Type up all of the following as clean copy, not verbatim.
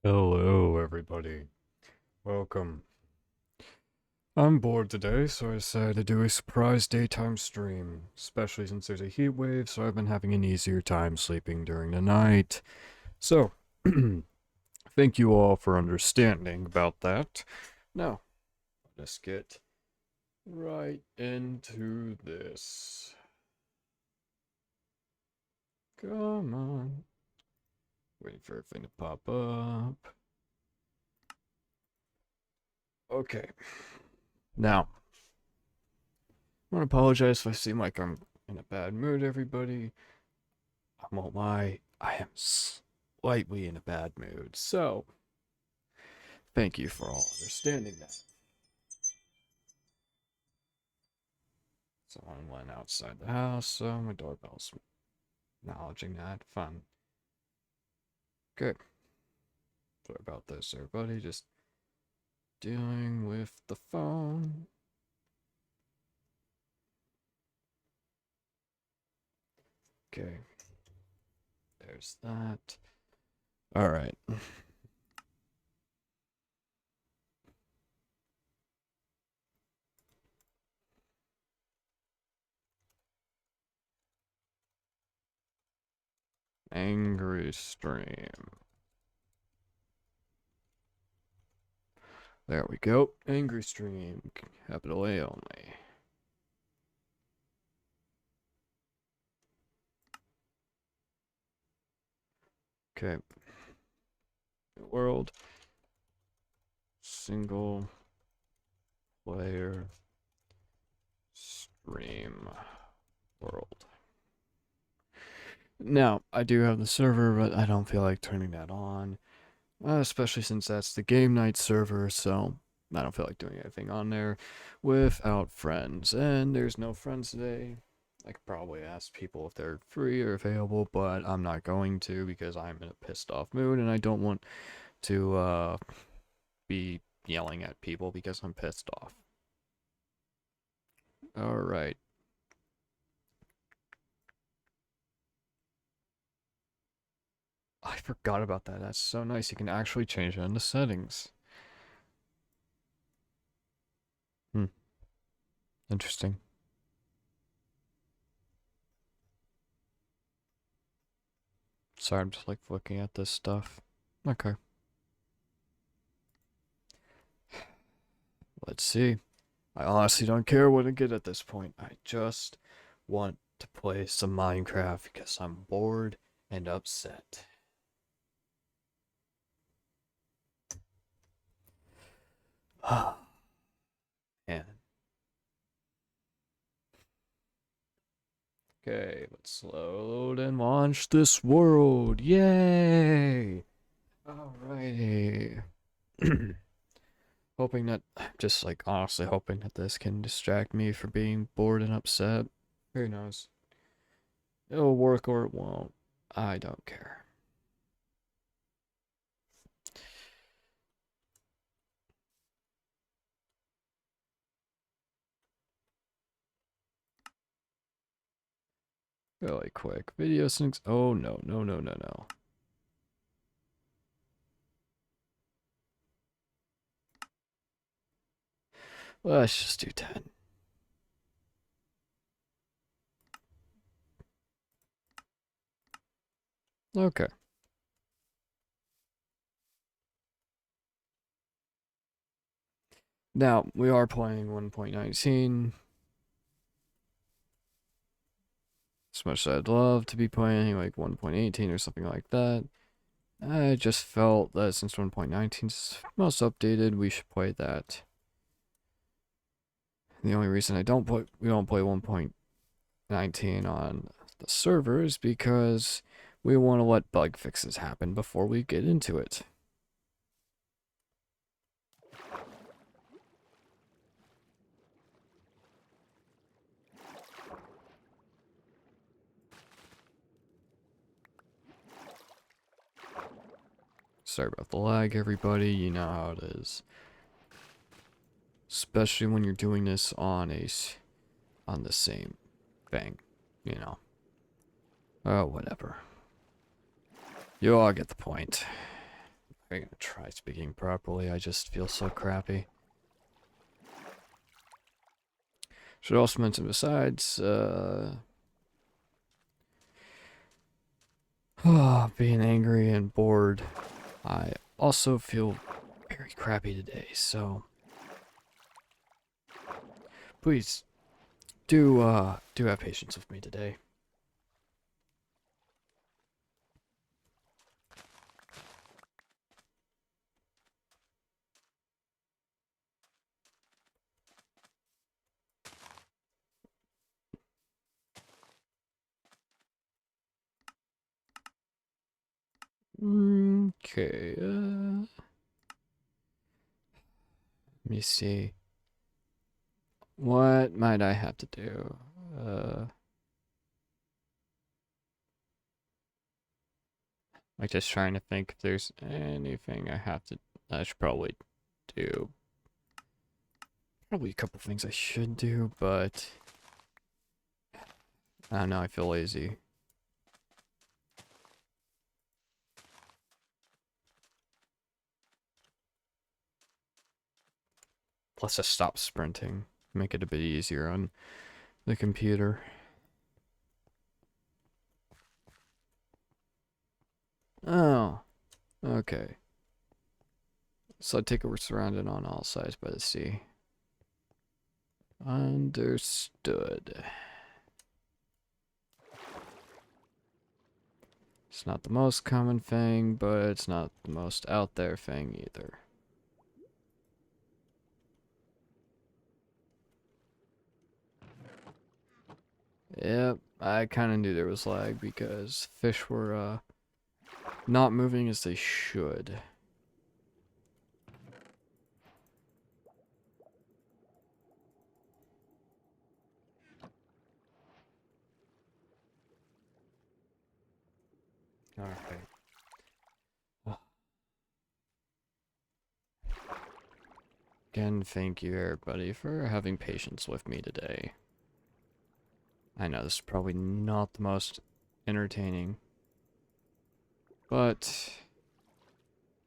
Hello, everybody. Welcome. I'm bored today, so I decided to do a surprise daytime stream, especially since there's a heat wave, so I've been having an easier time sleeping during the night. So, thank you all for understanding about that. Now, let's get right into this. Come on. Waiting for everything to pop up. Okay. Now, I want to apologize if I seem like I'm in a bad mood, everybody. I won't lie, I am slightly in a bad mood. So, thank you for all understanding that. Someone went outside the house, so my doorbell's acknowledging that. Fun. Okay. Sorry about this, everybody. Just dealing with the phone. Okay. There's that. Alright. Angry stream. There we go. Angry stream. Capital A only. Okay. World. Single player stream world. Now, I do have the server, but I don't feel like turning that on, especially since that's the game night server, so I don't feel like doing anything on there without friends. And there's no friends today. I could probably ask people if they're free or available, but I'm not going to because I'm in a pissed off mood and I don't want to be yelling at people because I'm pissed off. Alright. I forgot about that. That's so nice. You can actually change it in the settings. Hmm. Interesting. Sorry, I'm just like looking at this stuff. Okay. Let's see. I honestly don't care what I get at this point. I just want to play some Minecraft because I'm bored and upset. Man. Okay, let's load and launch this world. Yay! Alrighty. Hoping that, just like honestly hoping that this can distract me from being bored and upset. Who knows? It'll work or it won't. I don't care. Really quick. Video syncs. Oh no, no, no, no, no. Let's just do 10. Okay. Now, we are playing 1.19. As much as I'd love to be playing like 1.18 or something like that, I just felt that since 1.19 is most updated, we should play that. The only reason we don't play 1.19 on the server is because we want to let bug fixes happen before we get into it. Sorry about the lag, everybody. You know how it is. Especially when you're doing this on the same thing, you know. Oh, whatever. You all get the point. I'm gonna try speaking properly. I just feel so crappy. Should also mention besides, being angry and bored, I also feel very crappy today, so please do have patience with me today. Okay, let me see. What might I have to do? Like just trying to think if there's anything I should probably do. Probably a couple things I should do, but I don't know, I feel lazy. Plus I stopped sprinting. Make it a bit easier on the computer. Oh, okay. So I take it we're surrounded on all sides by the sea. Understood. It's not the most common thing, but it's not the most out there thing either. Yep, I kind of knew there was lag because fish were not moving as they should. Alright. Again, thank you everybody for having patience with me today. I know this is probably not the most entertaining, but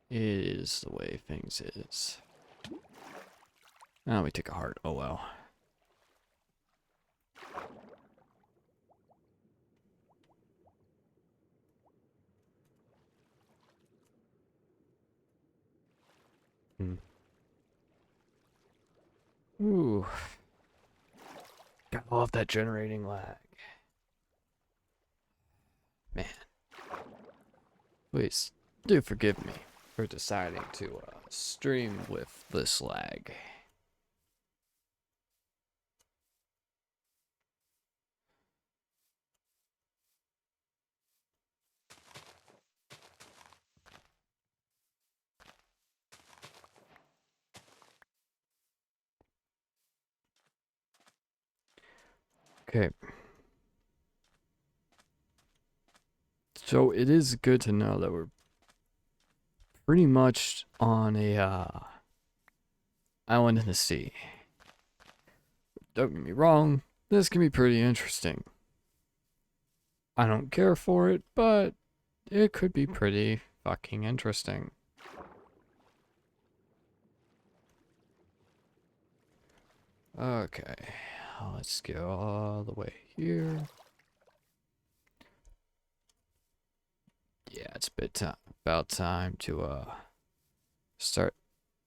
it is the way things is. Now we take a heart, oh well. Ooh. I love that generating lag. Man. Please, do forgive me for deciding to stream with this lag. Okay. So it is good to know that we're pretty much on a island in the sea. Don't get me wrong, this can be pretty interesting. I don't care for it, but it could be pretty fucking interesting. Okay, let's go all the way here. Yeah, it's about time to start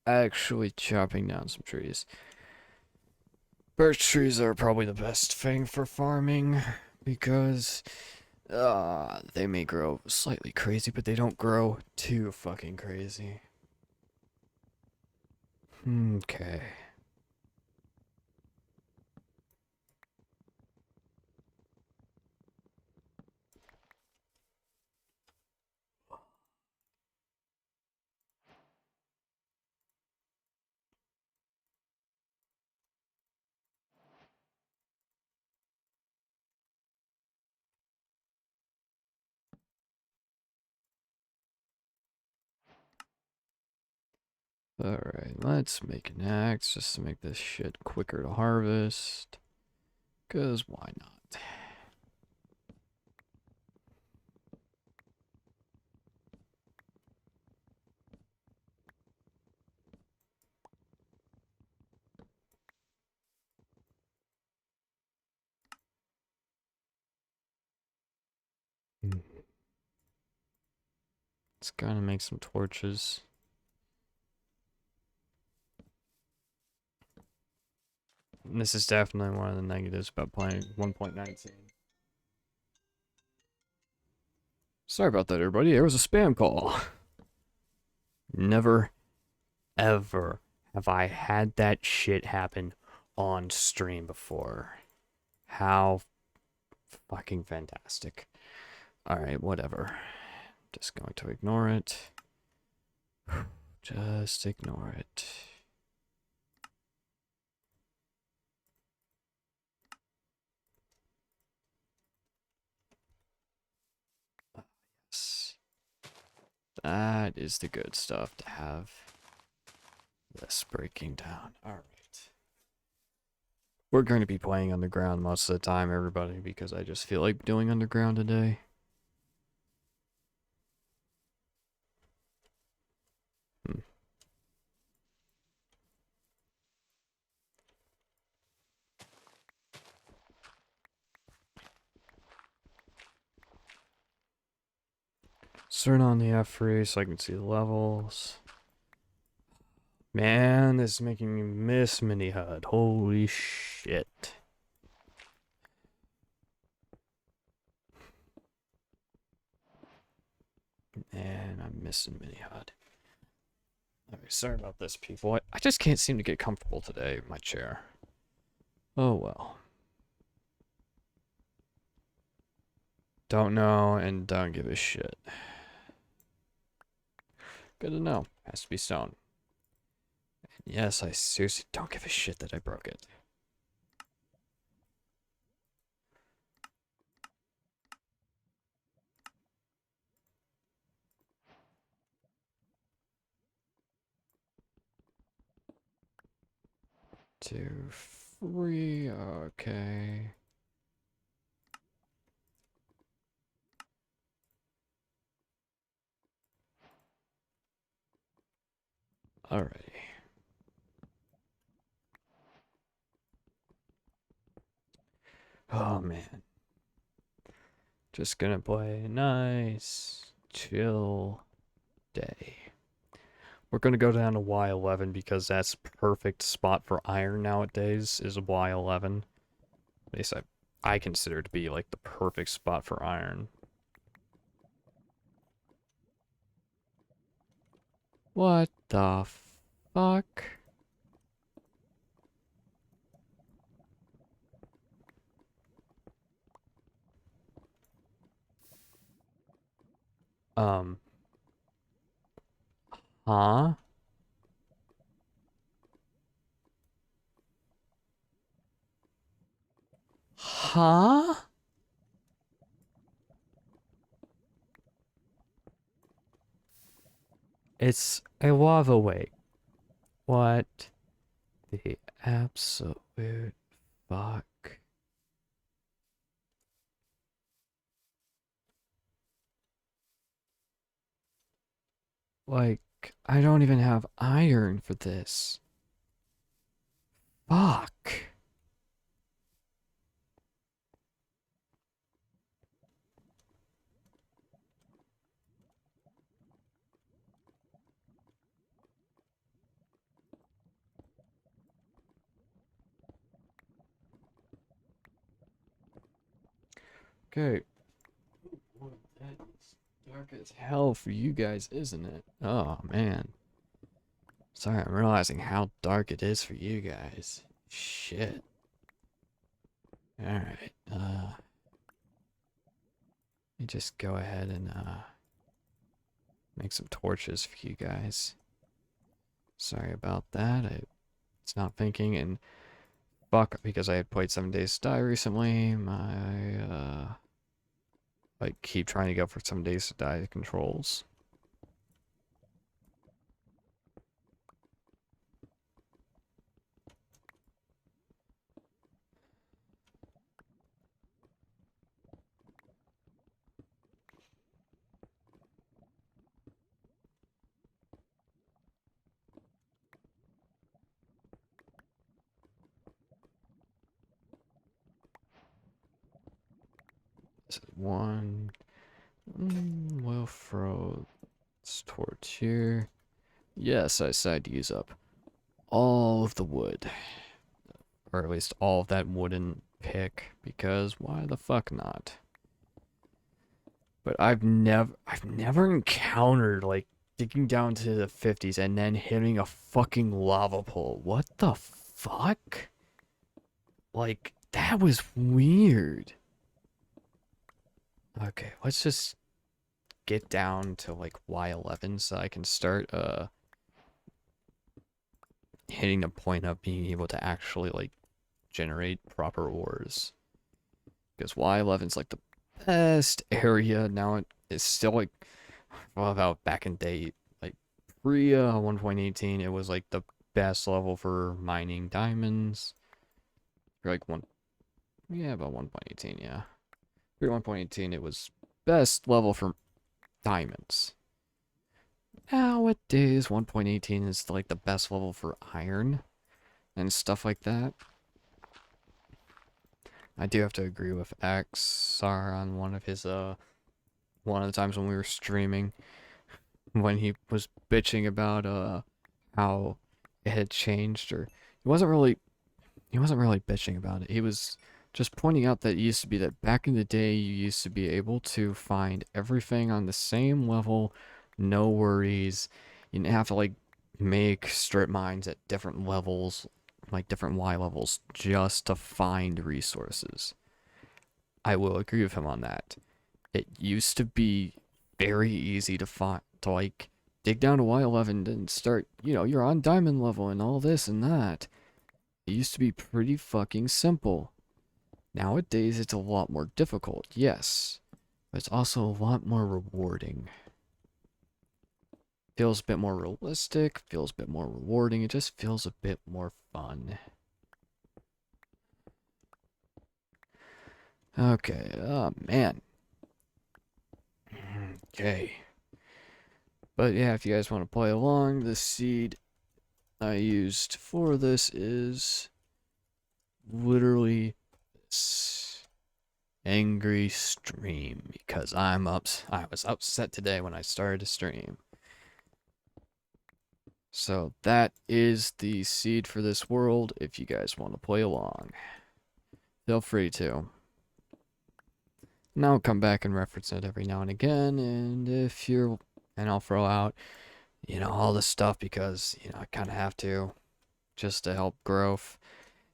actually chopping down some trees. Birch trees are probably the best thing for farming because they may grow slightly crazy, but they don't grow too fucking crazy. Okay. Alright, let's make an axe just to make this shit quicker to harvest. Because why not? Let's gotta make some torches. And this is definitely one of the negatives about playing 1.19. Sorry about that, everybody. There was a spam call. Never, ever have I had that shit happen on stream before. How fucking fantastic. Alright, whatever. Just going to ignore it. Just ignore it. Yes. That is the good stuff to have. This breaking down. Alright. We're going to be playing underground most of the time, everybody, because I just feel like doing underground today. Turn on the F3 so I can see the levels. Man, this is making me miss Mini HUD. Holy shit. Man, I'm missing Mini HUD. Alright, sorry about this, people. I just can't seem to get comfortable today in my chair. Oh well. Don't know and don't give a shit. Good to know. Has to be stone. And yes, I seriously don't give a shit that I broke it. Two, three, okay. Alrighty. Oh man. Just gonna play a nice, chill day. We're gonna go down to Y11 because that's perfect spot for iron nowadays is Y11. At least I consider it to be like the perfect spot for iron. What the fuck? Um, huh? Huh? It's a lava wake. What the absolute fuck? Like, I don't even have iron for this. Fuck. Okay. That's dark as hell for you guys, isn't it? Oh, man. Sorry, I'm realizing how dark it is for you guys. Shit. Alright, let me just go ahead and, make some torches for you guys. Sorry about that. It's not thinking, and fuck, because I had played 7 Days to Die recently, like, keep trying to go for 7 Days to Die controls. This is one. We'll throw It's torch here. Yes, I decided to use up all of the wood. Or at least all of that wooden pick, because why the fuck not? But I've never encountered like digging down to the 50s and then hitting a fucking lava pool. What the fuck? Like that was weird. Okay, let's just get down to like Y11 so I can start hitting the point of being able to actually like generate proper ores. Because Y11's like the best area. Now it is still like, well, about back in day, like pre 1.18, it was like the best level for mining diamonds. Or like yeah, about 1.18, yeah. Pre 1.18, it was best level for diamonds. Nowadays, 1.18 is like the best level for iron and stuff like that. I do have to agree with XR on one of the times when we were streaming, when he was bitching about how it had changed. Or he wasn't really bitching about it. He was just pointing out that it used to be that back in the day you used to be able to find everything on the same level, no worries. You didn't have to like make strip mines at different levels, like different Y levels, just to find resources. I will agree with him on that. It used to be very easy to find, to like dig down to Y11 and start, you're on diamond level and all this and that. It used to be pretty fucking simple. Nowadays, it's a lot more difficult, yes, but it's also a lot more rewarding. Feels a bit more realistic, feels a bit more rewarding, it just feels a bit more fun. Okay, oh man. Okay. But yeah, if you guys want to play along, the seed I used for this is literally this angry stream because I was upset today when I started to stream. So that is the seed for this world if you guys want to play along. Feel free to. And I'll come back and reference it every now and again, and I'll throw out, all this stuff because, I kind of have to, just to help growth.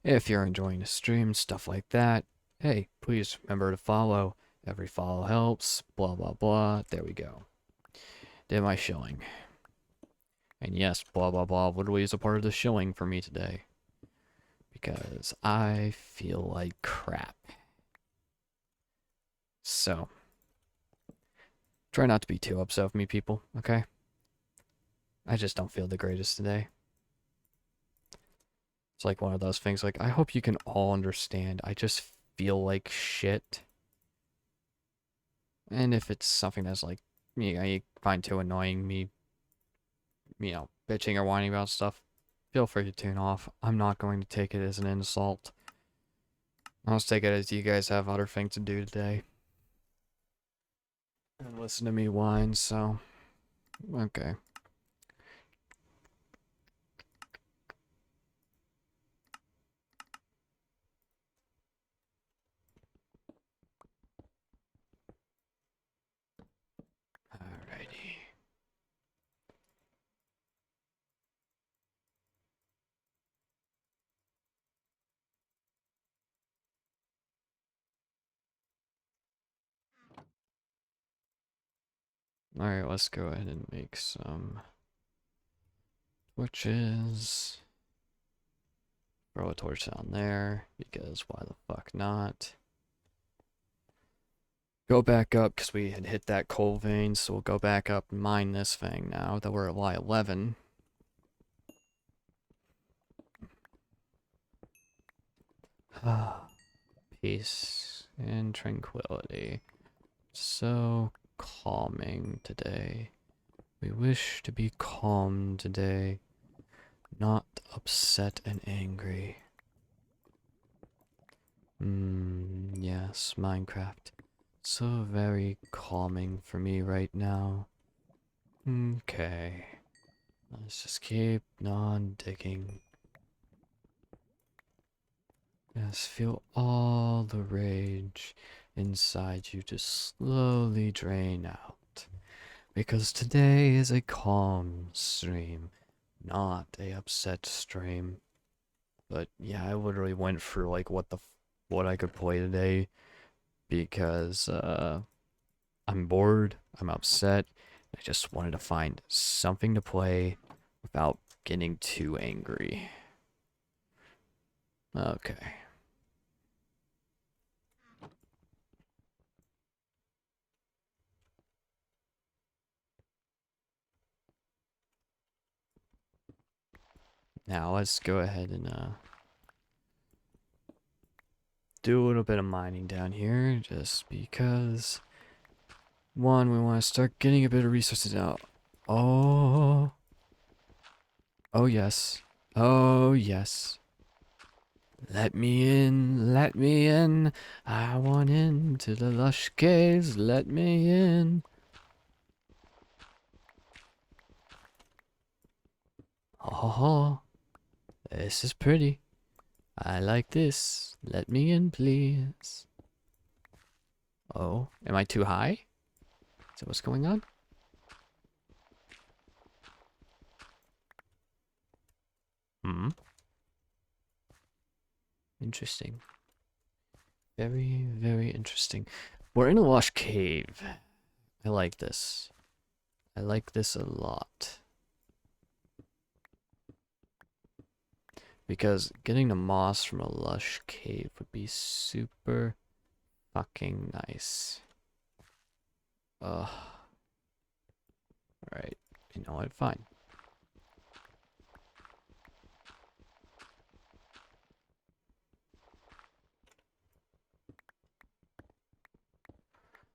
If you're enjoying the stream, stuff like that, hey, please remember to follow. Every follow helps, blah, blah, blah. There we go. Did my shilling. And yes, blah, blah, blah literally is a part of the shilling for me today. Because I feel like crap. So, try not to be too upset with me, people, okay? I just don't feel the greatest today. It's like one of those things, like, I hope you can all understand. I just feel like shit. And if it's something that's like, you find too annoying, me, bitching or whining about stuff, feel free to tune off. I'm not going to take it as an insult. I'll just take it as you guys have other things to do today. And listen to me whine, so, okay. Alrighty. Alright, let's go ahead and make some torches. Throw a torch down there, because why the fuck not? Go back up, because we had hit that coal vein, so we'll go back up and mine this thing now that we're at Y11. Peace and tranquility. So calming today. We wish to be calm today, not upset and angry. Yes, Minecraft. So very calming for me right now. Okay. Let's just keep on digging. Just feel all the rage inside you just slowly drain out. Because today is a calm stream, not a upset stream. But yeah, I literally went for like what I could play today because I'm bored, I'm upset. I just wanted to find something to play without getting too angry. Okay. Now let's go ahead and do a little bit of mining down here just because one, we want to start getting a bit of resources out. Oh. Oh yes. Oh yes. Let me in, let me in. I want into the lush caves, let me in. Oh, this is pretty. I like this. Let me in, please. Oh, am I too high? Is that what's going on? Hmm. Interesting. Very, very interesting. We're in a lush cave. I like this. I like this a lot. Because getting the moss from a lush cave would be super fucking nice. Ugh. Alright. You know what? Fine.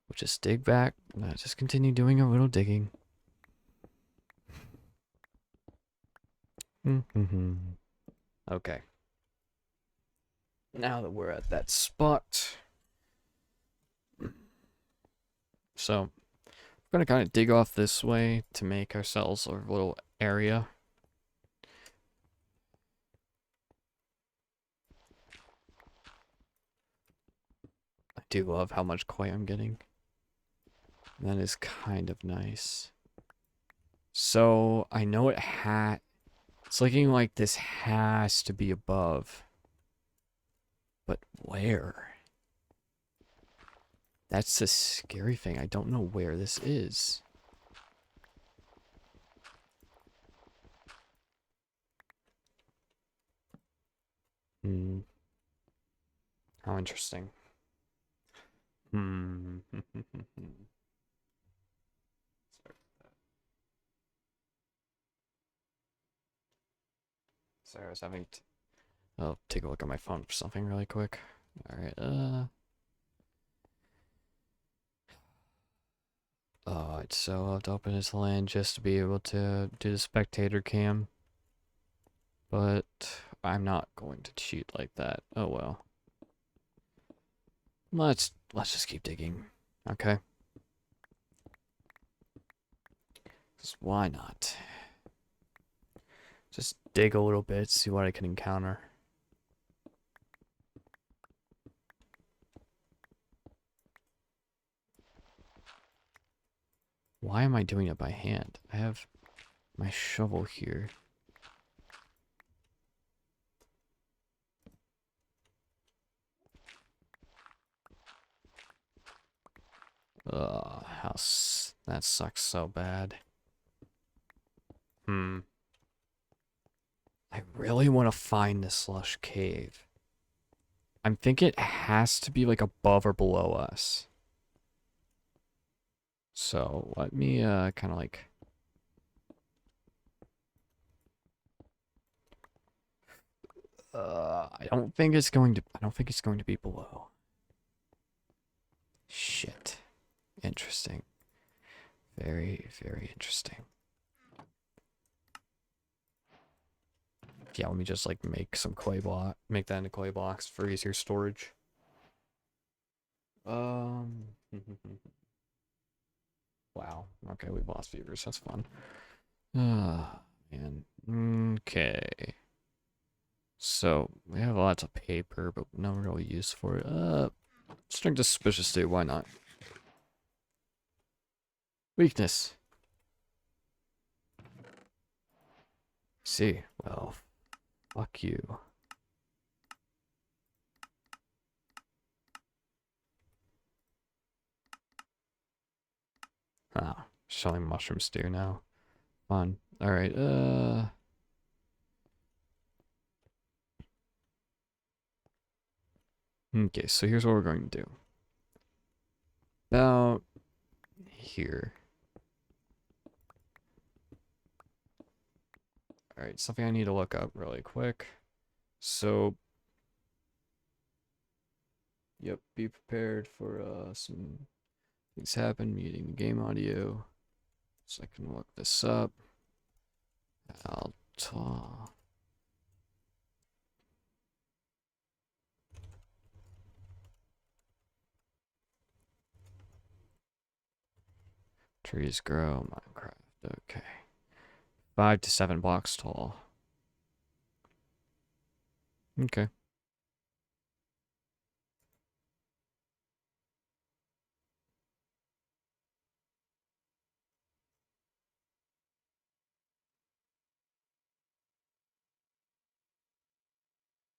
We'll just dig back. Just continue doing a little digging. Okay. Now that we're at that spot. So, we're gonna kind of dig off this way to make ourselves a little area. I do love how much clay I'm getting. That is kind of nice. So, I know it's looking like this has to be above. But where? That's the scary thing. I don't know where this is. Hmm. How interesting. Hmm. Sorry, I was having I'll take a look at my phone for something really quick. Alright, Alright, so I'll have to open his land just to be able to do the spectator cam. But I'm not going to cheat like that. Oh well. Let's just keep digging. Okay? 'Cause why not? Just dig a little bit, see what I can encounter. Why am I doing it by hand? I have my shovel here. Ugh, that sucks so bad. I really want to find this lush cave. I'm thinking it has to be like above or below us. So let me kind of like I don't think it's going to be below. Shit. Interesting. Very, very interesting. Yeah, let me just like make that into clay blocks for easier storage. Wow. Okay, we've lost viewers. That's fun. Ah, man. Okay. So, we have lots of paper, but no real use for it. Strength of suspicious too, why not? Weakness. See, well, fuck you. Ah, selling mushroom stew now. Fun. Alright, okay, so here's what we're going to do. About here. Alright, something I need to look up really quick. So, yep, be prepared for some things happen, muting the game audio. So I can look this up. Alta. Trees grow, Minecraft. Okay. 5 to 7 blocks tall. Okay.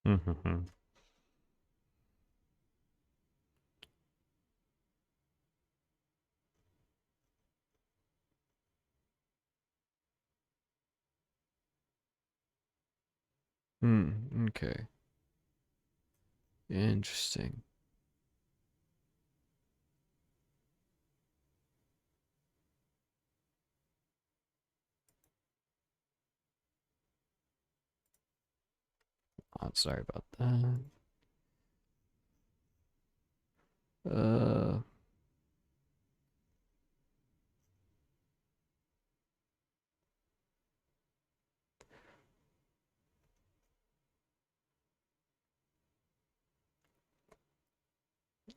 Mm-hmm. Okay. Interesting. Oh, sorry about that. Uh,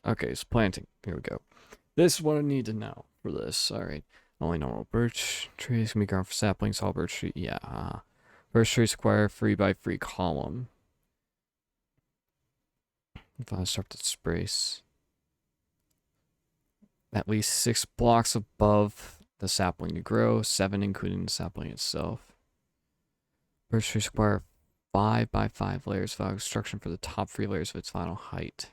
okay, it's planting. Here we go. This is what I need to know for this. Alright. Only normal birch trees can be grown for saplings. All birch trees. Yeah. Birch trees require 3x3 column. If I start to sprace. At least 6 blocks above the sapling to grow. 7 including the sapling itself. Birch trees require 5x5 layers of construction for the top 3 layers of its final height.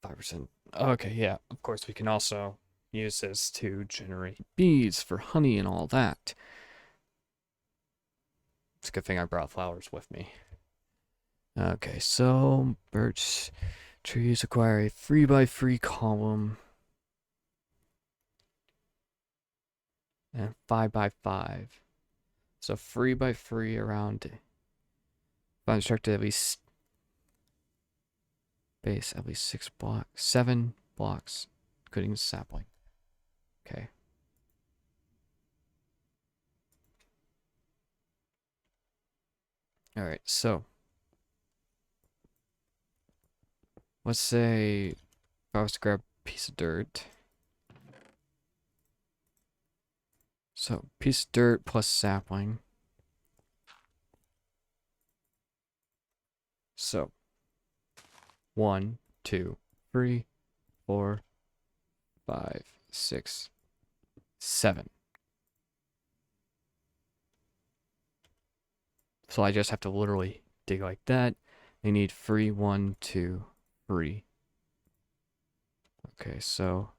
5%. Okay, yeah. Of course, we can also use this to generate bees for honey and all that. It's a good thing I brought flowers with me. Okay, so birch trees acquire a 3x3 column and 5x5. So 3x3 around. If I constructed at least base, at least 6 blocks, 7 blocks, including sapling. Okay. All right, so let's say if I was to grab a piece of dirt. So piece of dirt plus sapling. So 1, 2, 3, 4, 5, 6, 7. So I just have to literally dig like that. They need 3, 1, 2, 3. Okay, so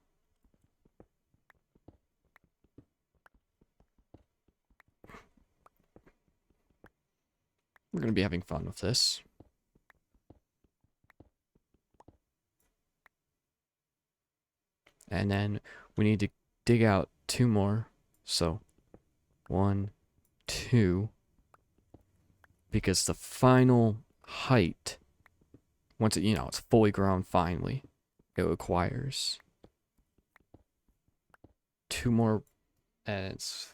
we're going to be having fun with this. And then we need to dig out 2 more. So 1, 2. Because the final height, once it, it's fully grown finally, it requires 2 more at its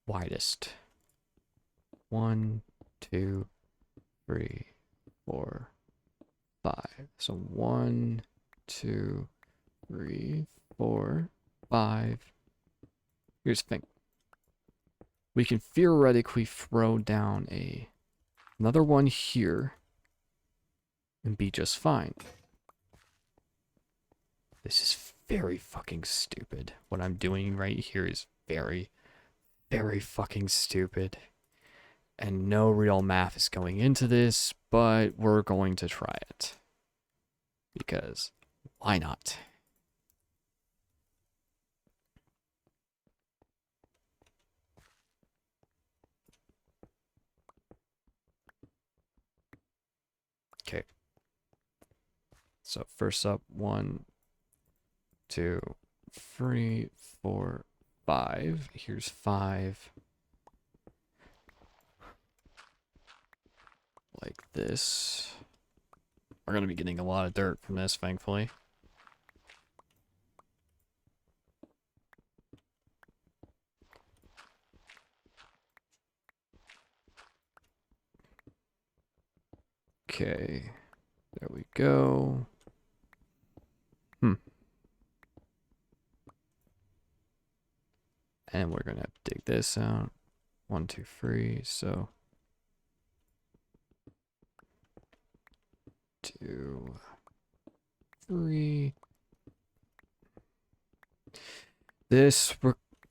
widest. 1, 2, 3, 4, 5. So 1, 2, 3, 4, 5. Here's the thing. We can theoretically throw down another one here and be just fine. This is very fucking stupid. What I'm doing right here is very, very fucking stupid. And no real math is going into this, but we're going to try it. Because why not? Okay. So first up, 1, 2, 3, 4, 5. Here's 5. Like this. We're going to be getting a lot of dirt from this, thankfully. Okay. There we go. And we're going to have to dig this out. 1, 2, 3. So 2, 3. This,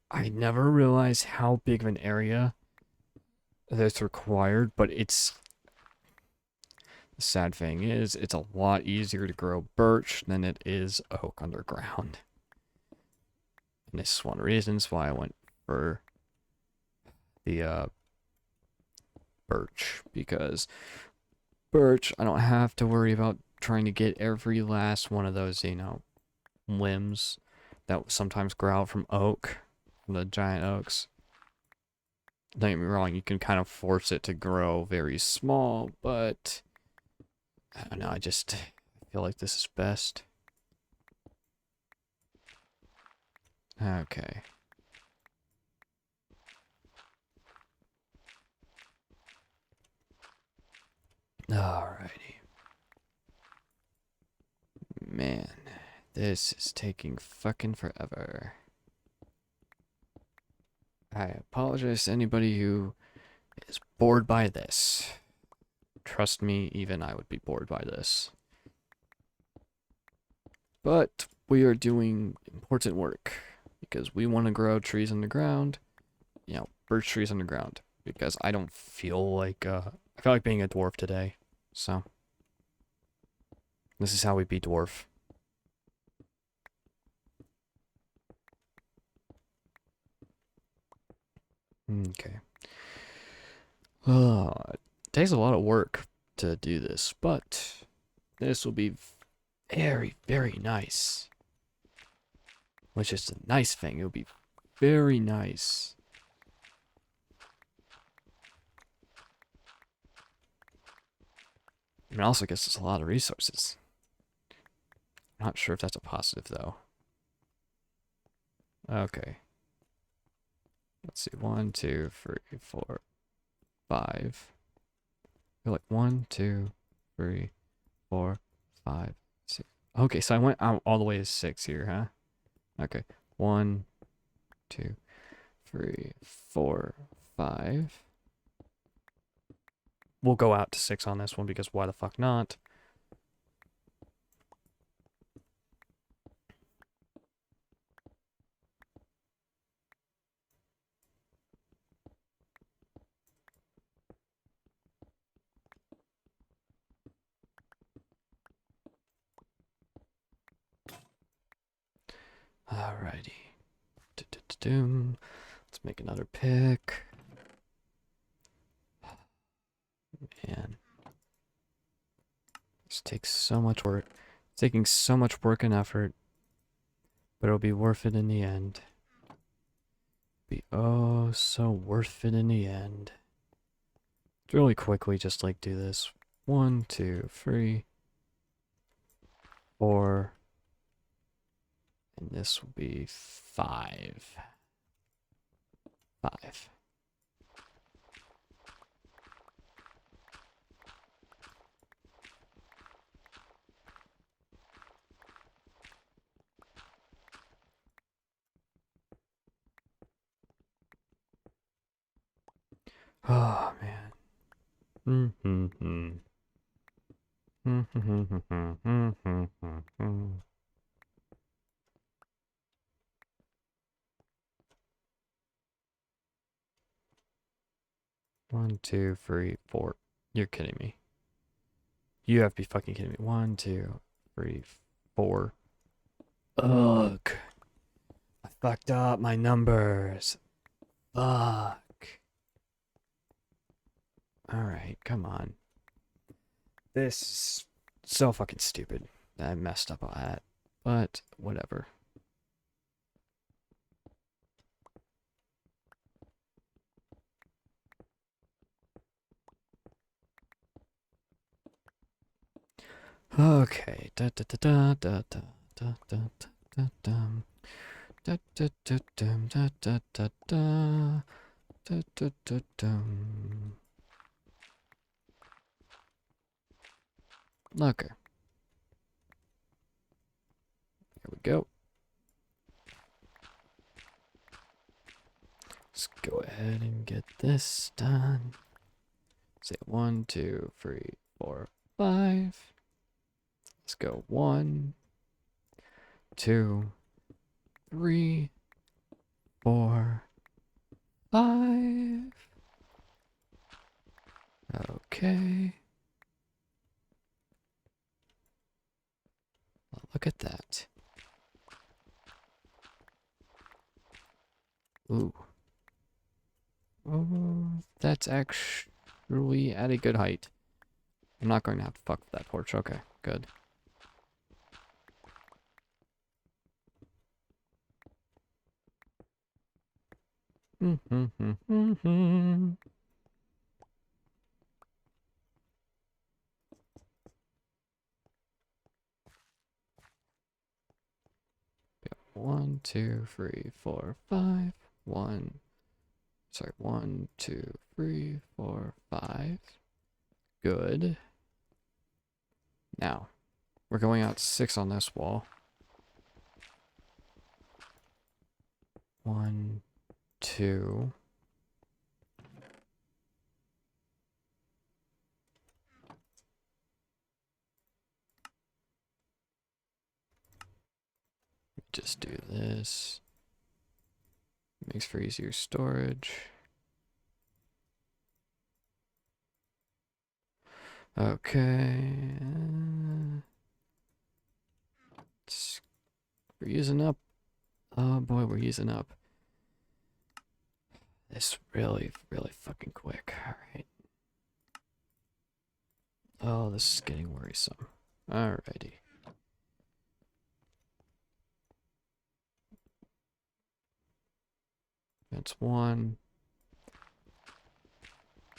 I never realized how big of an area that's required, but it's, the sad thing is, it's a lot easier to grow birch than it is oak underground. And this is one of the reasons why I went for the birch, because birch, I don't have to worry about trying to get every last one of those, you know, limbs that sometimes grow out from oak, from the giant oaks. Don't get me wrong, you can kind of force it to grow very small, but I don't know, I just feel like this is best. Okay. Alrighty. Man, this is taking fucking forever. I apologize to anybody who is bored by this. Trust me, even I would be bored by this. But we are doing important work because we want to grow trees underground, you know, birch trees underground, because I don't feel like, I feel like being a dwarf today, so this is how we be dwarf. Okay. It takes a lot of work to do this, but this will be very, very nice. Which is a nice thing. It will be very nice. And it also gives us a lot of resources. Not sure if that's a positive, though. Okay. Let's see. 1, 2, 3, 4, 5. You're like 1, 2, 3, 4, 5, 6. Okay, so I went out all the way to 6 here, huh? Okay. 1, 2, 3, 4, 5. We'll go out to 6 on this one because why the fuck not? Alrighty. Let's make another pick. Man. This takes so much work. It's taking so much work and effort. But it'll be worth it in the end. Be oh so worth it in the end. Really quickly, just like do this. 1, 2, 3, 4. And this will be 5. 5. Oh, man. Mm-hmm. One, two, three, four. You're kidding me. You have to be fucking kidding me. One, two, three, four. Ugh. I fucked up my numbers. Fuck. Alright, come on. This is so fucking stupid. I messed up on that. But, whatever. Okay. Da da da da da da da da da da. Da da da dum da da da da da da da dum. Okay, here we go. Let's go ahead and get this done. Say 1, 2, 3, 4, 5. Let's go 1, 2, 3, 4, 5. Okay. Well, look at that. Ooh. Oh, that's actually at a good height. I'm not going to have to fuck with that porch. Okay, good. One, two, three, four, five. One, sorry, 1, 2, 3, 4, 5. Good. Now, we're going out 6 on this wall. 1, 2. Just do this. Makes for easier storage. Okay. We're using up. Oh boy, we're using up. This really, really fucking quick. Alright. Oh, this is getting worrisome. Alrighty. That's 1,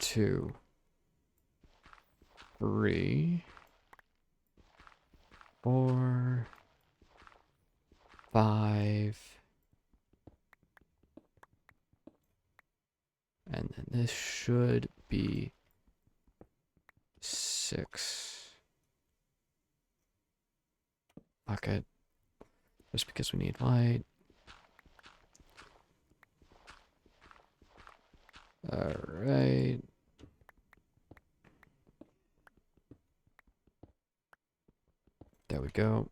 2, 3, 4, 5. And then this should be 6. Fuck it. Just because we need light. Alright. There we go.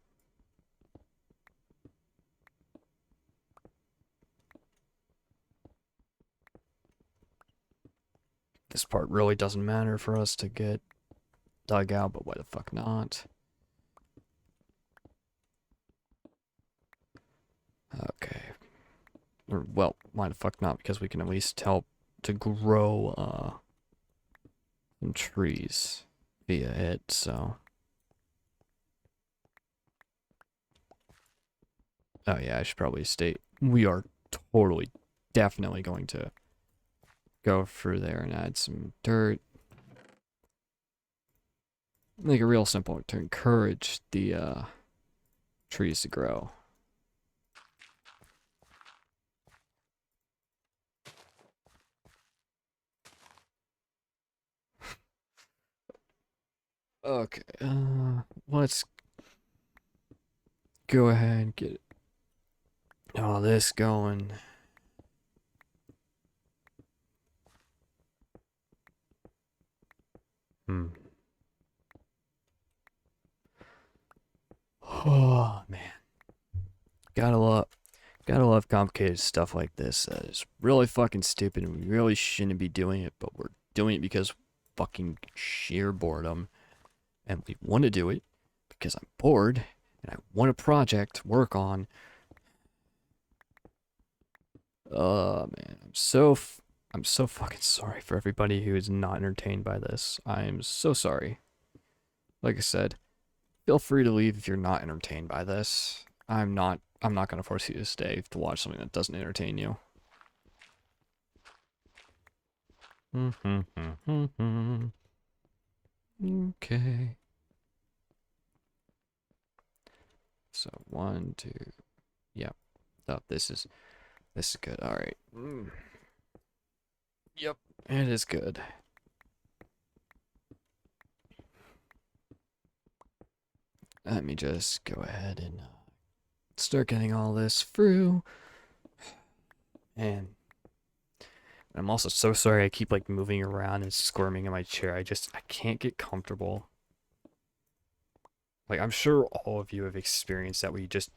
This part really doesn't matter for us to get dug out, but why the fuck not? Okay. Or, well, why the fuck not? Because we can at least help to grow some trees via it, so. Oh yeah, I should probably state we are totally, definitely going to go through there and add some dirt. Make it real simple to encourage the trees to grow. Okay, let's go ahead and get all this going. Hmm. Oh man, gotta love, gotta love complicated stuff like this. That is really fucking stupid, and we really shouldn't be doing it, but we're doing it because fucking sheer boredom, and we want to do it because I'm bored and I want a project to work on. Man, I'm so fucking sorry for everybody who is not entertained by this. I am so sorry. Like I said, feel free to leave if you're not entertained by this. I'm not gonna force you to stay to watch something that doesn't entertain you. Okay. So one, two, yep. Oh, this is good. All right. Yep, it is good. Let me just go ahead and start getting all this through. And I'm also so sorry I keep like moving around and squirming in my chair. I can't get comfortable. Like I'm sure all of you have experienced that where you just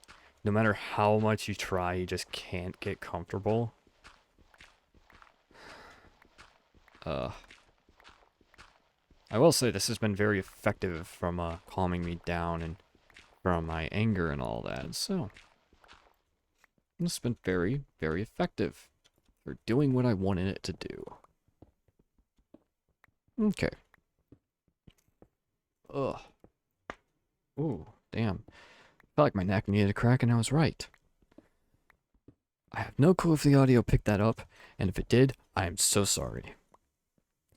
no matter how much you try, you just can't get comfortable. Uh I will say this has been very effective from calming me down and from my anger and all that. So, this has been very, very effective for doing what I wanted it to do. Okay. Ugh. Ooh, damn. Felt like my neck needed a crack, and I was right. I have no clue if the audio picked that up, and if it did, I am so sorry.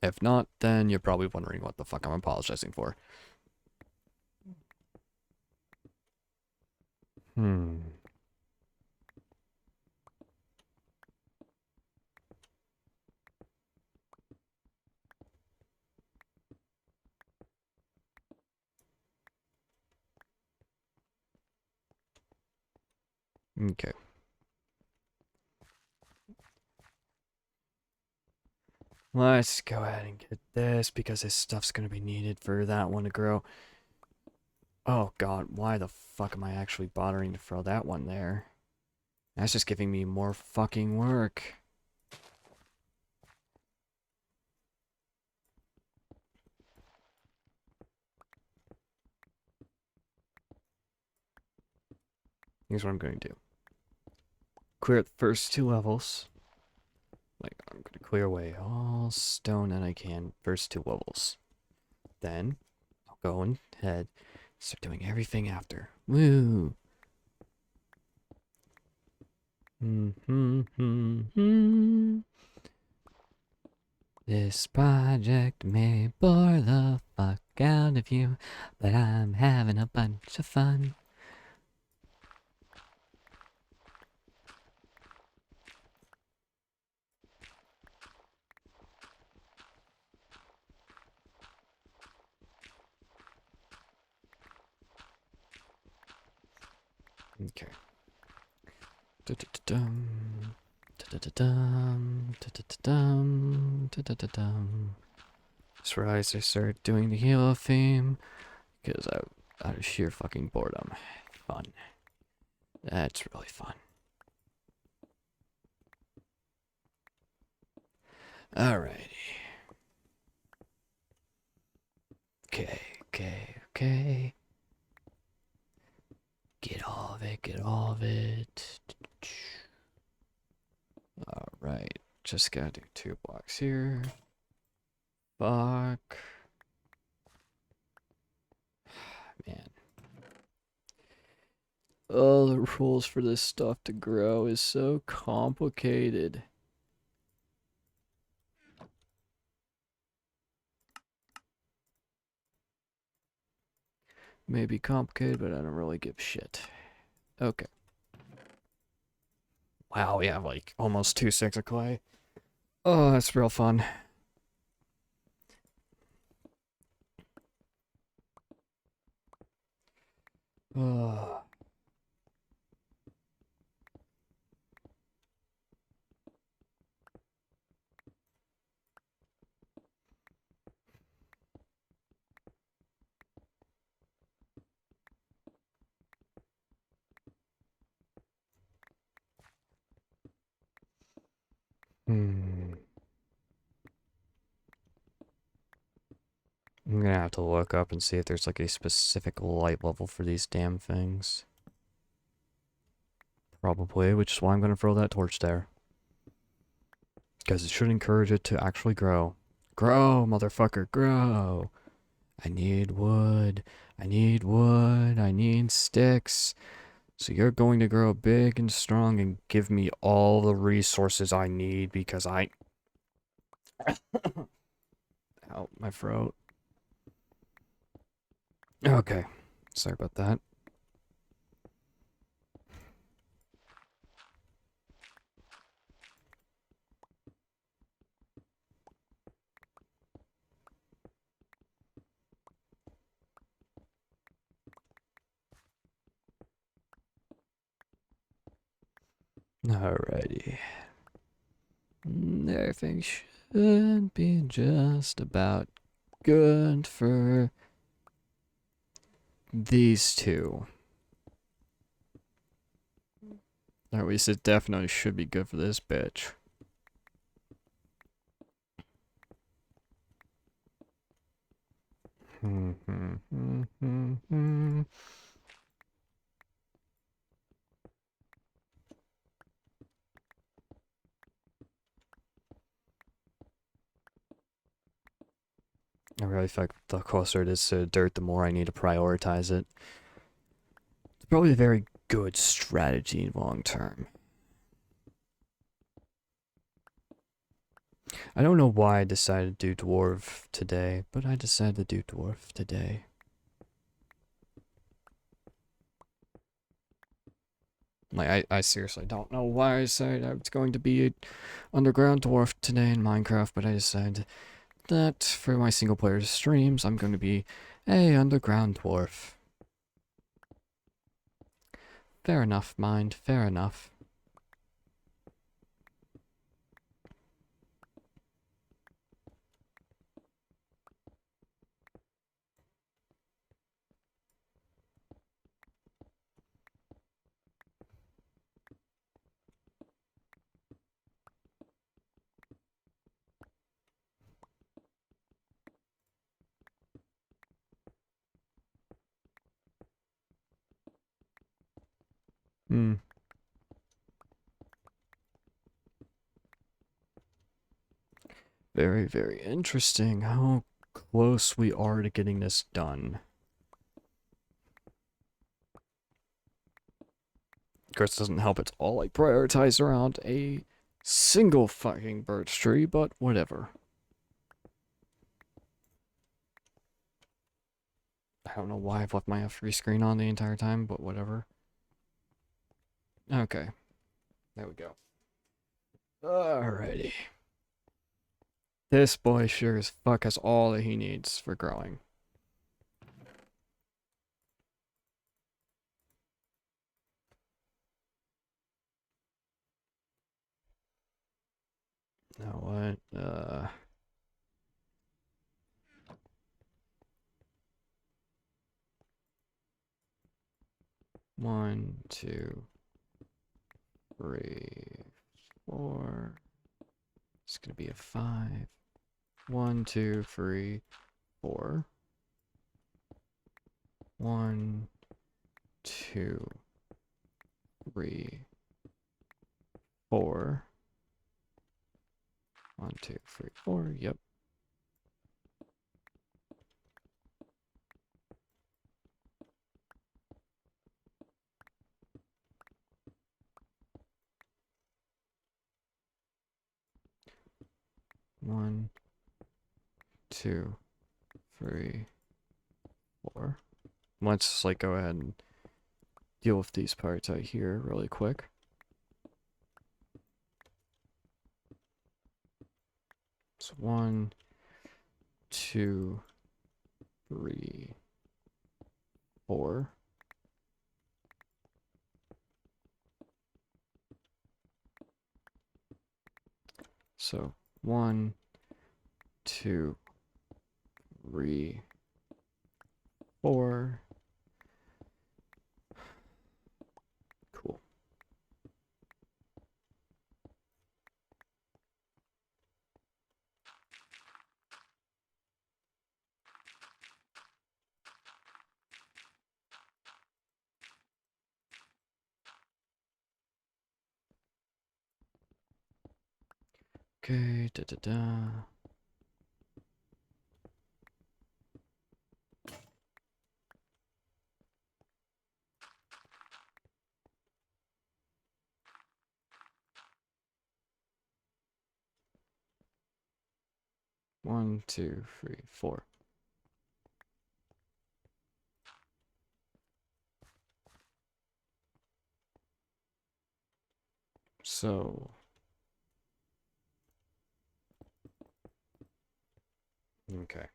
If not, then you're probably wondering what the fuck I'm apologizing for. Hmm. Okay. Let's go ahead and get this because this stuff's gonna be needed for that one to grow. Oh god, why the fuck am I actually bothering to throw that one there? That's just giving me more fucking work. Here's what I'm going to do. Clear the first two levels. Like, I'm going to clear away all stone that I can. First two levels. Then, I'll go ahead and start doing everything after. Woo! This project may bore the fuck out of you, but I'm having a bunch of fun. Okay. Da-da-da-dum. Da-da-da-dum. Da-da-da-dum. Da-da-da-dum. Just realized I started doing the Halo theme because out of sheer fucking boredom. Fun. That's really fun. Alrighty. Okay, okay, okay. Get all of it, get all of it. Alright. Just gotta do 2 blocks here. Fuck. Man. Oh, the rules for this stuff to grow is so complicated. Maybe complicated, but I don't really give a shit. Okay. Wow, we have like almost 2 sticks of clay. Oh, that's real fun. Oh. Hmm. I'm gonna have to look up and see if there's like a specific light level for these damn things. Probably, which is why I'm gonna throw that torch there. Because it should encourage it to actually grow. Grow, motherfucker, grow! I need wood. I need wood. I need sticks. So you're going to grow big and strong and give me all the resources I need because I... Ow, my throat. Okay. Sorry about that. Alrighty. Everything should be just about good for these two. Or at least it definitely should be good for this bitch. I really feel like the closer it is to dirt, the more I need to prioritize it. It's probably a very good strategy long term. I don't know why I decided to do dwarf today, but I decided to do dwarf today. Like, I seriously don't know why I decided I was going to be an underground dwarf today in Minecraft, but I decided that for my single player streams, I'm going to be a underground dwarf. Fair enough, mind, fair enough. Hmm. Very, very interesting how close we are to getting this done. Of course, it doesn't help it's all like prioritized around a single fucking birch tree, but whatever. I don't know why I've left my F3 screen on the entire time, but whatever. Okay. There we go. Alrighty. This boy sure as fuck has all that he needs for growing. Now what? 1, 2, 3, 4. It's gonna be a 5. 1, 2, 3, 4. 1, 2, 3, 4. 1, 2, 3, 4. Yep. One, 2, 3, 4. Let's like go ahead and deal with these parts out here really quick. So 1, 2, 3, 4. So 1, 2, 3, 4. Cool. Okay, da-da-da. One, two, three, four. So, okay.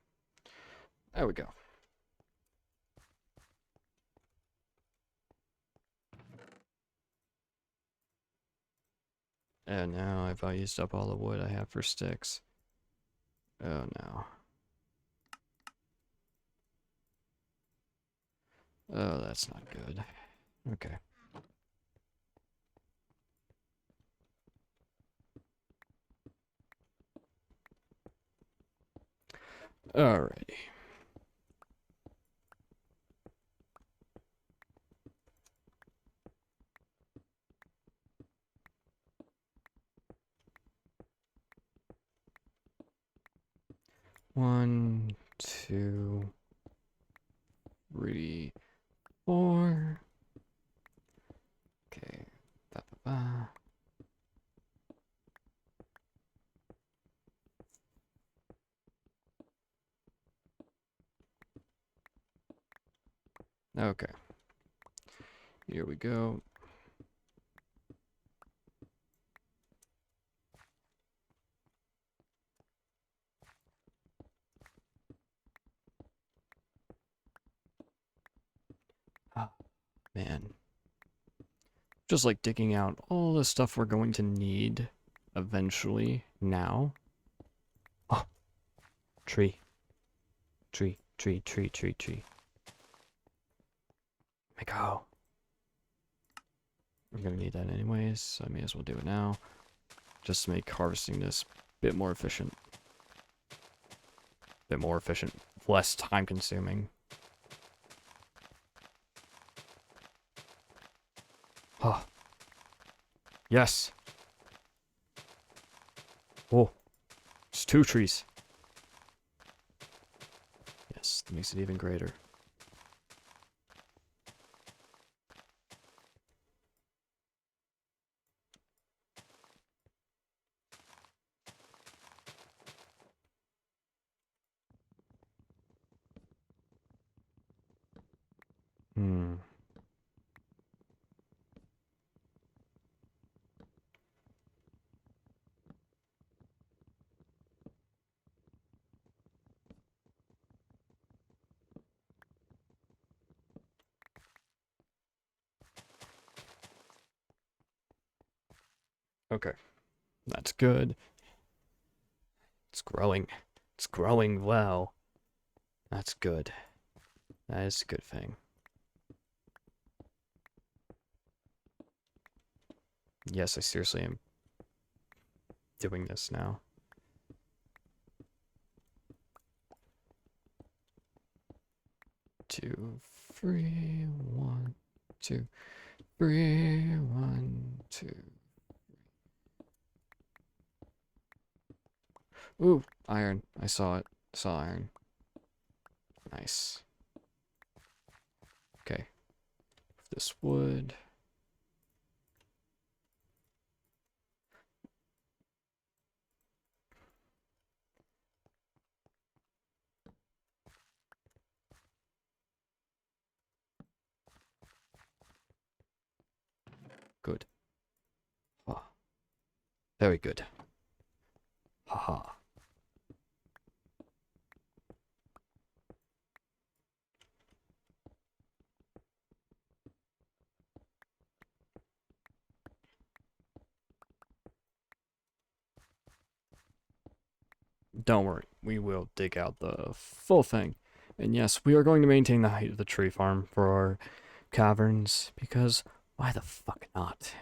There we go. And now I've used up all the wood I have for sticks. Oh no. Oh, that's not good. Okay. Alrighty. One, two, three, four. Okay. Ba, ba, ba. Okay. Here we go. Oh, man. Just like digging out all the stuff we're going to need eventually now. Oh, tree. Tree, tree, tree, tree, tree. Make a hoe. We're gonna need that anyways, so I may as well do it now. Just to make harvesting this a bit more efficient. Bit more efficient. Less time consuming. Oh. Yes. Oh. It's 2 trees. Yes, that makes it even greater. Hmm. Okay. That's good. It's growing. It's growing well. That's good. That is a good thing. Yes, I seriously am doing this now. Two, three, one, two, three, one, two. Ooh, iron. I saw it. Saw iron. Nice. Okay. This wood. Good. Ah, very good. Haha. Don't worry. We will dig out the full thing. And yes, we are going to maintain the height of the tree farm for our caverns, because why the fuck not?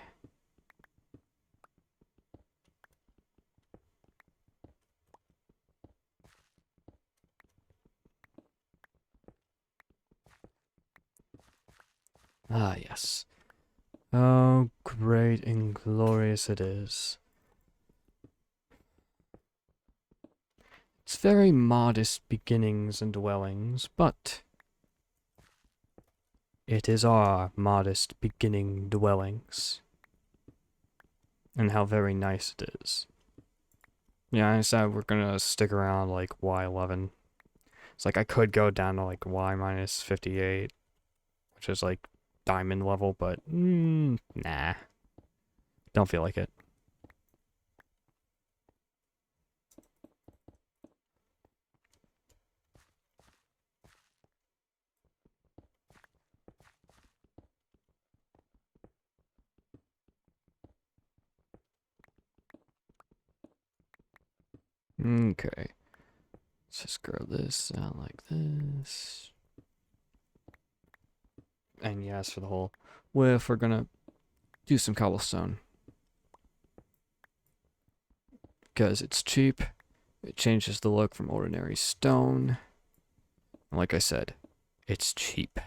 Ah, yes. Oh, great and glorious it is. It's very modest beginnings and dwellings, but it is our modest beginning dwellings. And how very nice it is. Yeah, I said we're gonna stick around like Y11. It's like I could go down to like Y minus 58, which is like diamond level, but nah. Don't feel like it. Okay. Let's just grow this out like this. And yes, for the whole width, we're gonna do some cobblestone. Because it's cheap. It changes the look from ordinary stone. And like I said, it's cheap.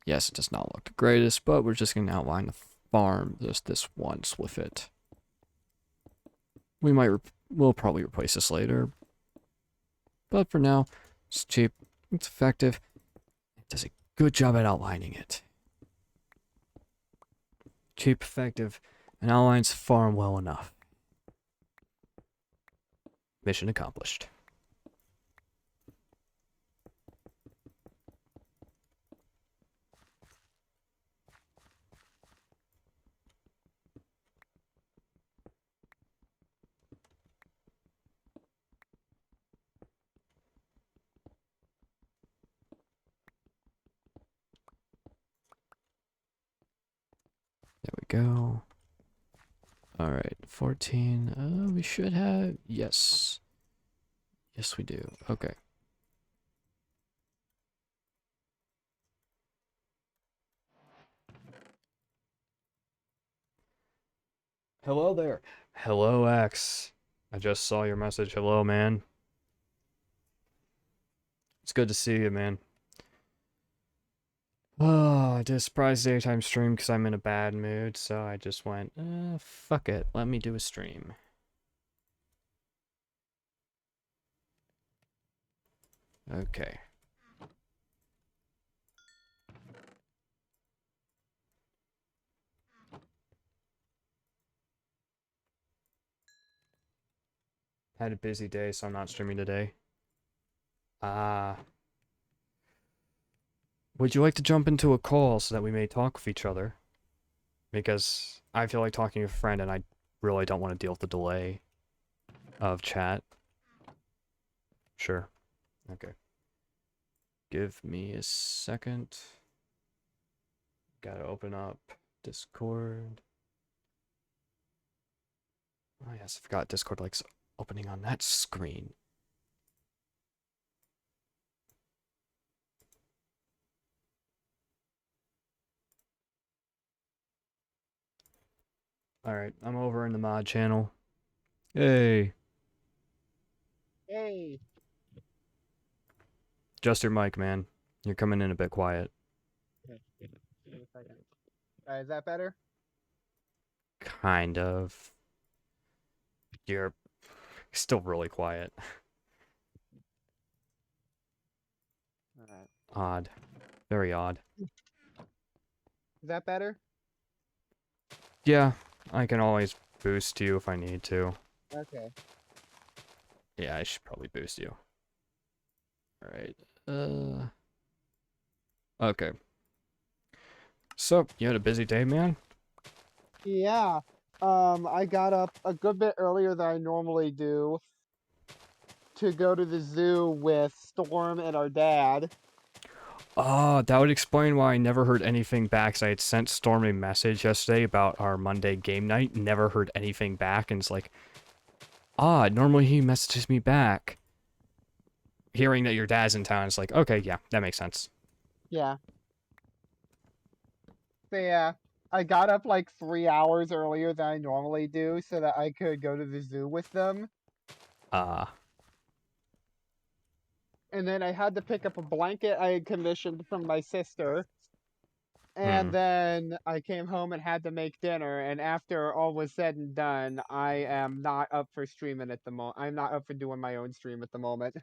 Yes, it does not look the greatest, but we're just gonna outline the farm just this once with it. We'll probably replace this later. But for now, it's cheap, it's effective, it does a good job at outlining it. Cheap, effective, and outlines farm well enough. Mission accomplished. There we go. Alright, 14. We should have. Yes. Yes, we do. Okay. Hello there. Hello, X. I just saw your message. Hello, man. It's good to see you, man. Oh, I did a surprise daytime stream because I'm in a bad mood, so I just went, fuck it. Let me do a stream. Okay. Had a busy day, so I'm not streaming today. Would you like to jump into a call so that we may talk with each other? Because I feel like talking to a friend and I really don't want to deal with the delay of chat. Sure. Okay. Give me a second. Gotta open up Discord. Oh yes, I forgot Discord likes opening on that screen. Alright, I'm over in the mod channel. Hey. Hey. Just your mic, man. You're coming in a bit quiet. Okay, give me a second. Is that better? Kind of. You're still really quiet. All right. Odd. Very odd. Is that better? Yeah, I can always boost you if I need to. Okay. Yeah, I should probably boost you. Alright. Okay. So, you had a busy day, man? Yeah. I got up a good bit earlier than I normally do to go to the zoo with Storm and our dad. Oh, that would explain why I never heard anything back. 'Cause I had sent Storm a message yesterday about our Monday game night, never heard anything back, and it's like, normally he messages me back. Hearing that your dad's in town, it's like, okay, yeah, that makes sense. Yeah. So yeah, I got up like 3 hours earlier than I normally do so that I could go to the zoo with them. Uh, And then I had to pick up a blanket I had commissioned from my sister. And Hmm. then I came home and had to make dinner, and after all was said and done, I am not up for streaming at the moment. I'm not up for doing my own stream at the moment.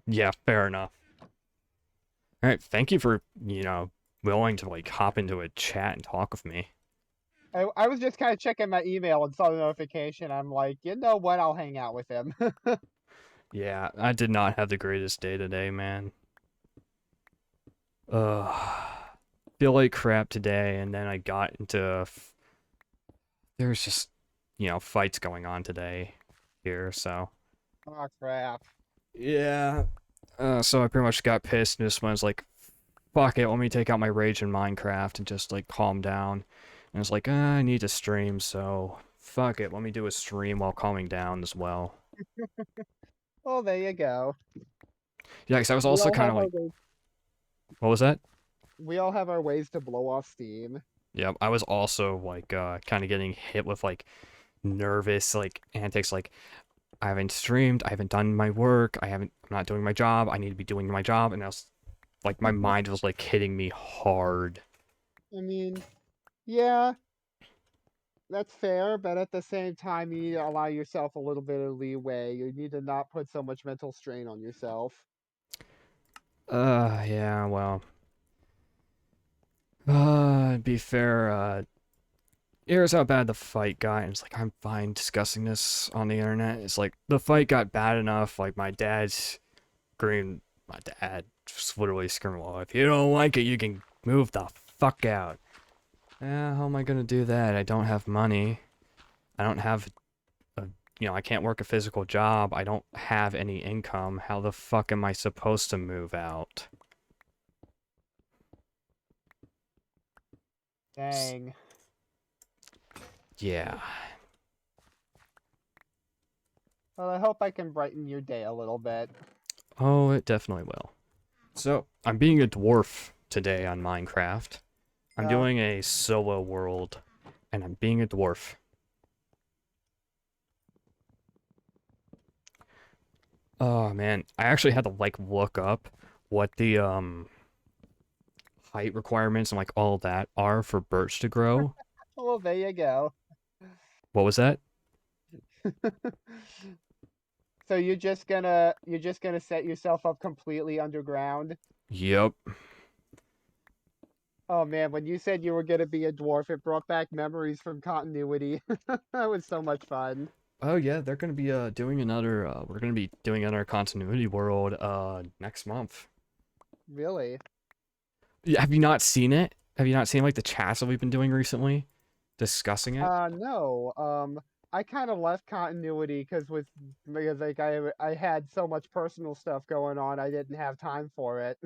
Yeah, fair enough. All right, thank you for, willing to like hop into a chat and talk with me. I was just kind of checking my email and saw the notification. I'm like, you know what? I'll hang out with him. Yeah, I did not have the greatest day today, man. Feel like crap today, and then I got into. There's just, fights going on today here, so. Oh crap. Yeah. So I pretty much got pissed and just was like, fuck it, let me take out my rage in Minecraft and just like calm down. And it's like, I need to stream, so fuck it, let me do a stream while calming down as well. Well, there you go. Yeah, because I was We also all kind have of our like, ways. what was that? We all have our ways to blow off steam. Yeah, I was also like, kind of getting hit with like nervous like antics, like I haven't streamed, I haven't done my work, I'm not doing my job, I need to be doing my job, and I was like, my mind was like hitting me hard. I mean, yeah, that's fair, but at the same time, you need to allow yourself a little bit of leeway. You need to not put so much mental strain on yourself. Yeah, well, to be fair, here's how bad the fight got. And it's like, I'm fine discussing this on the internet. It's like, the fight got bad enough. Like, my dad just literally screaming, well, if you don't like it, you can move the fuck out. Yeah, how am I gonna do that? I don't have money. I don't have a, I can't work a physical job. I don't have any income. How the fuck am I supposed to move out? Dang. Yeah. Well, I hope I can brighten your day a little bit. Oh, it definitely will. So, I'm being a dwarf today on Minecraft. I'm Oh, doing a solo world, and I'm being a dwarf. Oh man, I actually had to like look up what the height requirements and like all that are for birch to grow. well, there you go. What was that? So you're just gonna set yourself up completely underground. Yep. Oh man, when you said you were gonna be a dwarf, it brought back memories from continuity. That was so much fun. Oh yeah, they're gonna be doing another we're gonna be doing another continuity world next month. Really? Yeah, have you not seen it? Have you not seen like the chats that we've been doing recently? Discussing it? No. I kind of left continuity because like I had so much personal stuff going on, I didn't have time for it.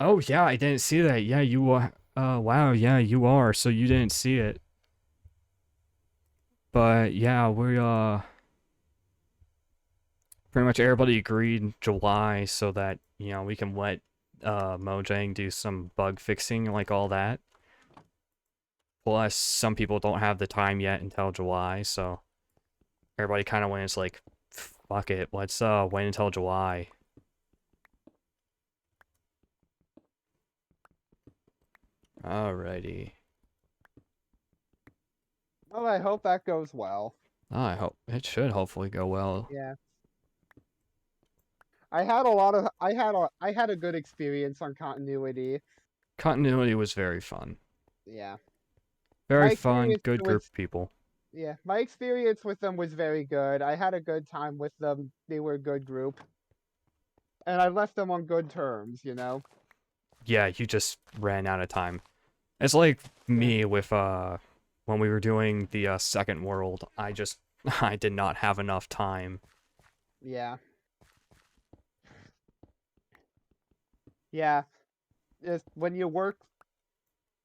Oh yeah, I didn't see that. Yeah, you are. Wow, yeah, you are. So you didn't see it. But yeah, we pretty much everybody agreed in July so that, we can let Mojang do some bug fixing and like all that. Plus some people don't have the time yet until July, so everybody kind of went, it's like, fuck it, let's wait until July. Alrighty. Well, I hope that goes well. I hope it should hopefully go well. Yeah. I had a good experience on continuity. Continuity was very fun. Yeah. Very My fun, experience good group was of people. Yeah, my experience with them was very good. I had a good time with them. They were a good group. And I left them on good terms. Yeah, you just ran out of time. It's like Yeah. me with when we were doing the second world. I did not have enough time. Yeah. Yeah. Just when you work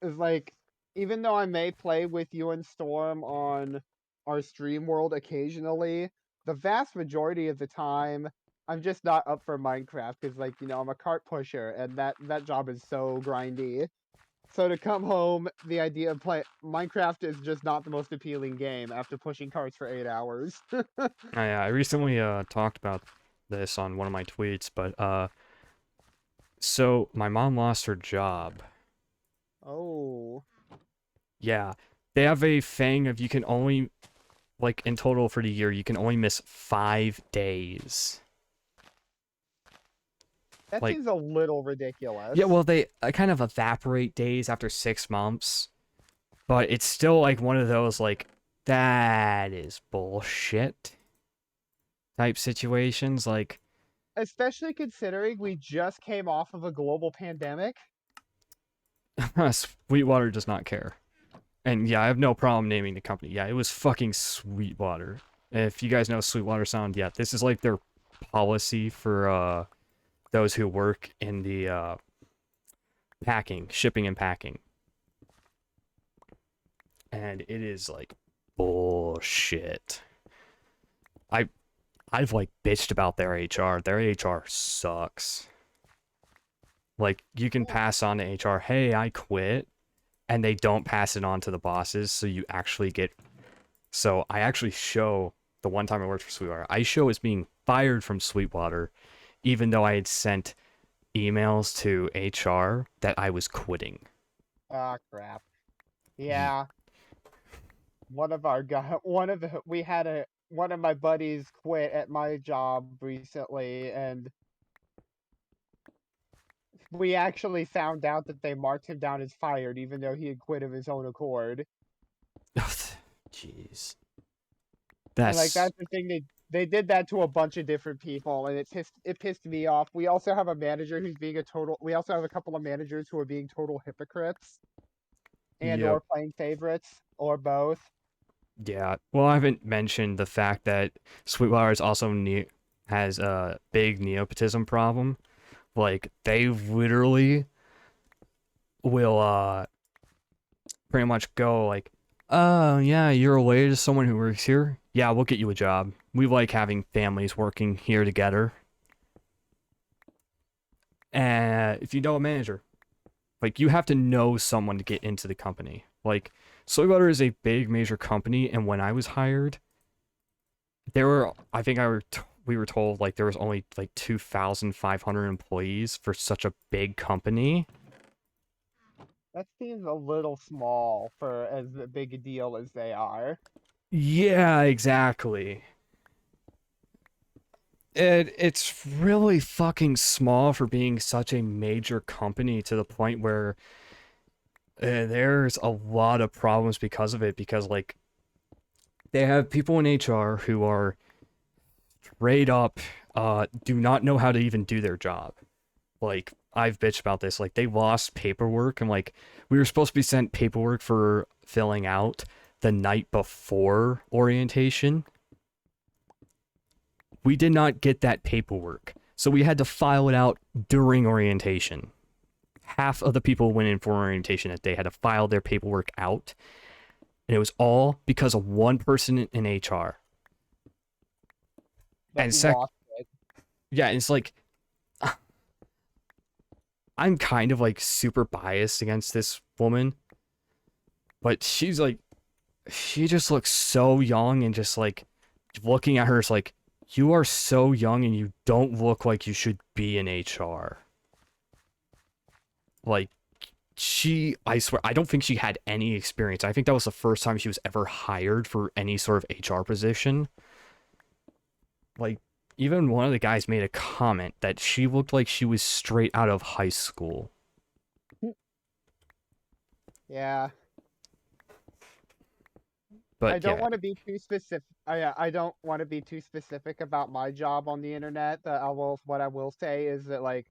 is like even though I may play with you and Storm on our stream world occasionally, the vast majority of the time I'm just not up for Minecraft because I'm a cart pusher and that job is so grindy. So to come home, the idea of play Minecraft is just not the most appealing game after pushing carts for 8 hours. I recently talked about this on one of my tweets, but So my mom lost her job. Oh, Yeah. They have a thing of you can only like in total for the year you can only miss 5 days. that Like seems a little yeah, ridiculous. well they kind of evaporate days after 6 months, but it's still like one of those like that is bullshit type situations. Like Especially considering we just came off of a global pandemic. Sweetwater does not care. And yeah, I have no problem naming the company. Yeah, it was fucking Sweetwater. If you guys know Sweetwater Sound, yeah, this is like their policy for those who work in the packing, shipping and packing. And it is like bullshit. I I've like bitched about their HR. Their HR sucks. Like you can pass on to HR, "Hey, I quit." And they don't pass it on to the bosses, so you actually get. So I actually show the one time I worked for Sweetwater, I show as being fired from Sweetwater, even though I had sent emails to HR that I was quitting. Ah, crap. Ye- Yeah, one of our guy, one of the, we had a one of my buddies quit at my job recently, and we actually found out that they marked him down as fired, even though he had quit of his own accord. Jeez. And like That's. that's the thing, they did that to a bunch of different people, and it pissed me off. We also have a manager who's being a total. We also have a couple of managers who are being total hypocrites and Yep. or playing favorites or both. Yeah. Well, I haven't mentioned the fact that Sweetwater is also has a big nepotism problem. Like, they literally will pretty much go like, "Oh yeah, you're related to someone who works here. Yeah, we'll get you a job. We like having families working here together. And if you know a manager, like you have to know someone to get into the company. Like Soy Butter is a big major company, and when I was hired, there were I think we were told like there was only like 2,500 employees for such a big company. That seems a little small for as big a deal as they are. Yeah, exactly. It's really fucking small for being such a major company to the point where there's a lot of problems because of it. Because, like, they have people in HR who are straight up do not know how to even do their job. Like, I've bitched about this. Like, they lost paperwork, and, like, we were supposed to be sent paperwork for filling out the night before orientation. We did not get that paperwork. So we had to file it out during orientation. Half of the people went in for orientation that day had to file their paperwork out. And it was all because of one person in HR. That And lost it. yeah, it's like I'm kind of like super biased against this woman, but she just looks so young and just like looking at her is like, you are so young and you don't look like you should be in HR. Like, I swear, I don't think she had any experience. I think that was the first time she was ever hired for any sort of HR position. Like, even one of the guys made a comment that she looked like she was straight out of high school. Yeah. I But don't yeah. want to be too specific. I don't want to be too specific about my job on the internet. What I will say is that like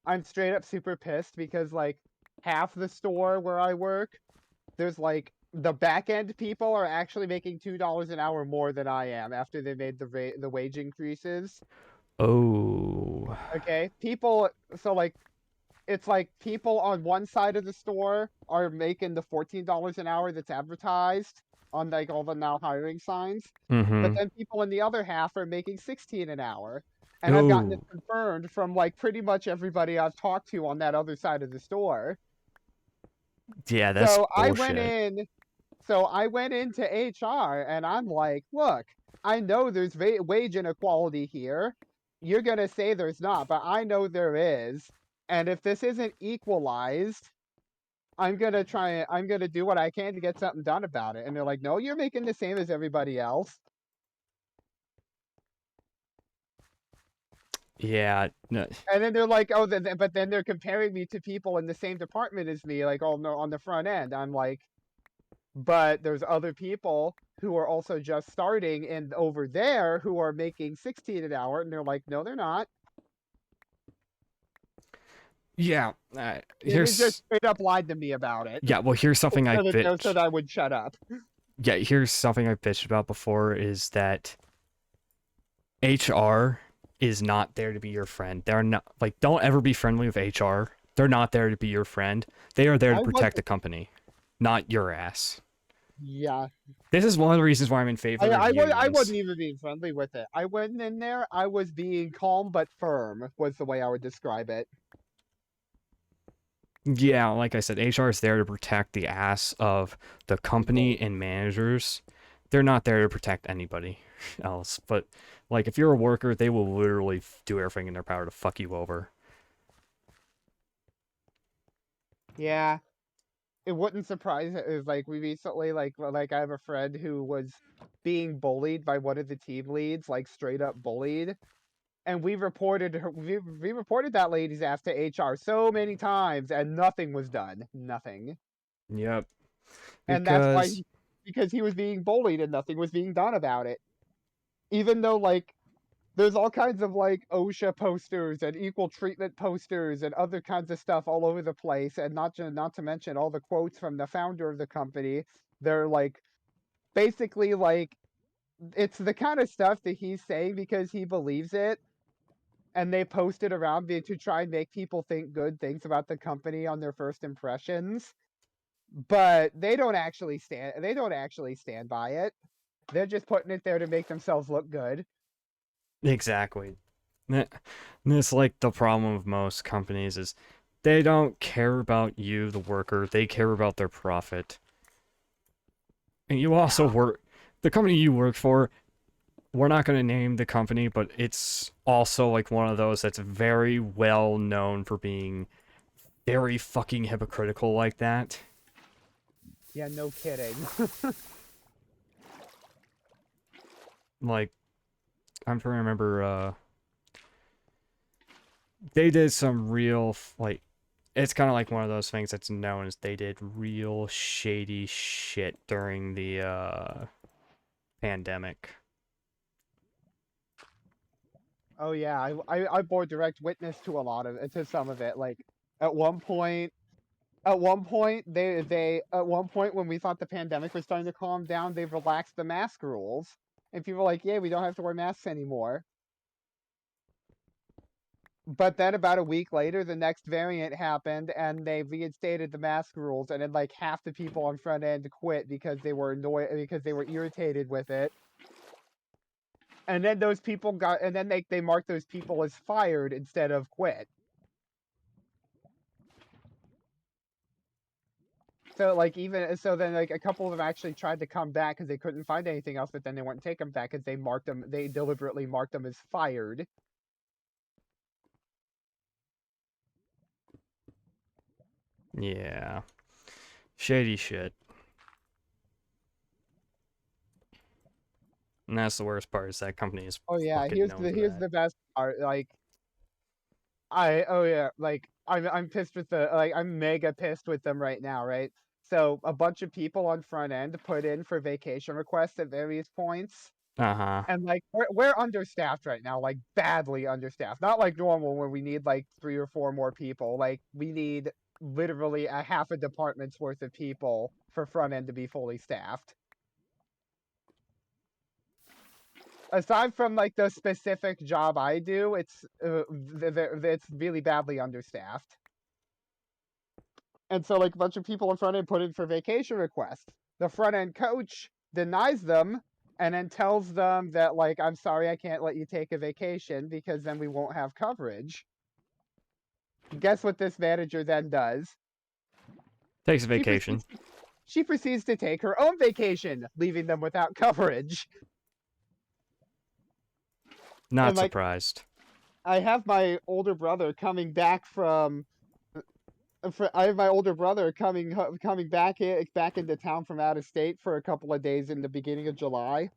I'm straight up super pissed because like half the store where I work, there's like the back end people are actually making $2 an hour more than I am after they made the wage increases. Oh. Okay, people. So like it's like people on one side of the store are making the $14 an hour that's advertised on like all the now hiring signs, but Mm-hmm. then people in the other half are making 16 an hour. And I've gotten this Oh. confirmed from like pretty much everybody I've talked to on that other side of the store. Yeah, that's So I went bullshit. in so I went into HR and I'm like, look, I know there's wage inequality here. You're going to say there's not, but I know there is. And if this isn't equalized, I'm gonna do what I can to get something done about it. And they're like, no, you're making the same as everybody else. Yeah, no, And then they're like, oh, but then they're comparing me to people in the same department as me, like, oh no, on the front end. I'm like, but there's other people who are also just starting and over there who are making 16 an hour, and they're like, no, they're not. yeah. They just Here's straight up lied to me about it, yeah. Well, here's something I so bitch. that I would shut up. Yeah, here's something I bitched about before is that HR is not there to be your friend. They're not like don't ever be friendly with HR. They're not there to be your friend. They are there to I protect the wasn't. company, not your ass. Yeah, This is one of the reasons why I'm in favor of I unions. wasn't even being friendly with it. I went in there. I was being calm but firm. Was the way I would describe it. Yeah, like I said, HR is there to protect the ass of the company People. and managers. They're not there to protect anybody else. But like if you're a worker, they will literally do everything in their power to fuck you over. Yeah, it wouldn't surprise it is like we recently like I have a friend who was being bullied by one of the team leads, like straight up bullied. And we reported that lady's ass to HR so many times and nothing was done. Nothing. Yep. And that's why Because because he was being bullied and nothing was being done about it. Even though like there's all kinds of like OSHA posters and equal treatment posters and other kinds of stuff all over the place, and not to mention all the quotes from the founder of the company. They're like basically like it's the kind of stuff that he's saying because he believes it, and they post it around to try and make people think good things about the company on their first impressions. But they don't actually stand by it. They're just putting it there to make themselves look good. exactly. This like the problem with most companies is they don't care about you, the worker. They care about their profit. And you also Yeah. work the company you work for, we're not going to name the company, but it's also like one of those that's very well known for being very fucking hypocritical like that. Yeah, no kidding. Like I'm trying to remember they did some real like it's kind of like one of those things that's known as they did real shady shit during the pandemic. Oh yeah, I bore direct witness to a lot of to some of it. Like at one point, at one point when we thought the pandemic was starting to calm down, they relaxed the mask rules, and people were like, "Yeah, we don't have to wear masks anymore." But then about a week later, the next variant happened, and they reinstated the mask rules, and then like half the people on front end quit because they were annoyed because they were irritated with it. And then those people got, and then they marked those people as fired instead of quit. So like even so, then like a couple of them actually tried to come back because they couldn't find anything else, but then they wouldn't take them back because they marked them. They deliberately marked them as fired. Yeah. Shady shit. And that's the worst part is that company is Oh yeah, fucking known for here's that. the best part. Like oh yeah, like I'm pissed with I'm mega pissed with them right now, right? So a bunch of people on front end put in for vacation requests at various points. Uh-huh. And like we're understaffed right now, like badly understaffed. Not like normal where we need like 3 or 4 more people. Like we need literally a half a department's worth of people for front end to be fully staffed. Aside from like the specific job I do, it's really badly understaffed. And so like a bunch of people in front end put in for vacation requests. The front end coach denies them and then tells them that like I'm sorry I can't let you take a vacation because then we won't have coverage. Guess what this manager then does? Takes a She vacation. proceeds she proceeds to take her own vacation, leaving them without coverage. Not And like surprised. I have my older brother coming back from. I have my older brother coming back into town from out of state for a couple of days in the beginning of July.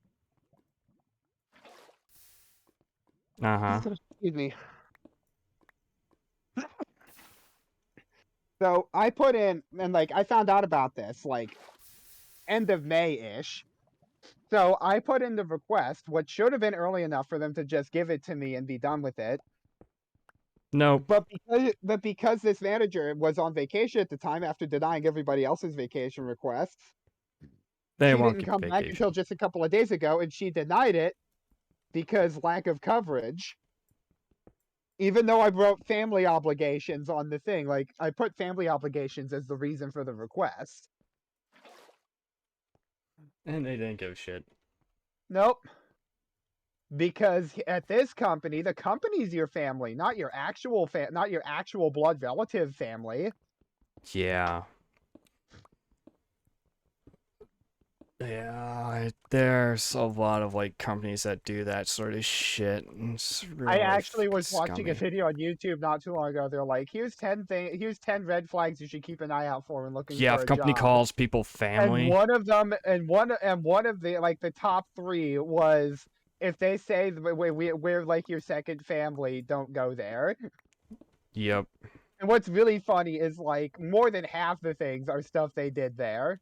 Uh-huh. Excuse me. So I put in, and like I found out about this like end of May ish. So I put in the request, what should have been early enough for them to just give it to me and be done with it. Nope. But because this manager was on vacation at the time after denying everybody else's vacation requests, They she won't didn't give you come back until vacation. just a couple of days ago, and she denied it because lack of coverage. Even though I wrote family obligations on the thing, like I put family obligations as the reason for the request. And they didn't give a shit. Nope. Because at this company, the company's your family, not your not your actual blood relative family. Yeah. Yeah, there's a lot of like companies that do that sort of shit. It's I really actually fucking was watching a scummy. video on YouTube not too long ago. They're like, here's 10 red flags you should keep an eye out for when looking Yeah, for if a a company job. calls people And family, one of them and one of the like the top 3 was, if they say we're like your second family, don't go there. yep. And what's really funny is like more than half the things are stuff they did there.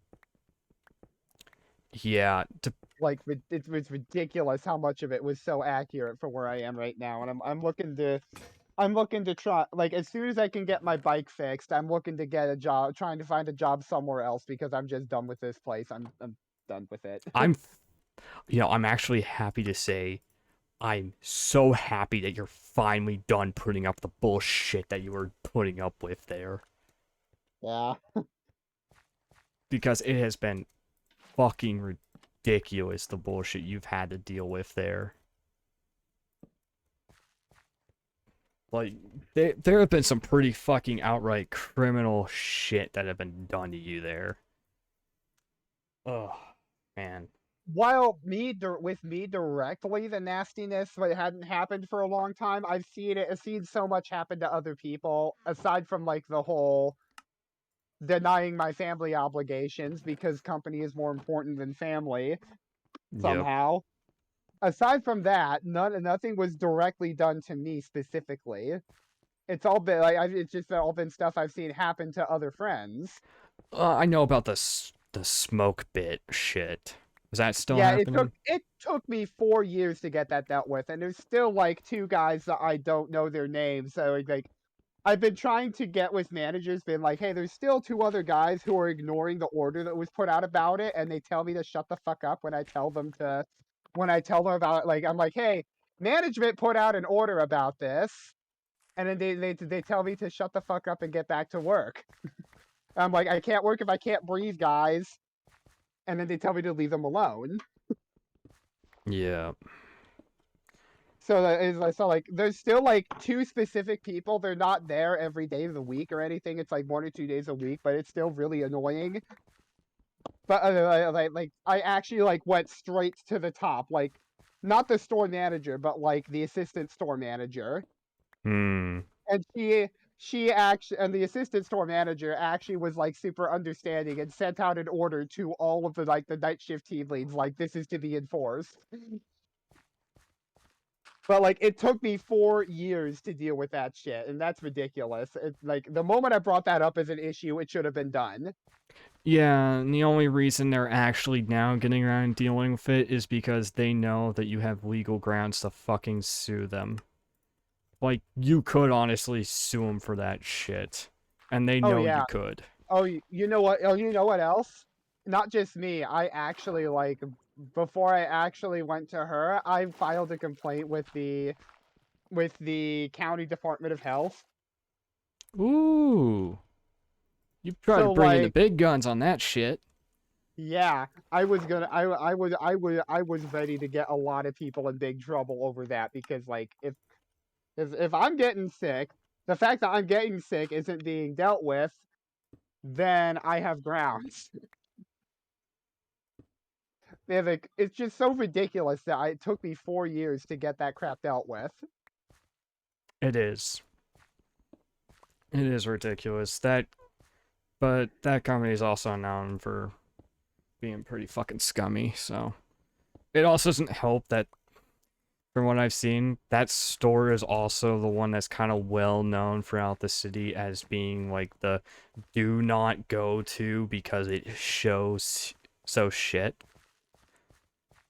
Yeah, Like it was ridiculous how much of it was so accurate for where I am right now, and I'm looking to try, like, as soon as I can get my bike fixed, I'm looking to get a job, trying to find a job somewhere else because I'm just done with this place. I'm done with it. I'm I'm actually happy to say I'm so happy that you're finally done putting up the bullshit that you were putting up with there Yeah. because it has been fucking ridiculous the bullshit you've had to deal with there. Like there have been some pretty fucking outright criminal shit that have been done to you there. Oh, man. While with me directly, the nastiness that hadn't happened for a long time, I've seen so much happen to other people aside from like the whole denying my family obligations because company is more important than family Yep. somehow. Aside from that, nothing was directly done to me specifically. It's all been like it's just all been stuff I've seen happen to other friends. I know about the smoke bit shit. Is that still Yeah, happening? it took me 4 years to get that dealt with, and there's still like 2 guys that I don't know their names. So like I've been trying to get with managers, been like, hey, there's still 2 other guys who are ignoring the order that was put out about it, and they tell me to shut the fuck up when I tell them about it. Like I'm like, hey, management put out an order about this, and then they tell me to shut the fuck up and get back to work. I'm like, I can't work if I can't breathe, guys. And then they tell me to leave them alone. Yeah. So that is so like there's still like 2 specific people. They're not there every day of the week or anything. It's like 1 or 2 days a week, but it's still really annoying. But I actually like went straight to the top, like not the store manager, but like the assistant store manager. Hmm. And she actually, and the assistant store manager actually was like super understanding and sent out an order to all of the like the night shift team leads, like this is to be enforced. But like it took me 4 years to deal with that shit, and that's ridiculous. It's like the moment I brought that up as an issue, it should have been done. Yeah, and the only reason they're actually now getting around and dealing with it is because they know that you have legal grounds to fucking sue them. Like, you could honestly sue them for that shit. And they Oh know yeah. you could. Oh, you know what? Oh, you know what else? Not just me. I actually like before I actually went to her, I filed a complaint with the county department of health. Ooh. You try to So bring in the like, big guns on that shit. yeah, I was ready to get a lot of people in big trouble over that because like if I'm getting sick, the fact that I'm getting sick isn't being dealt with, then I have grounds. Like, it's just so ridiculous that it took me 4 years to get that crap dealt with. It is. It is ridiculous. But that company is also known for being pretty fucking scummy, so it also doesn't help that from what I've seen, that store is also the one that's kind of well known throughout the city as being like the do not go to because it shows so shit.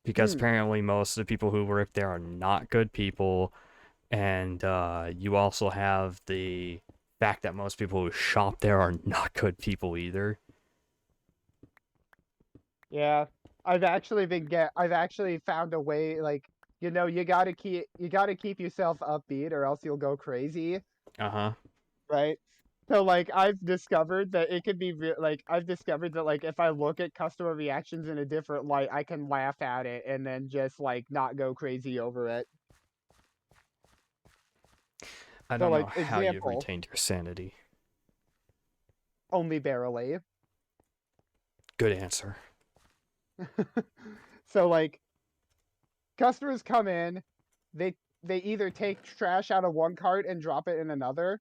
Because Hmm. apparently most of the people who work there are not good people, and you also have the fact that most people who shop there are not good people either. Yeah. I've actually found a way, like, you gotta keep yourself upbeat or else you'll go crazy, Uh huh. right? So like I've discovered that like if I look at customer reactions in a different light, I can laugh at it and then just like not go crazy over it. I So don't know like how you've example, retained your sanity. only barely. Good answer. So like customers come in, they they either take trash out of one cart and drop it in another,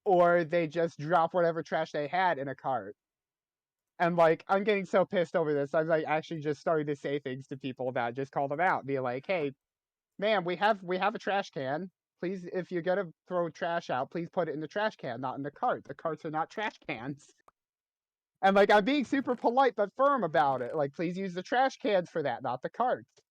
or they just drop whatever trash they had in a cart. And like I'm getting so pissed over this, I'm like actually just starting to say things to people about it, just call them out, be like, "Hey, ma'am, we have a trash can. Please, if you're gonna throw trash out, please put it in the trash can, not in the cart. The carts are not trash cans." And like I'm being super polite but firm about it. Like, please use the trash cans for that, not the carts.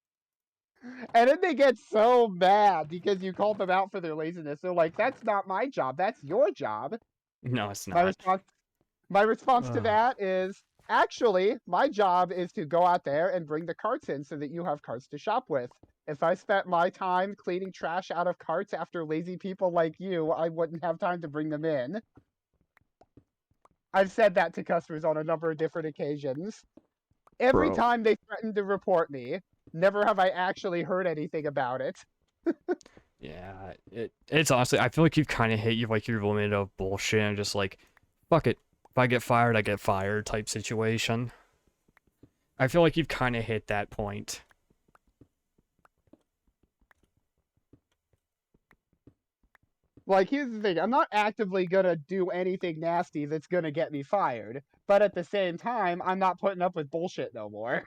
And then they get so mad because you called them out for their laziness. They're like, "That's not my job. That's your job." No, it's My not. response My response to Ugh. that is actually my job is to go out there and bring the carts in so that you have carts to shop with. If I spent my time cleaning trash out of carts after lazy people like you, I wouldn't have time to bring them in. I've said that to customers on a number of different occasions. Every Bro. time they threaten to report me, never have I actually heard anything about it. Yeah, it's honestly, I feel like you've kind of hit your limit of bullshit and just like, fuck it. If I get fired, I get fired type situation. I feel like you've kind of hit that point. Like, here's the thing, I'm not actively gonna do anything nasty that's gonna get me fired. But at the same time, I'm not putting up with bullshit no more.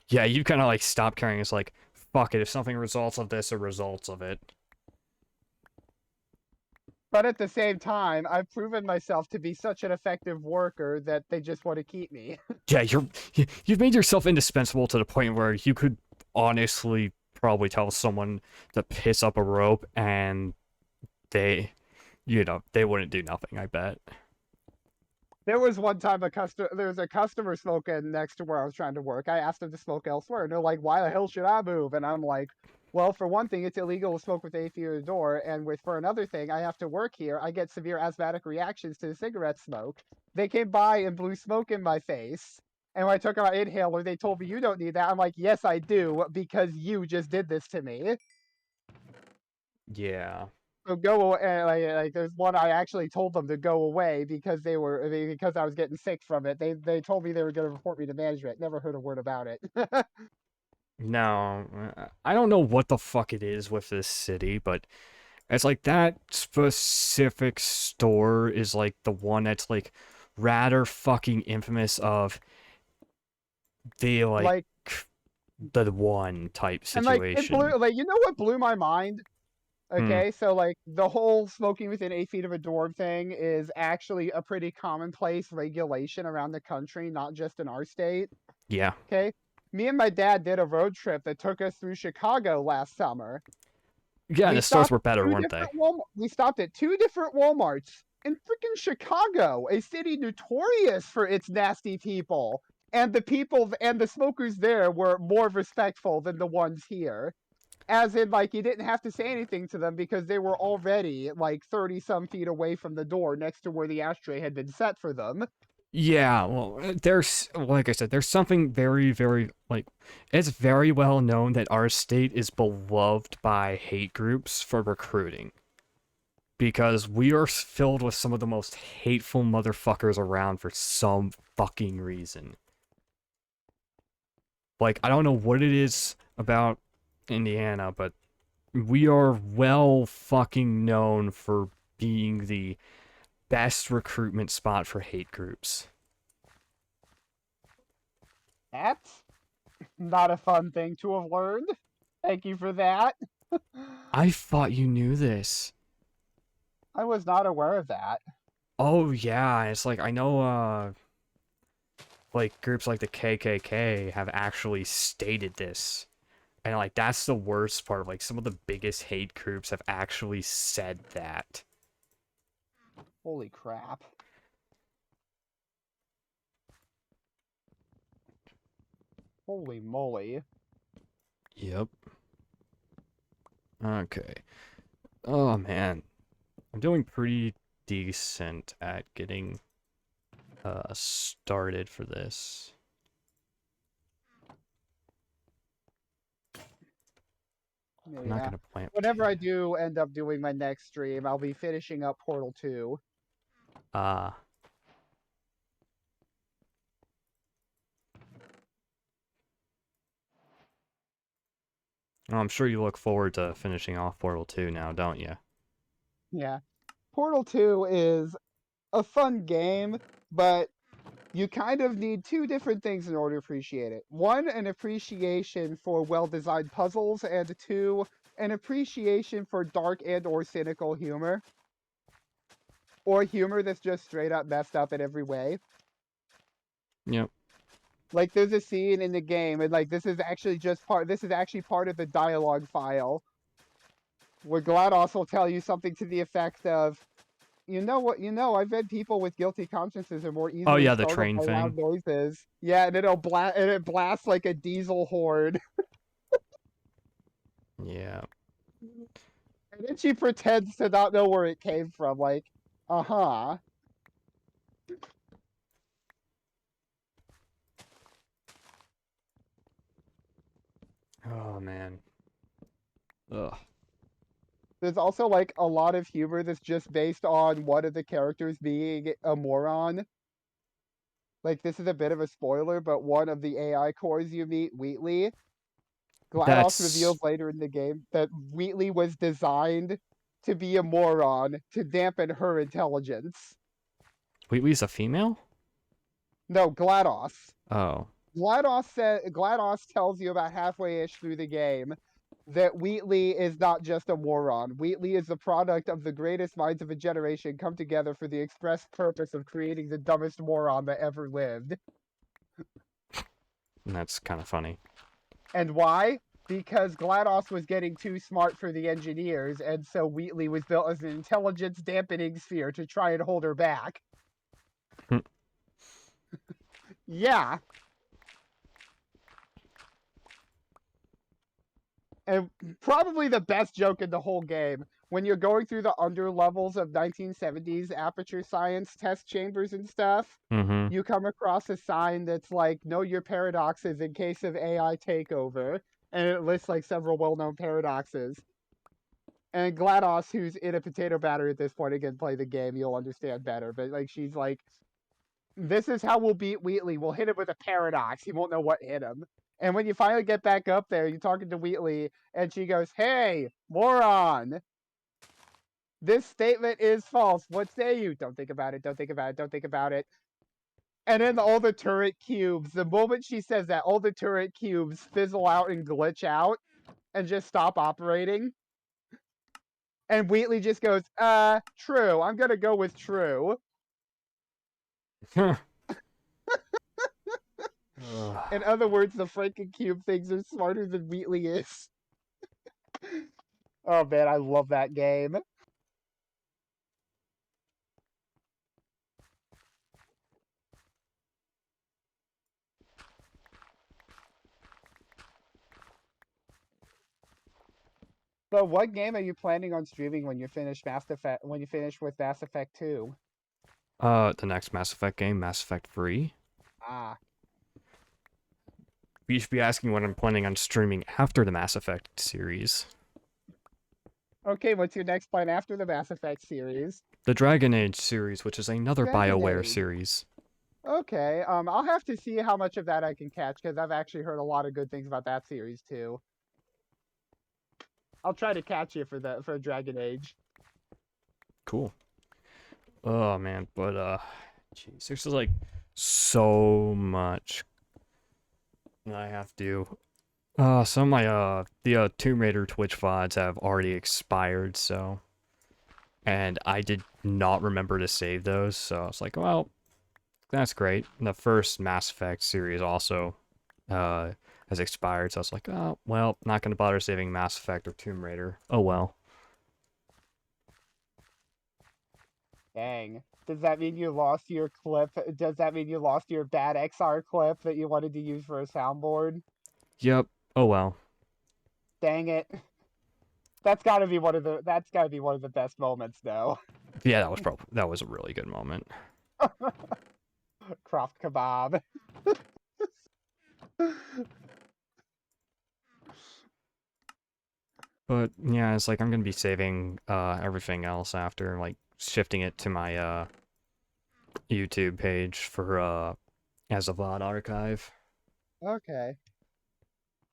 Yeah, you kind of like stop caring. It's like, fuck it. If something results of this, it results of it. But at the same time, I've proven myself to be such an effective worker that they just want to keep me. Yeah, you've made yourself indispensable to the point where you could honestly probably tell someone to piss up a rope and they, they wouldn't do nothing, I bet. There was one time there was a customer smoking next to where I was trying to work. I asked them to smoke elsewhere, and they're like, "Why the hell should I move?" And I'm like, "Well, for one thing, it's illegal to smoke with 8 feet of the door, and for another thing, I have to work here. I get severe asthmatic reactions to the cigarette smoke. They came by and blew smoke in my face, and when I took out an inhaler, they told me you don't need that. I'm like, yes, I do, because you just did this to me. Yeah. So go away. Like there's one I actually told them to go away because because I was getting sick from it. They told me they were going to report me to management. Never heard a word about it. No, I don't know what the fuck it is with this city, but it's like that specific store is like the one that's like rather fucking infamous of the like Like the one type and like it situation. blew like you know what blew my mind? Hmm. Okay, so like the whole smoking within 8 feet of a dorm thing is actually a pretty commonplace regulation around the country, not just in our state. Yeah. Okay. Me and my dad did a road trip that took us through Chicago last summer. Yeah, and We the stores stopped were at better, two weren't they? different We stopped at two different Walmarts in freaking Chicago, a city notorious for its nasty people. And the smokers there were more respectful than the ones here. As in, like, you didn't have to say anything to them because they were already like 30 some feet away from the door next to where the ashtray had been set for them. Yeah, well, there's like I said, there's something very, very like it's very well known that our state is beloved by hate groups for recruiting because we are filled with some of the most hateful motherfuckers around for some fucking reason. Like I don't know what it is about Indiana, but We are well fucking known for being the best recruitment spot for hate groups. That's not a fun thing to have learned. Thank you for that. I thought you knew this. I was not aware of that. Oh yeah, it's like I know like groups like the KKK have actually stated this. And like that's the worst part. Like some of the biggest hate groups have actually said that. Holy crap. Holy moly. Yep. Okay. Oh man. I'm doing pretty decent at getting started for this. I'm not Yeah. gonna plant Whenever I potato. do end up doing my next stream, I'll be finishing up Portal 2. Uh I'm sure you look forward to finishing off Portal 2 now, don't you? Yeah. Portal 2 is a fun game, but you kind of need two different things in order to appreciate it. One, an appreciation for well-designed puzzles, and two, an appreciation for dark and or cynical humor. Or humor that's just straight up messed up in every way. Yep. Like there's a scene in the game, and like this is actually part of the dialogue file where GLaDOS will tell you something to the effect of, you know what, I've read people with guilty consciences are more Oh easily yeah, the startled train by loud thing. noises. Yeah, and it blasts like a diesel horn. Yeah. And then she pretends to not know where it came from, like, uh-huh. Oh man. Ugh. There's also like a lot of humor that's just based on one of the characters being a moron. Like this is a bit of a spoiler, but one of the AI cores you meet, Wheatley, GLaDOS That's reveals later in the game that Wheatley was designed to be a moron to dampen her intelligence. Wheatley's a female? No, GLaDOS. Oh. GLaDOS tells you about halfway ish through the game that Wheatley is not just a moron. Wheatley is the product of the greatest minds of a generation come together for the express purpose of creating the dumbest moron that ever lived. That's kind of funny. And why? Because GLaDOS was getting too smart for the engineers, and so Wheatley was built as an intelligence dampening sphere to try and hold her back. Yeah. And probably the best joke in the whole game, when you're going through the under levels of 1970s aperture science test chambers and stuff, Mm-hmm. you come across a sign that's like, know your paradoxes in case of AI takeover. And it lists like several well known paradoxes. And GLaDOS, who's in a potato batter at this point, again, play the game, you'll understand better. But like, she's like, this is how we'll beat Wheatley. We'll hit him with a paradox. He won't know what hit him. And when you finally get back up there, you're talking to Wheatley, and she goes, "Hey, moron! This statement is false. What say you? Don't think about it. Don't think about it. Don't think about it." And then all the turret cubes, the moment she says that, all the turret cubes fizzle out and glitch out and just stop operating. And Wheatley just goes, true. I'm gonna go with true. In other words, the Franken cube things are smarter than Wheatley is. Oh man, I love that game. But what game are you planning on streaming when you finish with Mass Effect 2? The next Mass Effect game, Mass Effect 3. Ah. You should be asking what I'm planning on streaming after the Mass Effect series. Okay, what's your next plan after the Mass Effect series? The Dragon Age series, which is another Dragon BioWare Age. series. Okay, I'll have to see how much of that I can catch because I've actually heard a lot of good things about that series too. I'll try to catch you for Dragon Age. Cool. Oh man, but jeez, there's just like so much I have to. Some of my the Tomb Raider Twitch VODs have already expired, so and I did not remember to save those, so I was like, well, that's great. And the first Mass Effect series also uh has expired, so I was like, oh well, not gonna bother saving Mass Effect or Tomb Raider. Oh well. Dang. Does that mean you lost your clip? Does that mean you lost your bad XR clip that you wanted to use for a soundboard? Yep. Oh well. Dang it. That's gotta be one of the best moments though. Yeah, that was a really good moment. Croft kebab. But yeah, it's like I'm gonna be saving everything else after, like shifting it to my YouTube page for as a VOD archive. Okay.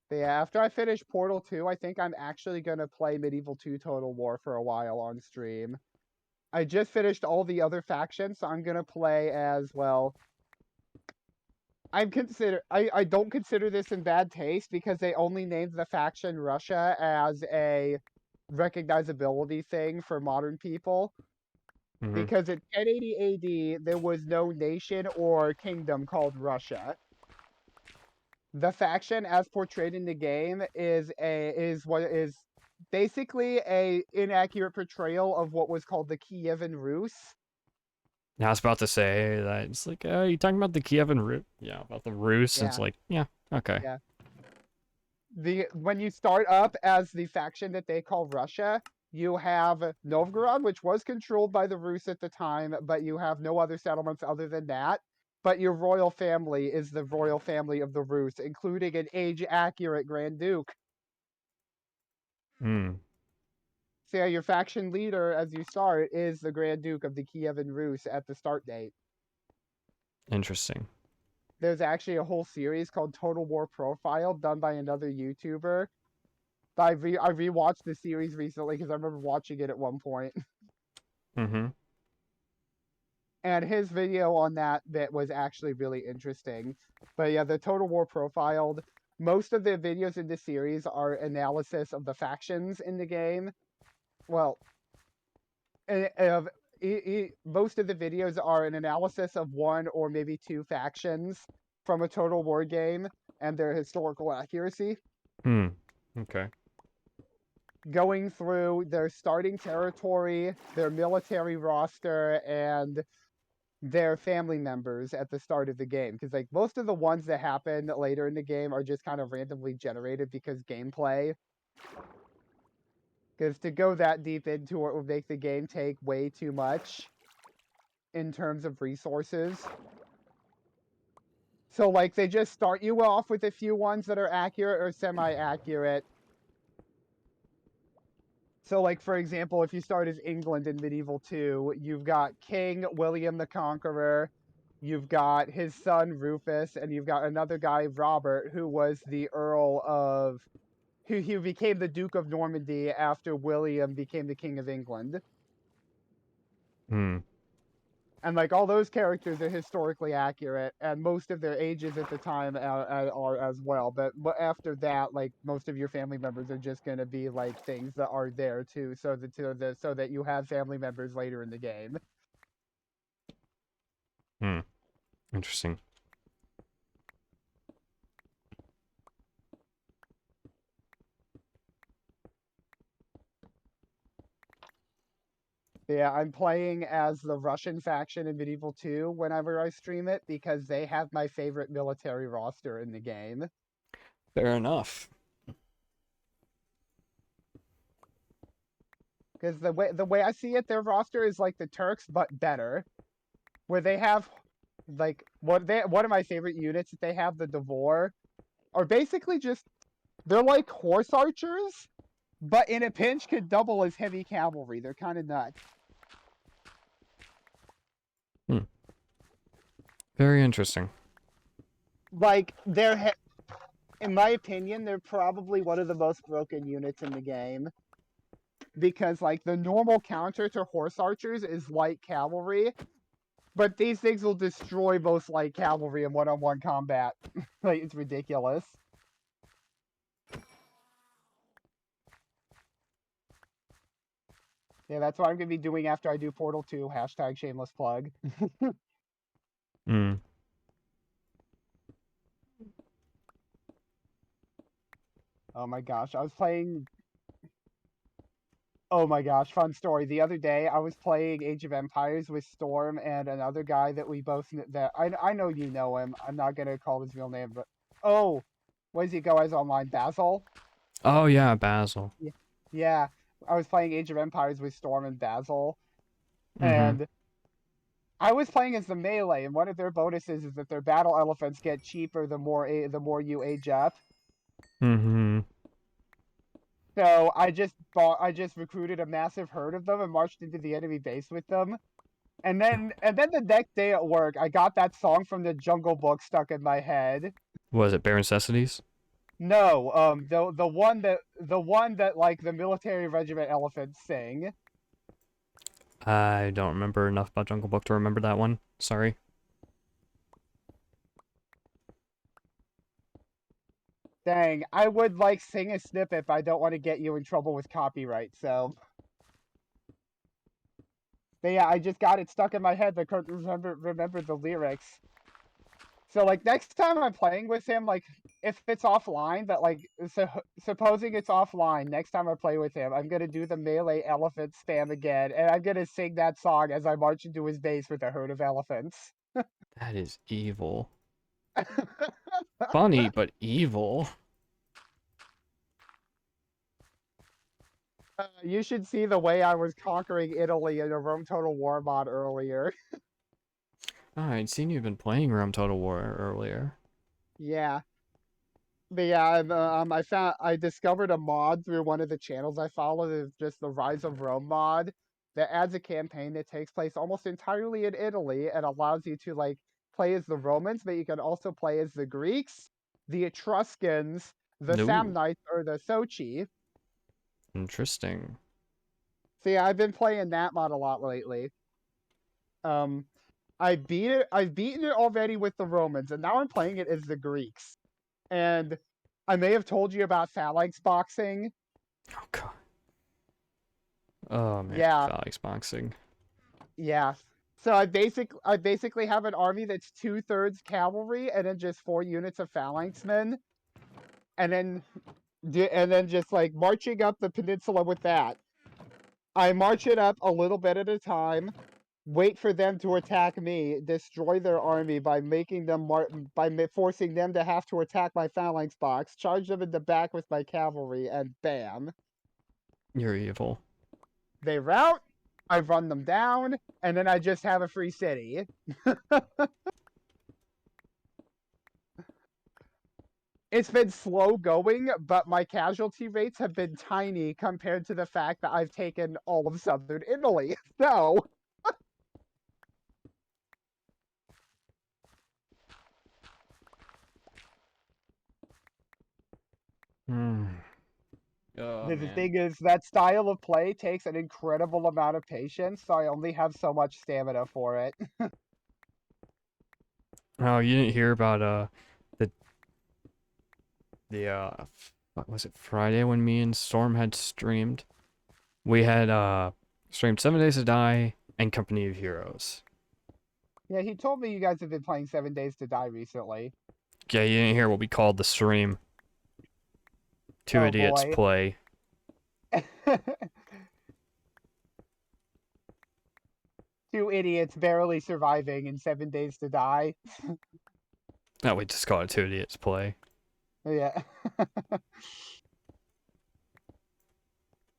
But yeah, after I finish Portal 2, I think I'm actually gonna play Medieval 2 Total War for a while on stream. I just finished all the other factions, so I'm gonna play as well. I don't consider this in bad taste because they only named the faction Russia as a recognizability thing for modern people. Mm-hmm. Because in 1080 AD there was no nation or kingdom called Russia. The faction as portrayed in the game is what is basically a inaccurate portrayal of what was called the Kievan Rus. I was about to say that it's like, you talking about the Kievan Rus? Yeah, about the Rus. It's Yeah, like, yeah, okay. yeah. When you start up as the faction that they call Russia, you have Novgorod, which was controlled by the Rus at the time, but you have no other settlements other than that. But your royal family is the royal family of the Rus, including an age-accurate Grand Duke. Hmm. So yeah, your faction leader, as you start, is the Grand Duke of the Kievan Rus at the start date. Interesting. There's actually a whole series called Total War Profile done by another YouTuber. I rewatched the series recently because I remember watching it at one point. Mm-hmm. And his video on that bit was actually really interesting. But yeah, the Total War Profiled, most of the videos in the series are analysis of the factions in the game. Well, of most of the videos are an analysis of one or maybe two factions from a Total War game and their historical accuracy, Hmm. Okay. going through their starting territory, their military roster, and their family members at the start of the game. Because like most of the ones that happen later in the game are just kind of randomly generated because gameplay. Because to go that deep into it would make the game take way too much in terms of resources. So like they just start you off with a few ones that are accurate or semi-accurate. So like for example, if you start as England in Medieval 2, you've got King William the Conqueror, you've got his son Rufus, and you've got another guy Robert who was the Earl of who became the Duke of Normandy after William became the King of England. Hmm. And like all those characters are historically accurate, and most of their ages at the time are as well. But after that, like most of your family members are just going to be like things that are there too, so that you have family members later in the game. Hmm. Interesting. Yeah, I'm playing as the Russian faction in Medieval 2 whenever I stream it because they have my favorite military roster in the game. Fair enough. Because the way I see it, their roster is like the Turks but better, where they have like one of my favorite units that they have, the Devor, are basically just they're like horse archers, but in a pinch could double as heavy cavalry. They're kind of nuts. Hmm. Very interesting. Like in my opinion, they're probably one of the most broken units in the game. because like the normal counter to horse archers is light cavalry, but these things will destroy most light cavalry in one-on-one combat. Like it's ridiculous. Yeah, that's what I'm gonna be doing after I do Portal 2. Hashtag shameless plug. Hmm. Oh my gosh, I was playing. Oh my gosh, fun story. The other day, I was playing Age of Empires with Storm and another guy that we both that I know you know him. I'm not gonna call his real name, but oh, what does he go as online? Basil? Oh yeah, Basil. Yeah, yeah. I was playing Age of Empires with Storm and Basil, Mm-hmm. and I was playing as the melee. And one of their bonuses is that their battle elephants get cheaper the more you age up. Mm-hmm. So I just recruited a massive herd of them and marched into the enemy base with them. And then the next day at work, I got that song from the Jungle Book stuck in my head. Was it Bare Necessities? No, the one that like the military regiment elephants sing. I don't remember enough about Jungle Book to remember that one. Sorry. Dang, I would like sing a snippet, but I don't want to get you in trouble with copyright. So, but yeah, I just got it stuck in my head. I couldn't remember the lyrics. So like next time I'm playing with him, like if it's offline, but like supposing it's offline, next time I play with him, I'm gonna do the melee elephant spam again, and I'm gonna sing that song as I march into his base with a herd of elephants. That is evil. Funny, but evil. You should see the way I was conquering Italy in a Rome Total War mod earlier. Oh, I'd seen you've been playing Rome Total War earlier. Yeah, but yeah, I discovered a mod through one of the channels I follow. Is just the Rise of Rome mod that adds a campaign that takes place almost entirely in Italy and allows you to like play as the Romans, but you can also play as the Greeks, the Etruscans, the No. Samnites, or the Sochi. Interesting. So yeah, I've been playing that mod a lot lately. Um, I beat it. I've beaten it already with the Romans, and now I'm playing it as the Greeks. And I may have told you about phalanx boxing. Oh god. Oh man, Yeah, phalanx boxing. yeah. So I basically have an army that's 2/3 cavalry and then just 4 units of phalanx men, and then just like marching up the peninsula with that. I march it up a little bit at a time, wait for them to attack me, destroy their army by making them forcing them to have to attack my phalanx box, charge them in the back with my cavalry, and bam, You're evil. they rout. I run them down, and then I just have a free city. It's been slow going, but my casualty rates have been tiny compared to the fact that I've taken all of southern Italy. So, Hmm. Oh the man. thing is, that style of play takes an incredible amount of patience, so I only have so much stamina for it. Oh, you didn't hear about the what was it, Friday when me and Storm had streamed? We had streamed 7 Days to Die and Company of Heroes. Yeah, he told me you guys have been playing 7 Days to Die recently. Yeah, you didn't hear what we called the stream. Two Oh idiots boy. play. Two idiots barely surviving in 7 Days to Die. No, we just called it Two Idiots Play. Yeah.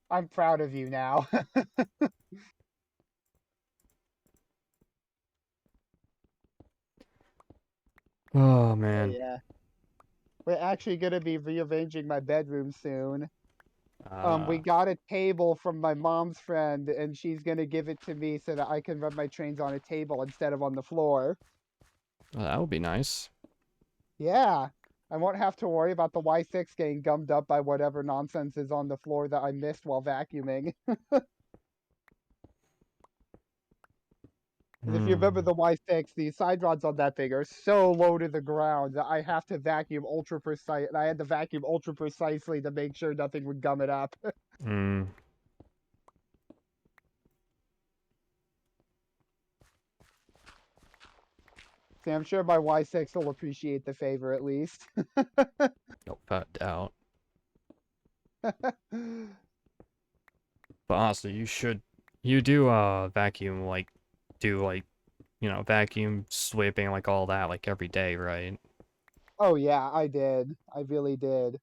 I'm proud of you now. Oh Oh man. yeah. We're actually gonna be rearranging my bedroom soon. We Uh, got a table from my mom's friend, and she's gonna give it to me so that I can run my trains on a table instead of on the floor. well, that would be nice. Yeah. I won't have to worry about the Y6 getting gummed up by whatever nonsense is on the floor that I missed while vacuuming. Because if you remember Hmm. the Y6, the side rods on that thing are so low to the ground that I have to vacuum ultra precise, and I had to vacuum ultra precisely to make sure nothing would gum it up. Hmm. See, I'm sure my Y6 will appreciate the favor at least. No doubt. But honestly, you do vacuum like do like vacuum sweeping like all that like every day, right? Oh yeah, I did. I really did.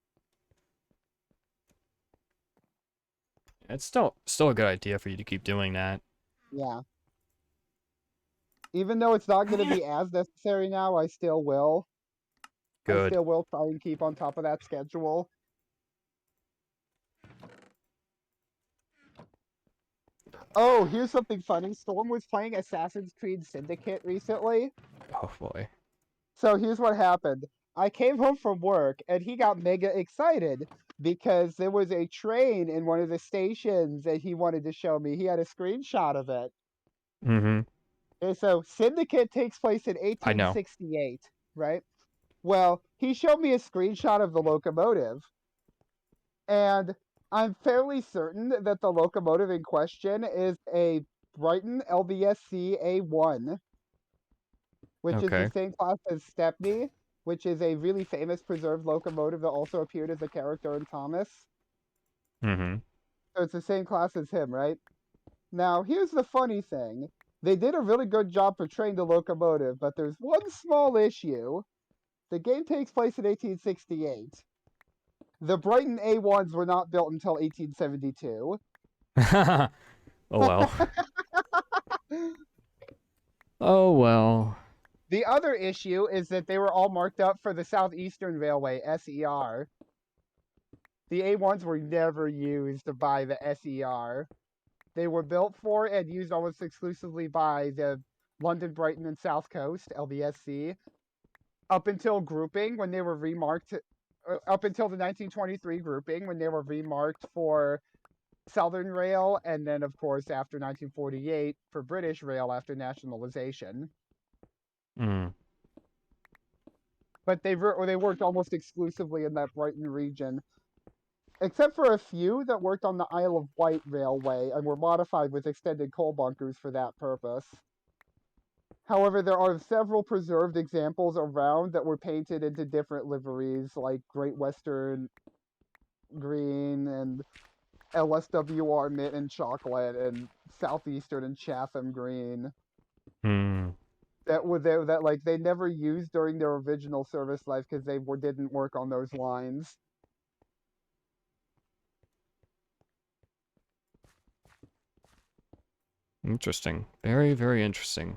It's still a good idea for you to keep doing that. Yeah. Even though it's not going to be as necessary now, I still will. I Good. still will try and keep on top of that schedule. Oh, here's something funny. Storm was playing Assassin's Creed Syndicate recently. Oh boy. So here's what happened. I came home from work and he got mega excited because there was a train in one of the stations that he wanted to show me. He had a screenshot of it. Mm-hmm. And so Syndicate takes place in I know. 1868, right? Well, he showed me a screenshot of the locomotive, and I'm fairly certain that the locomotive in question is a Brighton LBSC A1, which is the Okay. same class as Stepney, which is a really famous preserved locomotive that also appeared as a character in Thomas. Mm-hmm. So it's the same class as him, right? Now, here's the funny thing. They did a really good job portraying the locomotive, but there's one small issue. The game takes place in 1868. The Brighton A1s were not built until 1872. Oh well. Oh well. The other issue is that they were all marked up for the Southeastern Railway, SER. The A1s were never used by the SER. They were built for and used almost exclusively by the London, Brighton, and South Coast, LBSC, up until grouping when they were remarked, up until the 1923 grouping when they were remarked for Southern Rail, and then, of course, after 1948 for British Rail after nationalization. Mm. But they worked almost exclusively in that Brighton region, except for a few that worked on the Isle of Wight Railway and were modified with extended coal bunkers for that purpose. However, there are several preserved examples around that were painted into different liveries, like Great Western Green and LSWR Mint and Chocolate and Southeastern and Chatham Green Mm. that were there that like they never used during their original service life because they didn't work on those lines. Interesting. Very, very interesting.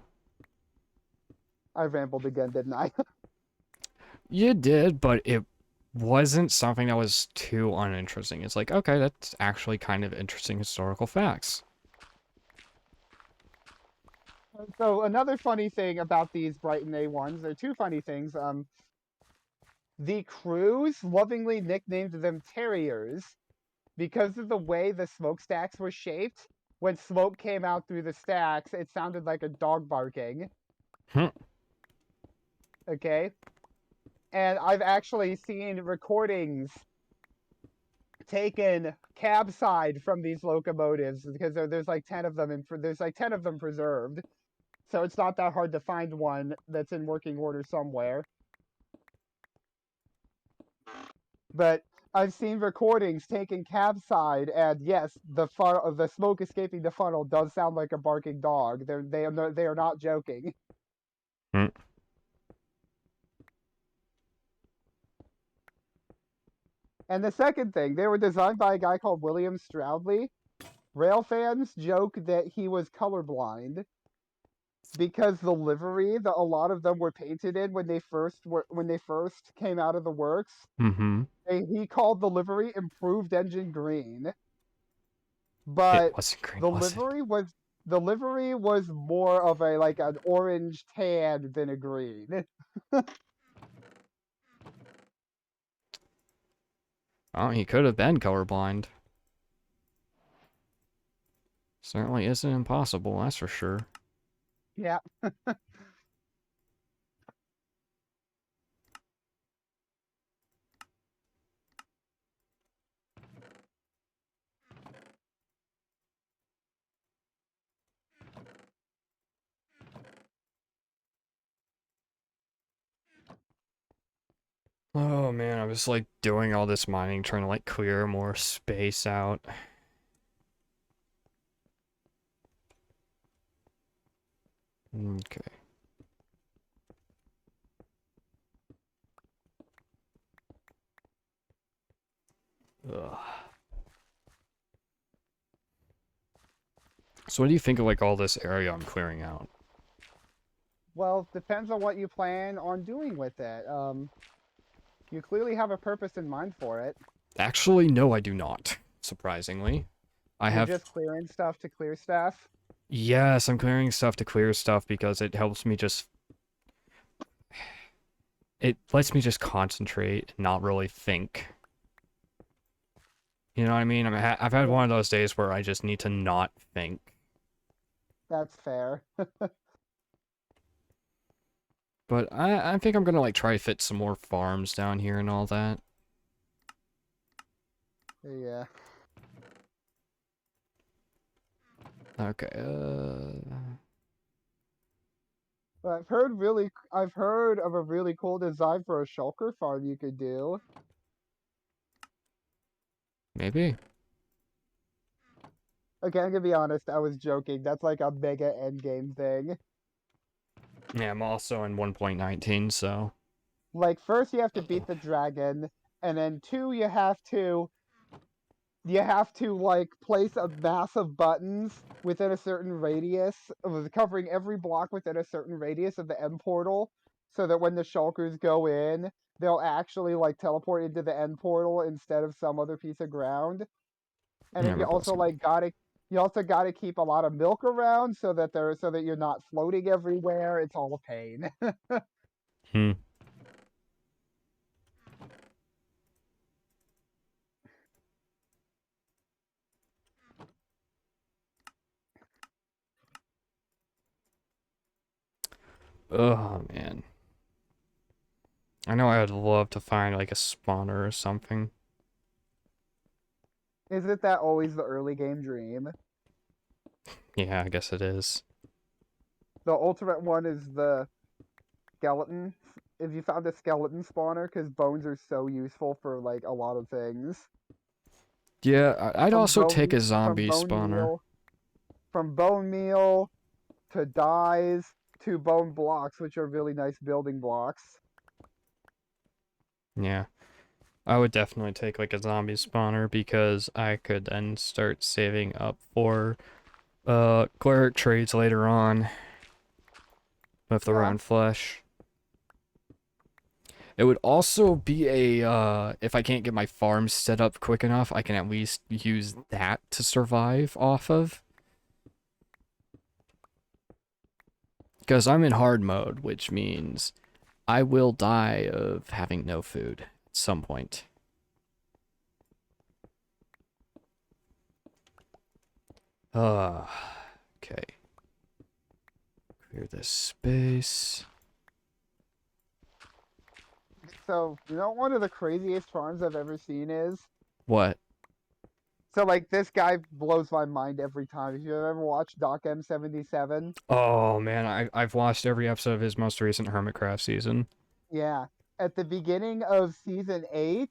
I rambled again, didn't I? You did, but it wasn't something that was too uninteresting. It's like, okay, that's actually kind of interesting historical facts. So another funny thing about these Brighton A1s, there are two funny things. The crews lovingly nicknamed them Terriers because of the way the smokestacks were shaped. When smoke came out through the stacks, it sounded like a dog barking. Hmm. Okay, and I've actually seen recordings taken cab side from these locomotives because there's like 10 of them and there's like 10 of them preserved, so it's not that hard to find one that's in working order somewhere. But I've seen recordings taken cab side, and yes, the smoke escaping the funnel does sound like a barking dog. They are not joking. Hmm. And the second thing, they were designed by a guy called William Stroudley. Rail fans joke that he was colorblind because the livery that a lot of them were painted in when they first came out of the works, Mm-hmm. he called the livery improved engine green. It But wasn't green, the was it? livery was the livery was more of a like an orange tan than a green. Oh, he could have been colorblind. Certainly isn't impossible, that's for sure. Yeah. Oh man, I was like doing all this mining, trying to like clear more space out. Okay. Ugh. So what do you think of like all this area I'm clearing out? Well, depends on what you plan on doing with it. You clearly have a purpose in mind for it. Actually, no, I do not. Surprisingly. I You're have just clearing stuff to clear stuff. Yes, I'm clearing stuff to clear stuff because it helps me just it lets me just concentrate and not really think. You know what I mean? I've had Yeah, one of those days where I just need to not think. that's fair. But I think I'm gonna like try fit some more farms down here and all that. Yeah. Okay, But I've heard of a really cool design for a shulker farm you could do. maybe. Okay, I'm gonna be honest, I was joking. That's like a mega endgame thing. Yeah, I'm also in 1.19, so Like first you have to beat the dragon, and then two you have to like place a mass of buttons within a certain radius, covering every block within a certain radius of the end portal, so that when the shulkers go in, they'll actually like teleport into the end portal instead of some other piece of ground. And yeah, then we're blessing me. you also gotta keep a lot of milk around so that you're not floating everywhere. It's all a pain. Hmm. Oh man. I know I'd love to find like a spawner or something. Isn't that always the early game dream? Yeah, I guess it is. The ultimate one is the skeleton. If you found a skeleton spawner, because bones are so useful for like a lot of things. Yeah, I'd From also take bone a from zombie bone spawner. meal, from bone meal to dyes to bone blocks, which are really nice building blocks. Yeah. I would definitely take like a zombie spawner because I could then start saving up for cleric trades later on with the Yeah. round flesh. It would also be a if I can't get my farm set up quick enough, I can at least use that to survive off of. Because I'm in hard mode, which means I will die of having no food at some point. Uh, okay. Clear this space. So you know one of the craziest farms I've ever seen is What? so like this guy blows my mind every time. If you ever watched Doc M77, Oh man, I've watched every episode of his most recent Hermitcraft season. yeah, at the beginning of season 8,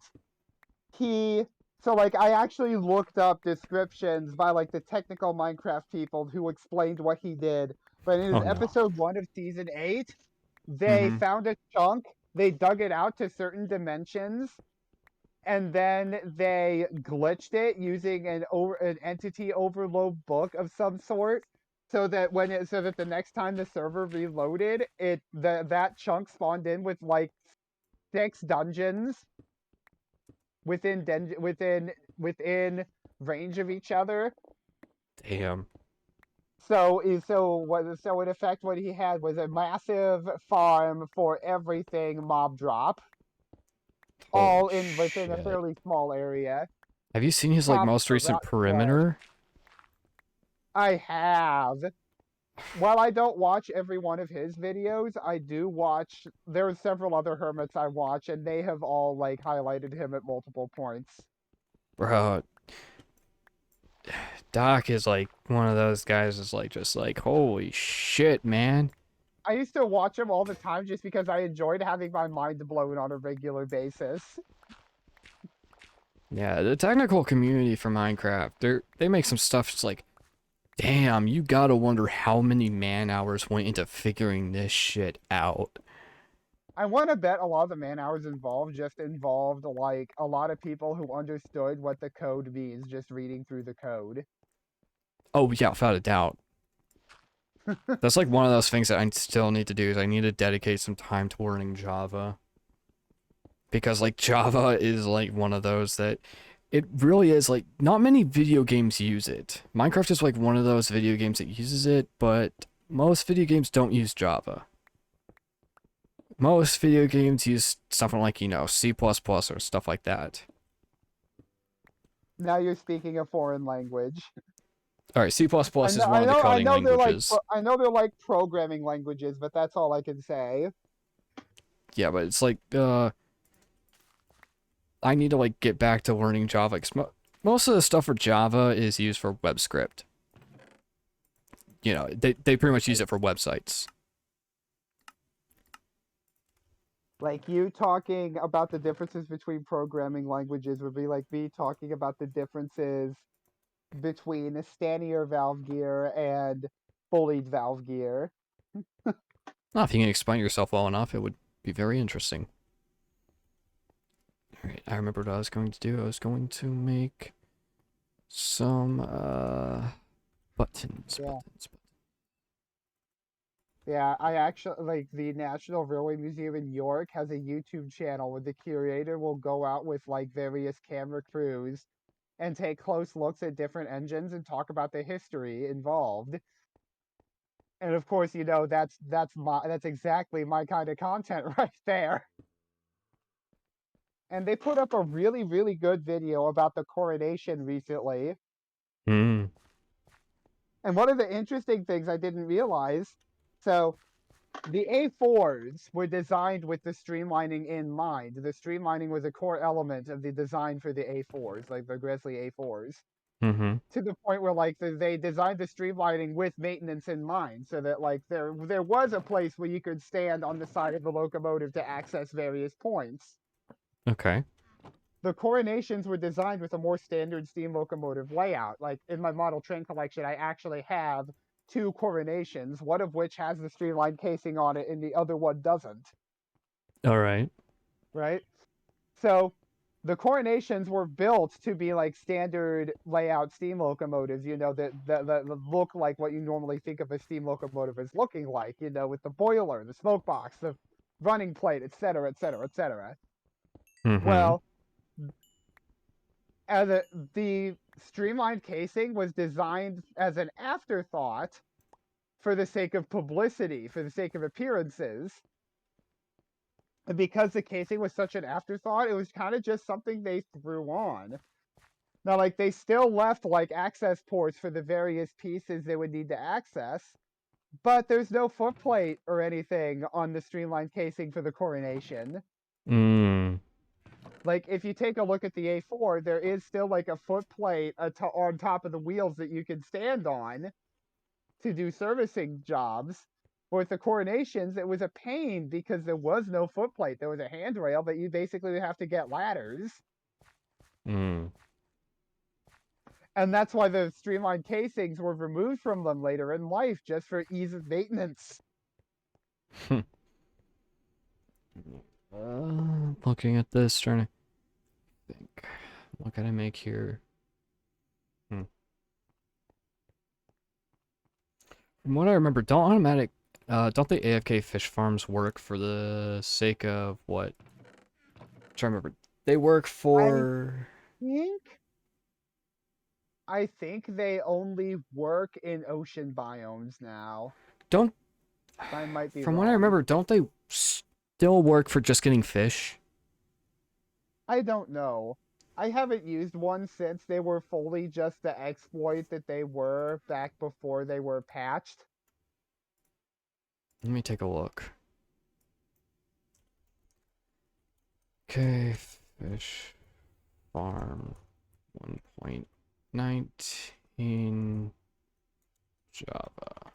he so like I actually looked up descriptions by like the technical Minecraft people who explained what he did. But in his Oh no. episode 1 of season 8, they Mm-hmm. found a chunk, they dug it out to certain dimensions, and then they glitched it using an entity overload book of some sort, so that the next time the server reloaded, that chunk spawned in with like 6 dungeons within range of each other. Damn. So in effect, what he had was a massive farm for everything mob drop. Holy all in within a shit. fairly small area. Have you seen his, like, Tops most are recent about flesh. perimeter? I have. While I don't watch every one of his videos, I do watch. There are several other hermits I watch, and they have all like highlighted him at multiple points. Bro, Doc is, like, one of those guys is, like, just like, holy shit, man. I used to watch him all the time just because I enjoyed having my mind blown on a regular basis. Yeah, the technical community for Minecraft, they make some stuff that's like, damn, you gotta wonder how many man hours went into figuring this shit out. I want to bet a lot of the man hours involved just involved like a lot of people who understood what the code means just reading through the code. Oh yeah, without a doubt. That's like one of those things that I still need to do is I need to dedicate some time to learning Java. Because like Java is like one of those that it really is like not many video games use it. Minecraft is like one of those video games that uses it, but most video games don't use Java. Most video games use something like, you know, C++ or stuff like that. Now you're speaking a foreign language. All right, C++ I is know, one I of the know, I coding know they're like, languages. I know they're like programming languages, but that's all I can say. Yeah, but it's like I need to like get back to learning Java. 'Cause most of the stuff for Java is used for web script. You know, they pretty much use it for websites. Like you talking about the differences between programming languages would be like me talking about the differences between a Stanier valve gear and bullied valve gear. Well, if you can explain yourself well enough, it would be very interesting. All right, I remember what I was going to do. I was going to make some buttons, Yeah. buttons, buttons. Yeah, I actually like the National Railway Museum in York has a YouTube channel where the curator will go out with like various camera crews and take close looks at different engines and talk about the history involved. And of course, you know, that's exactly my kind of content right there. And they put up a really, really good video about the coronation recently. Hmm. And one of the interesting things I didn't realize, so the A4s were designed with the streamlining in mind. The streamlining was a core element of the design for the A4s, like the Grizzly A4s, Mm-hmm. to the point where like they designed the streamlining with maintenance in mind, so that like there was a place where you could stand on the side of the locomotive to access various points. Okay. The coronations were designed with a more standard steam locomotive layout. Like in my model train collection, I actually have two coronations, one of which has the streamlined casing on it and the other one doesn't. All right. Right? So the coronations were built to be like standard layout steam locomotives, you know, that look like what you normally think of a steam locomotive as looking like, you know, with the boiler, the smoke box, the running plate, etc., etc., etc. Mm-hmm. Well, as a, the streamlined casing was designed as an afterthought for the sake of publicity, for the sake of appearances. And because the casing was such an afterthought, it was kind of just something they threw on. Now, like, they still left, like, access ports for the various pieces they would need to access, but there's no footplate or anything on the streamlined casing for the coronation. Mm. Like, if you take a look at the A4, there is still, like, a footplate on top of the wheels that you can stand on to do servicing jobs. But with the coronations, it was a pain because there was no footplate. There was a handrail, but you basically would have to get ladders. Mm. And that's why the streamlined casings were removed from them later in life, just for ease of maintenance. Looking at this, trying to think. What can I make here? Hmm. From what I remember, don't the AFK fish farms work for the sake of what? I'm trying to remember. They work I for. think I think they only work in ocean biomes now. Don't. I might be From what I wrong. remember, don't they still work for just getting fish? I don't know. I haven't used one since they were fully just the exploit that they were back before they were patched. Let me take a look. Okay, Fish Farm 1.19 Java.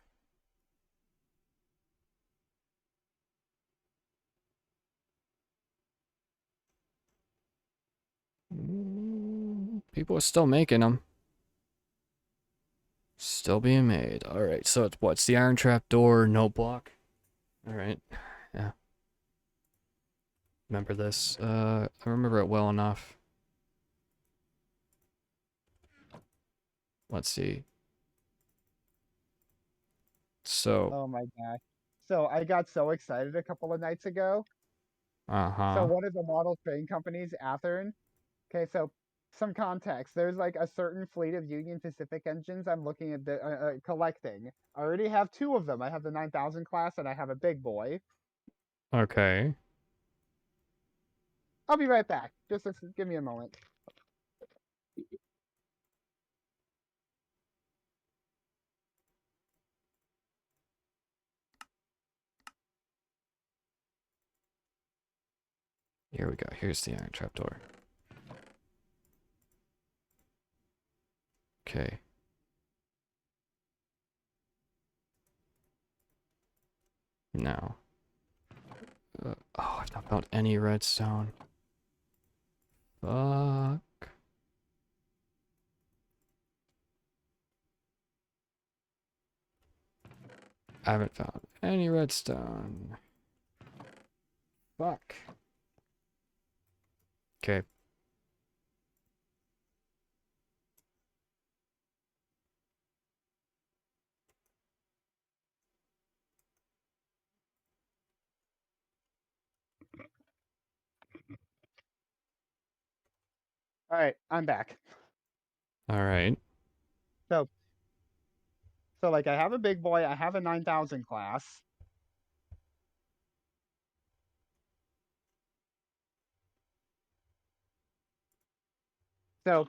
People are still making them. Still being made. Alright, so it's what's the iron trap door, no block? Alright. Yeah. Remember this. I remember it well enough. Let's see. So, Oh my gosh. So I got so excited a couple of nights ago. So uh-huh. one of the model train companies, Athearn. Okay, so some context. There's like a certain fleet of Union Pacific engines I'm looking at collecting. I already have two of them. I have the 9000 class and I have a big boy. Okay. I'll be right back. Just give me a moment. Here we go. Here's the iron trap door. Okay. Now. Oh, I've not found any redstone. Fuck. I haven't found any redstone. Fuck. Okay. All right, I'm back. Alright. So like I have a big boy, I have a 9000 class. So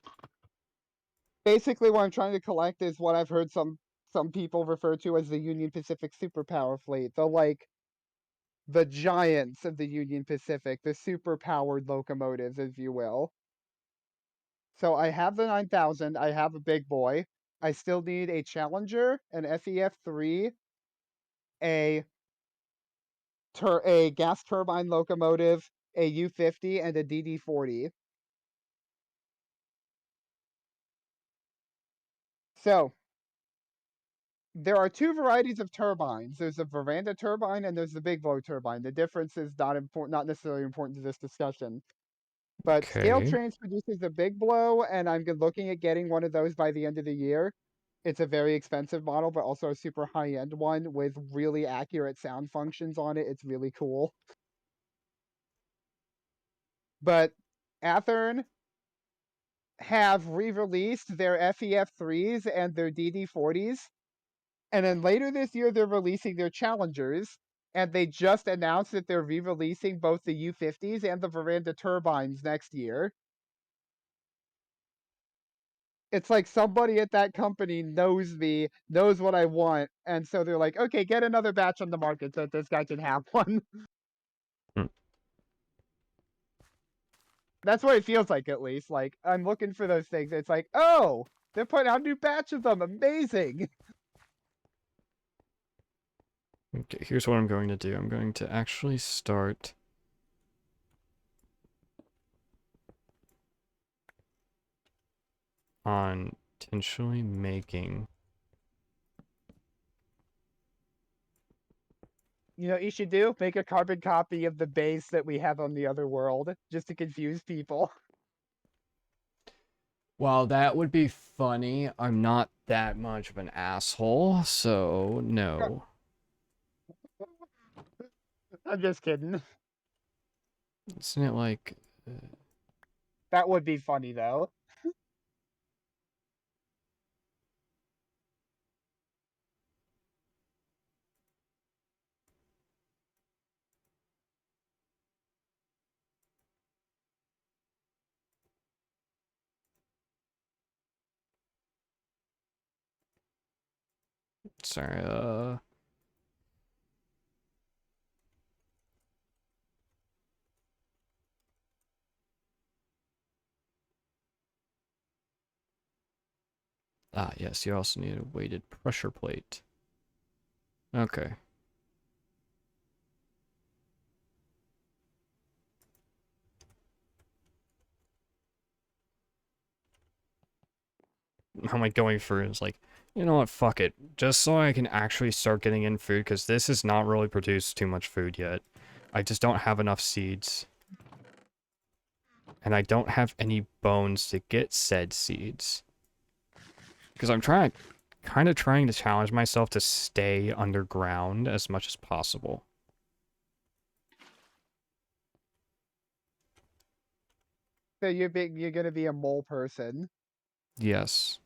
basically what I'm trying to collect is what I've heard some people refer to as the Union Pacific superpower fleet. The giants of the Union Pacific, the super powered locomotives, if you will. So I have the 9000, I have a big boy. I still need a Challenger, an FEF3, a a gas turbine locomotive, a U50, and a DD40. So there are two varieties of turbines. There's the veranda turbine and there's the big blow turbine. The difference is not important, not necessarily important to this discussion. But Scale Okay. Trains produces the big blow, and I'm looking at getting one of those by the end of the year. It's a very expensive model, but also a super high end one with really accurate sound functions on it. It's really cool. But Athearn have re-released their FEF3s and their DD40s, and then later this year they're releasing their Challengers, and they just announced that they're re-releasing both the U50s and the Veranda turbines next year. It's like somebody at that company knows me, knows what I want, and so they're like, okay, get another batch on the market so that this guy can have one. Hmm. That's what it feels like, at least. Like, I'm looking for those things. It's like, oh, they're putting out a new batch of them. Amazing. Okay, here's what I'm going to do. I'm going to actually start on potentially making. You know what you should do? Make a carbon copy of the base that we have on the other world, just to confuse people. While that would be funny, I'm not that much of an asshole, so no. I'm just kidding. Isn't it like. That would be funny, though. Sorry, ah, yes, you also need a weighted pressure plate. Okay. How am I going for is like, you know what, fuck it. Just so I can actually start getting in food, because this has not really produced too much food yet. I just don't have enough seeds. And I don't have any bones to get said seeds. Because I'm kind of trying to challenge myself to stay underground as much as possible. So you're gonna be a mole person. Yes.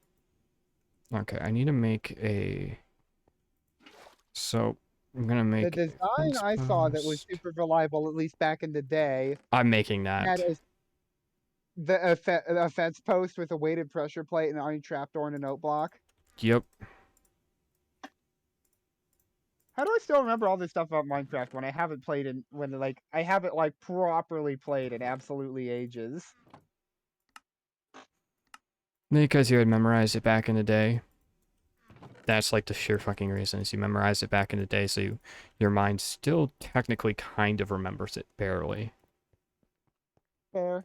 Okay, I need to make a... So, I'm gonna The make a design fence I saw that was post. super reliable, at least back in the day, I'm making had that. a fence post with a weighted pressure plate and an iron trapdoor and a note block. Yep. How do I still remember all this stuff about Minecraft when I haven't played in when like I haven't like properly played in absolutely ages? Because you had memorized it back in the day. That's like the sheer fucking reason is you memorized it back in the day, so your mind still technically kind of remembers it barely. Fair.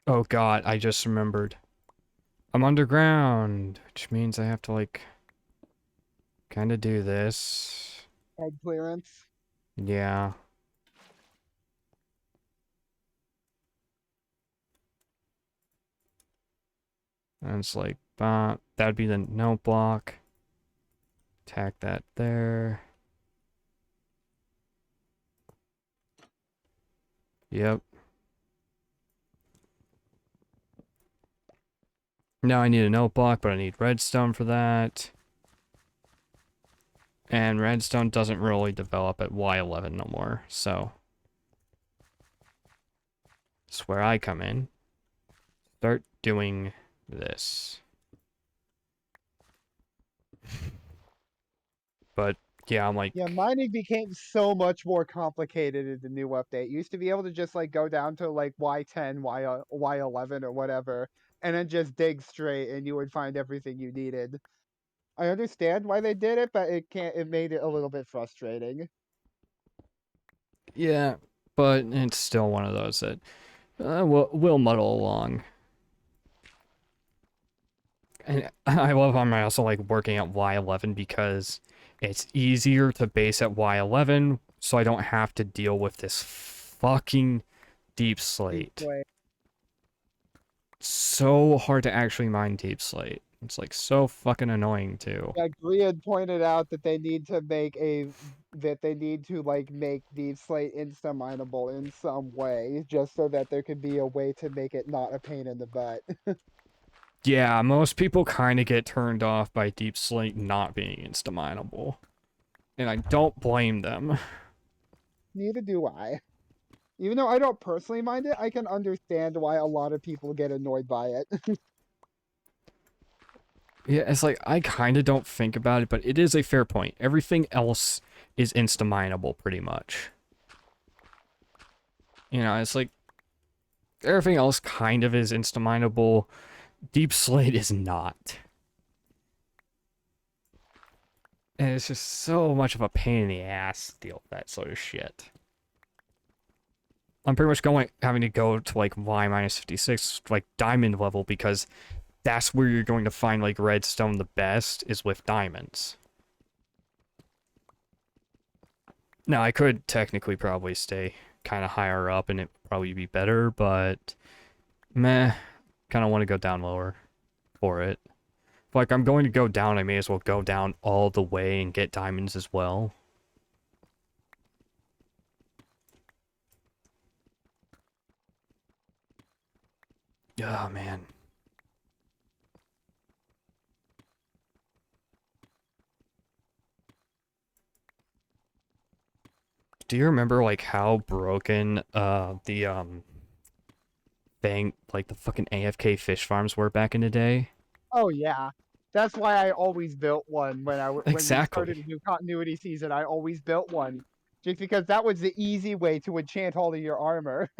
Oh god, I just remembered. I'm underground, which means I have to like kind of do this. Head clearance. Yeah. And it's like, that'd be the note block. Tack that there. Yep. Now I need a note block, but I need redstone for that. And redstone doesn't really develop at Y11 no more, so that's where I come in. Start doing this. But yeah, I'm like, Yeah, mining became so much more complicated in the new update. You used to be able to just like go down to like Y10, Y11 or whatever, and then just dig straight and you would find everything you needed. I understand why they did it, but it made it a little bit frustrating. yeah, but it's still one of those that will muddle along. And I love how I'm also like working at Y11 because it's easier to base at Y11, so I don't have to deal with this fucking deep Deep slate. slate. So hard to actually mine deep slate. It's like so fucking annoying too. Yeah, Griad pointed out that they need to like make Deep Slate insta mineable in some way, just so that there could be a way to make it not a pain in the butt. Yeah, most people kind of get turned off by deep slate not being insta-mineable. And I don't blame them. Neither do I. Even though I don't personally mind it, I can understand why a lot of people get annoyed by it. Yeah, it's like, I kind of don't think about it, but it is a fair point. Everything else is insta-mineable, pretty much. You know, it's like, everything else kind of is insta-mineable. Deep slate is not. And it's just so much of a pain in the ass to deal with that sort of shit. I'm pretty much having to go to like Y minus 56, like diamond level, because that's where you're going to find like redstone the best is with diamonds. Now I could technically probably stay kind of higher up and it would probably be better, but meh, kind of want to go down lower for it. Like I'm going to go down, I may as well go down all the way and get diamonds as well. Oh man. Do you remember like how broken the thing like the fucking AFK fish farms were back in the day? Oh yeah. That's why I always built one when we started Exactly. a new continuity season. I always built one just because that was the easy way to enchant all of your armor.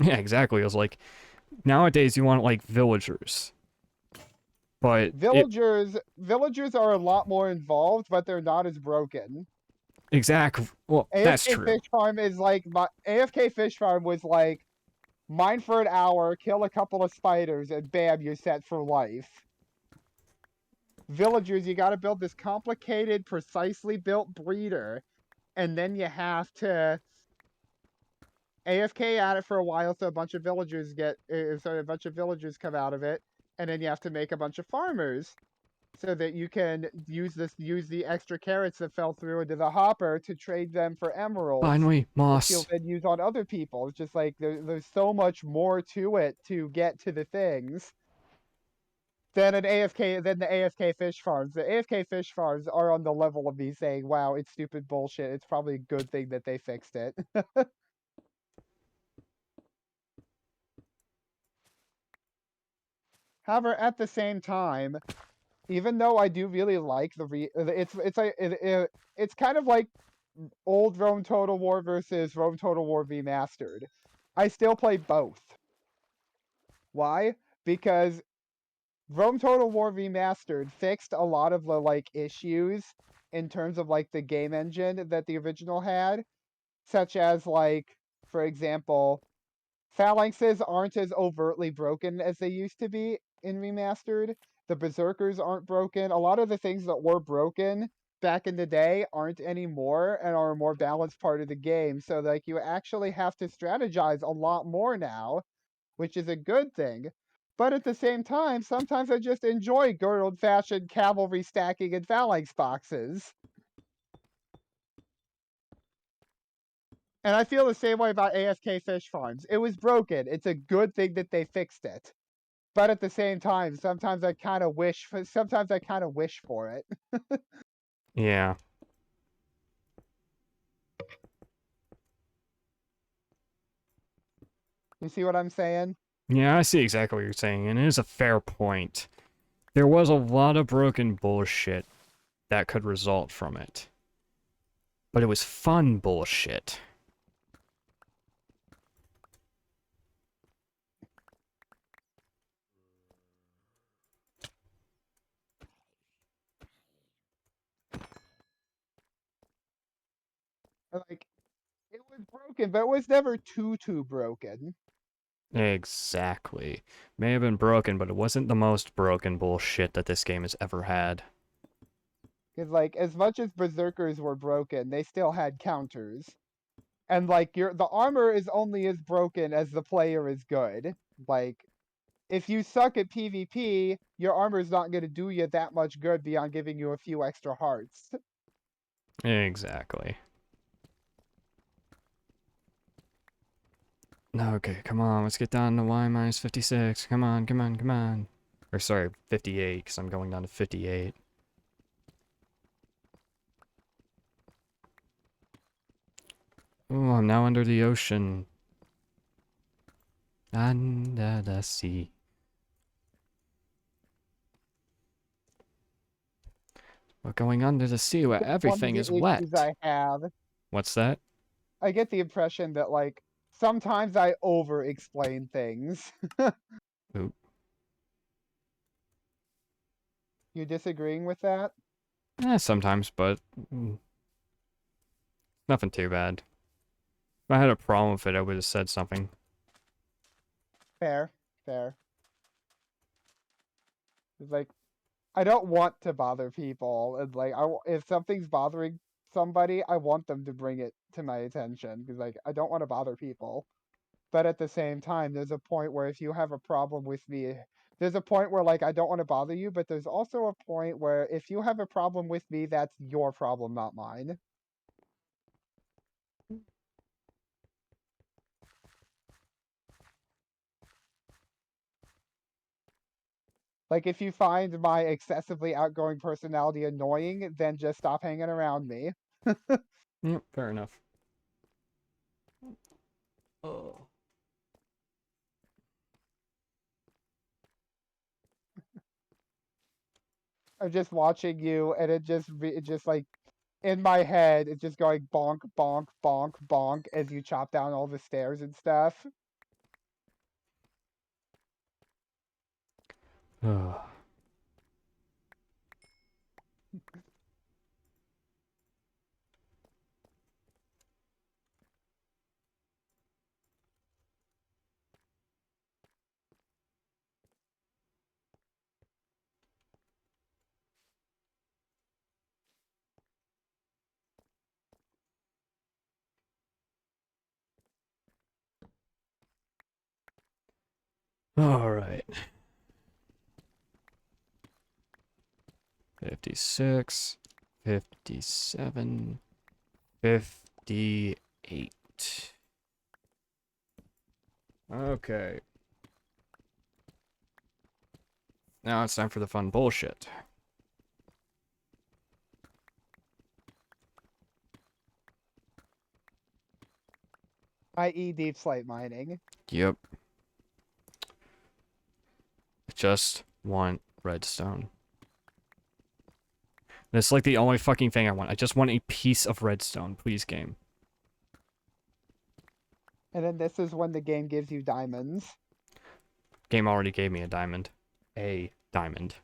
Yeah, exactly. It was like nowadays you want like villagers, but it Villagers are a lot more involved, but they're not as broken. exactly. Well, that's AFK true. Fish Farm is like my AFK Fish Farm was like mine for an hour, kill a couple of spiders, and bam, you're set for life. Villagers, you got to build this complicated, precisely built breeder, and then you have to AFK at it for a while, so a bunch of villagers come out of it, and then you have to make a bunch of farmers so that you can use the extra carrots that fell through into the hopper to trade them for emeralds, Finally, which you'll moss. then use on other people. It's just like there's so much more to it to get to the things than the AFK fish farms. The AFK fish farms are on the level of me saying, "Wow, it's stupid bullshit. It's probably a good thing that they fixed it." However, at the same time, even though I do really like it's kind of like old Rome Total War versus Rome Total War Remastered. I still play both. Why? Because Rome Total War Remastered fixed a lot of the like issues in terms of like the game engine that the original had, such as like, for example, phalanxes aren't as overtly broken as they used to be in Remastered. The berserkers aren't broken. A lot of the things that were broken back in the day aren't anymore and are a more balanced part of the game. So like you actually have to strategize a lot more now, which is a good thing. But at the same time, sometimes I just enjoy good old fashioned cavalry stacking and phalanx boxes. And I feel the same way about AFK Fish Farms. It was broken. It's a good thing that they fixed it. But at the same time, sometimes I kind of wish for it. Yeah. You see what I'm saying? Yeah, I see exactly what you're saying, and it is a fair point. There was a lot of broken bullshit that could result from it. But it was fun bullshit. Like it was broken, but it was never too broken. Exactly. May have been broken, but it wasn't the most broken bullshit that this game has ever had. Because like as much as berserkers were broken, they still had counters. And like the armor is only as broken as the player is good. Like if you suck at PvP, your armor is not going to do you that much good beyond giving you a few extra hearts. Exactly. Okay, come on, let's get down to Y minus 56. Come on, come on, come on. Or sorry, 58, because I'm going down to 58. Ooh, I'm now under the ocean. Under the sea. We're going under the sea where One of everything the is issues wet. I have, What's that? I get the impression that like sometimes I over explain things. Ooh. You disagreeing with that? Sometimes, but nothing too bad. If I had a problem with it, I would have said something. Fair, fair. It's like I don't want to bother people, and like if something's bothering somebody, I want them to bring it to my attention because like I don't want to bother people. But at the same time, there's a point where if you have a problem with me, there's a point where like I don't want to bother you, but there's also a point where if you have a problem with me, that's your problem, not mine. Like if you find my excessively outgoing personality annoying, then just stop hanging around me. Yep, fair enough. Oh. I'm just watching you, and it just like in my head, it's just going bonk, bonk, bonk, bonk as you chop down all the stairs and stuff. Ugh. All right. 56, 57, 58. Okay. Now it's time for the fun bullshit. I.e., deep slate mining. Yep. I just want redstone. That's like the only fucking thing I want. I just want a piece of redstone, please, game. And then this is when the game gives you diamonds. Game already gave me a diamond. A diamond.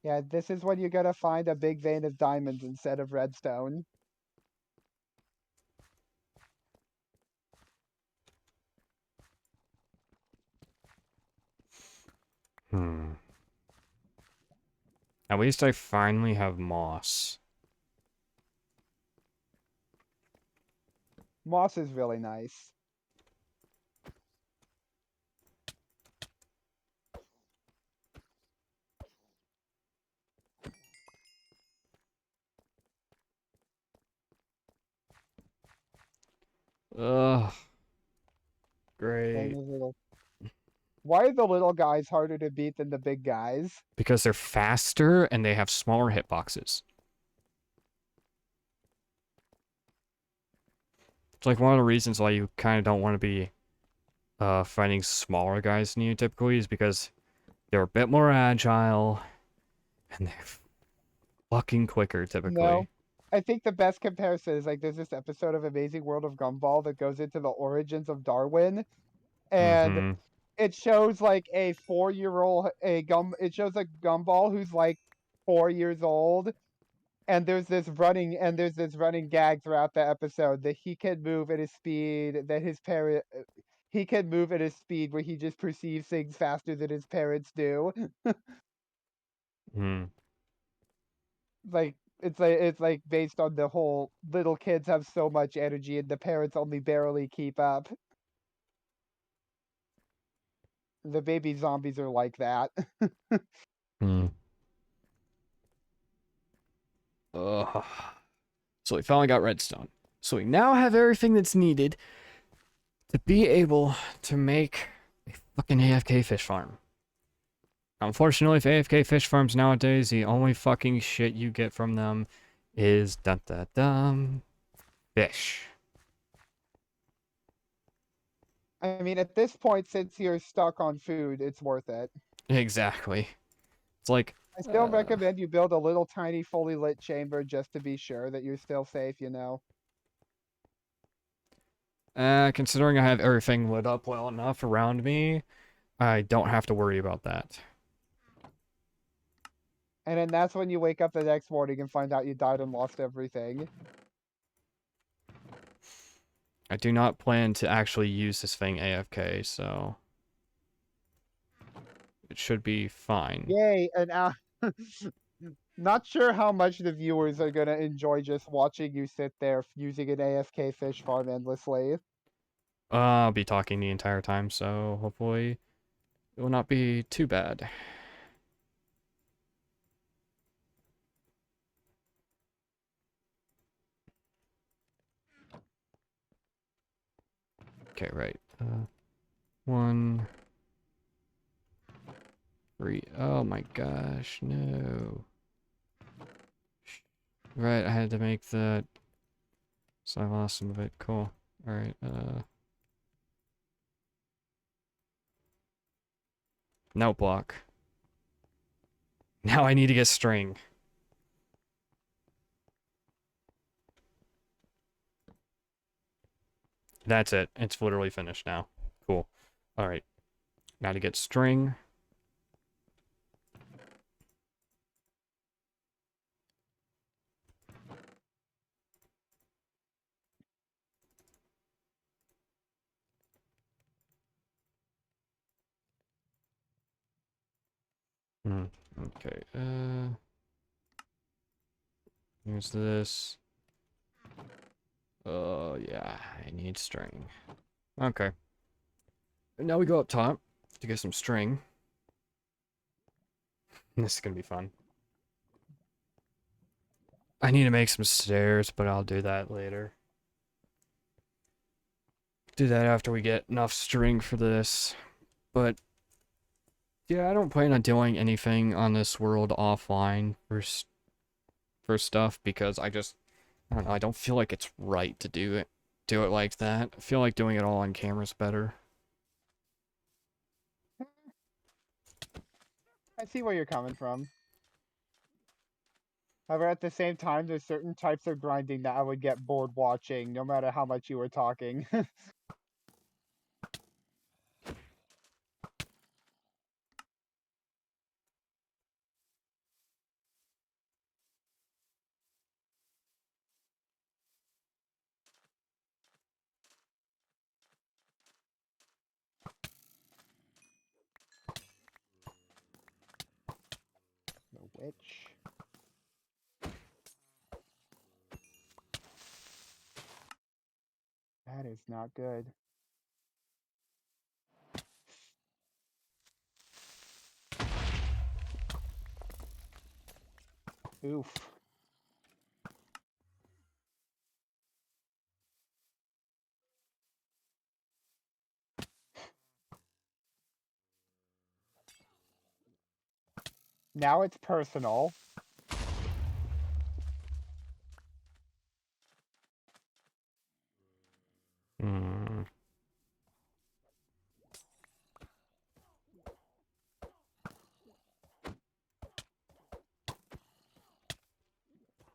Yeah, this is when you're gonna find a big vein of diamonds instead of redstone. Hmm. At least I finally have moss. Moss is really nice. Ugh. Dang Great. those little. Why are the little guys harder to beat than the big guys? Because they're faster and they have smaller hitboxes. It's like one of the reasons why you kind of don't want to be fighting smaller guys than you typically is because they're a bit more agile and they're fucking quicker No. typically. I think the best comparison is like there's this episode of Amazing World of Gumball that goes into the origins of Darwin, and Mm-hmm. it shows like a 4-year-old it shows a gumball who's like 4 years old, and there's this running gag throughout the episode that he can move at a speed that his parent he can move at a speed where he just perceives things faster than his parents do. Mm. Like it's like based on the whole little kids have so much energy and the parents only barely keep up. The baby zombies are like that. Mm. Ugh. So we finally got redstone. So we now have everything that's needed to be able to make a fucking AFK fish farm. Unfortunately, with AFK fish farms nowadays, the only fucking shit you get from them is dun dun dun fish. I mean, at this point, since you're stuck on food, it's worth it. Exactly. It's like, I still uh, recommend you build a little tiny fully lit chamber just to be sure that you're still safe, you know. considering I have everything lit up well enough around me, I don't have to worry about that. And then that's when you wake up the next morning and find out you died and lost everything. I do not plan to actually use this thing AFK, so it should be fine. Yay, an hour. Not sure how much the viewers are gonna enjoy just watching you sit there using an AFK fish farm endlessly. I'll be talking the entire time, so hopefully it will not be too bad. Okay, right. One, three. Oh my gosh, no. Right, I had to make that. So I lost some of it. Cool. Alright, note block. Now I need to get string. That's it. It's literally finished now. Cool. Alright. Now to get string. Hmm. Okay. Here's this. Oh, yeah. I need string. Okay. And now we go up top to get some string. This is gonna be fun. I need to make some stairs, but I'll do that later. Do that after we get enough string for this. But yeah, I don't plan on doing anything on this world offline for stuff because I don't know, I don't feel like it's right to do it like that. I feel like doing it all on camera's better. I see where you're coming from. However, at the same time, there's certain types of grinding that I would get bored watching, no matter how much you were talking. The witch. That is not good. Oof. Now it's personal. Hmm.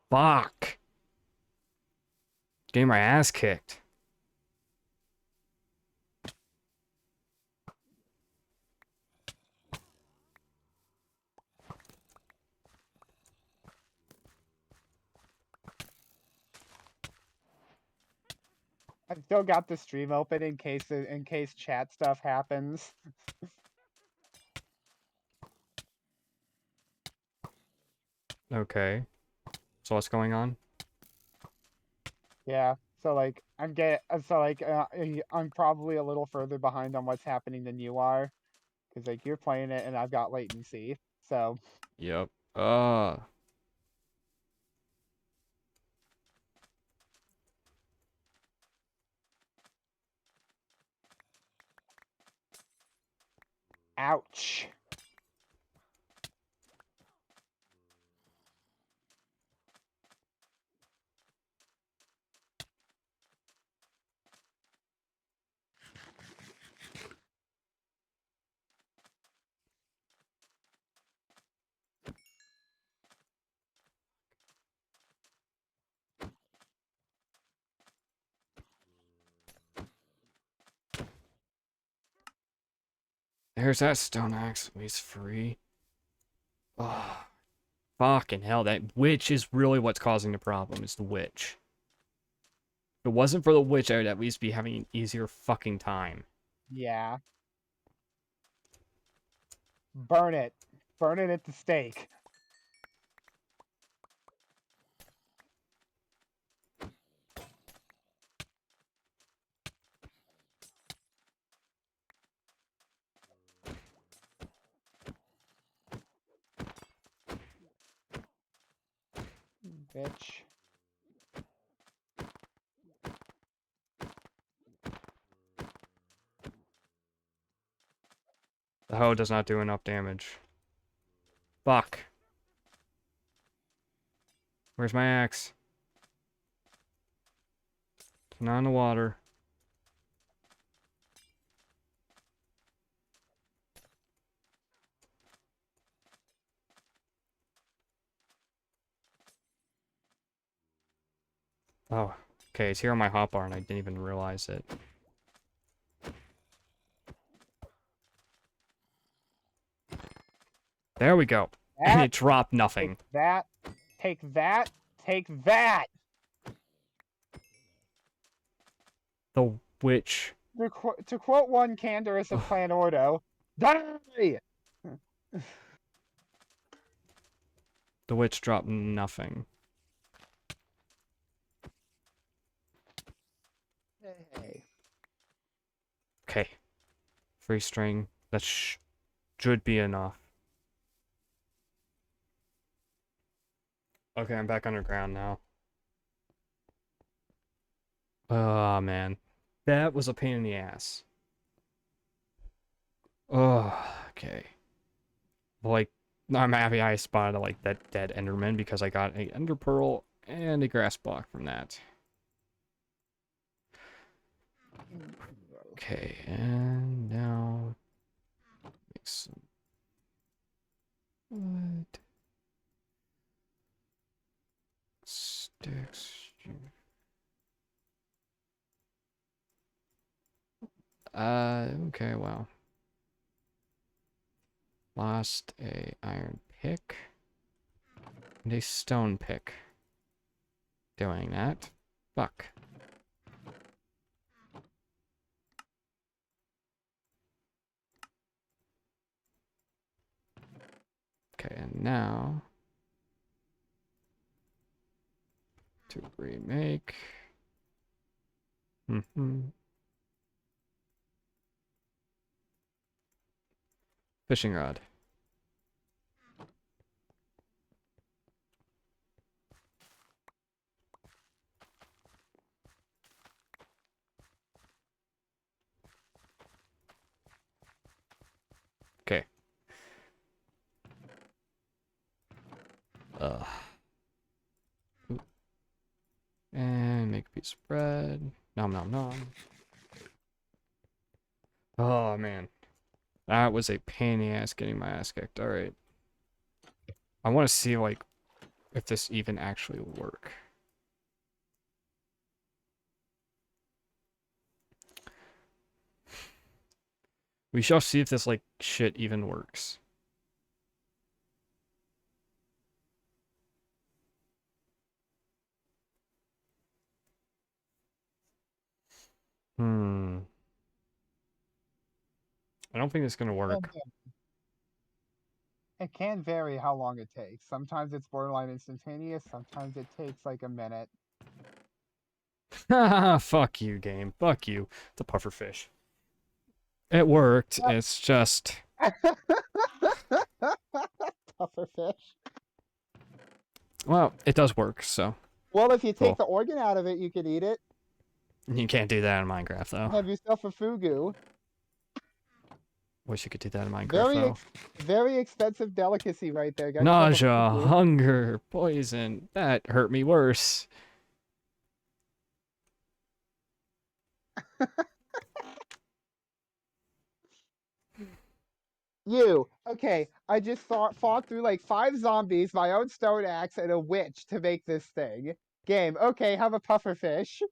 Fuck. Getting my ass kicked. I've still got the stream open in case chat stuff happens. Okay. So what's going on? Yeah. So like I'm probably a little further behind on what's happening than you are, because like you're playing it and I've got latency. So Yep. ouch. There's that stone axe. He's free. Oh, fucking hell. That witch is really what's causing the problem, is the witch. If it wasn't for the witch, I would at least be having an easier fucking time. Yeah. Burn it. Burn it at the stake. Bitch. The hoe does not do enough damage. Fuck. Where's my axe? It's not in the water. Oh, okay, it's here on my hotbar and I didn't even realize it. There we go. And That, it dropped take nothing. that, take that, take that! The witch. To quote one Canderous of Ugh, Clan Ordo, die! the witch dropped nothing. Hey. Okay. Free string. That should be enough. Okay, I'm back underground now. Oh, man. That was a pain in the ass. Oh, okay. Like, I'm happy I spotted, like, that dead Enderman because I got a Ender Pearl and a grass block from that. Okay, and now make some wood. Sticks. Okay, well. Lost a iron pick and a stone pick. Doing that. Fuck. Okay, and now to remake. Fishing rod. Okay. Ugh. Ooh. And make a piece of bread. Nom nom nom. Oh man. That was a pain in the ass getting my ass kicked. Alright. I want to see like if this even actually will work. We shall see if this like shit even works. Hmm. I don't think it's gonna work. It can vary how long it takes. Sometimes it's borderline instantaneous, sometimes it takes like a minute. Fuck you, game. Fuck you. The puffer fish. It worked. It's just. Tougher fish. Well, it does work, so. Well, if you take Cool. the organ out of it, you can eat it. You can't do that in Minecraft, though. Have yourself a fugu. Wish you could do that in Minecraft, Very, though. very expensive delicacy right there. Got yourself a Nausea, fugu. hunger, poison. That hurt me worse. You. Okay, I just fought through like 5 zombies, my own stone axe, and a witch to make this thing. Game. Okay, have a puffer fish.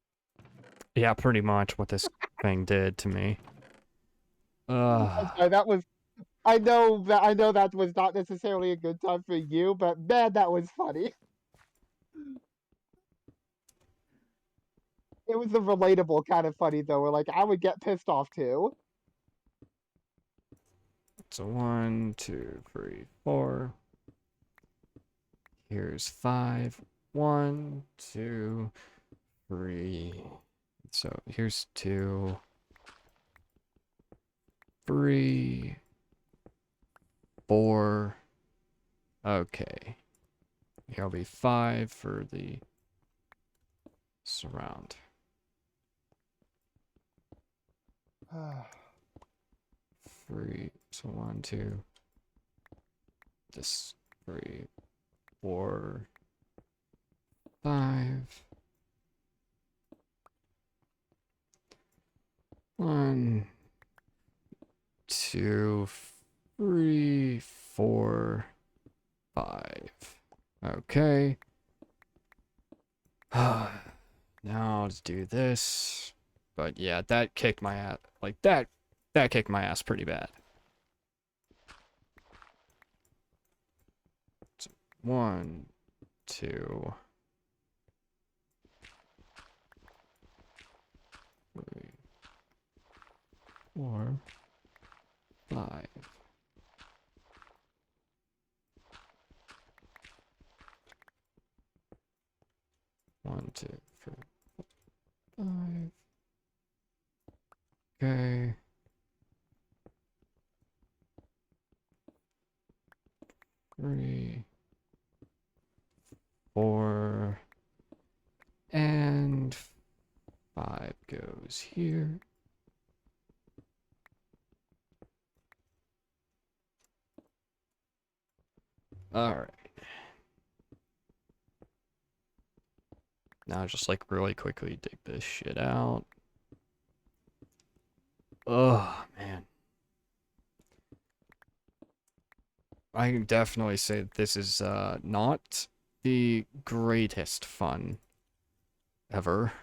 Yeah, pretty much what this thing did to me. I'm sorry, that was. I know that was not necessarily a good time for you, but man, that was funny. It was a relatable kind of funny though, where like I would get pissed off too. So 1, 2, 3, 4. Here's 5. 1, 2, 3. So here's 2, 3, 4. Okay. Here'll be 5 for the surround. 3. So 1, 2. This 3, 4, 5. 1, 2, 3, 4, 5. Okay. Now let's do this. But yeah, that kicked my ass. Like that kicked my ass pretty bad. So, 1, 2, 3, 4, 5. 1, 2, 3, 5. Okay. 3, 4, and 5 goes here. Alright. Now just like really quickly dig this shit out. Oh, man. I can definitely say that this is not the greatest fun ever.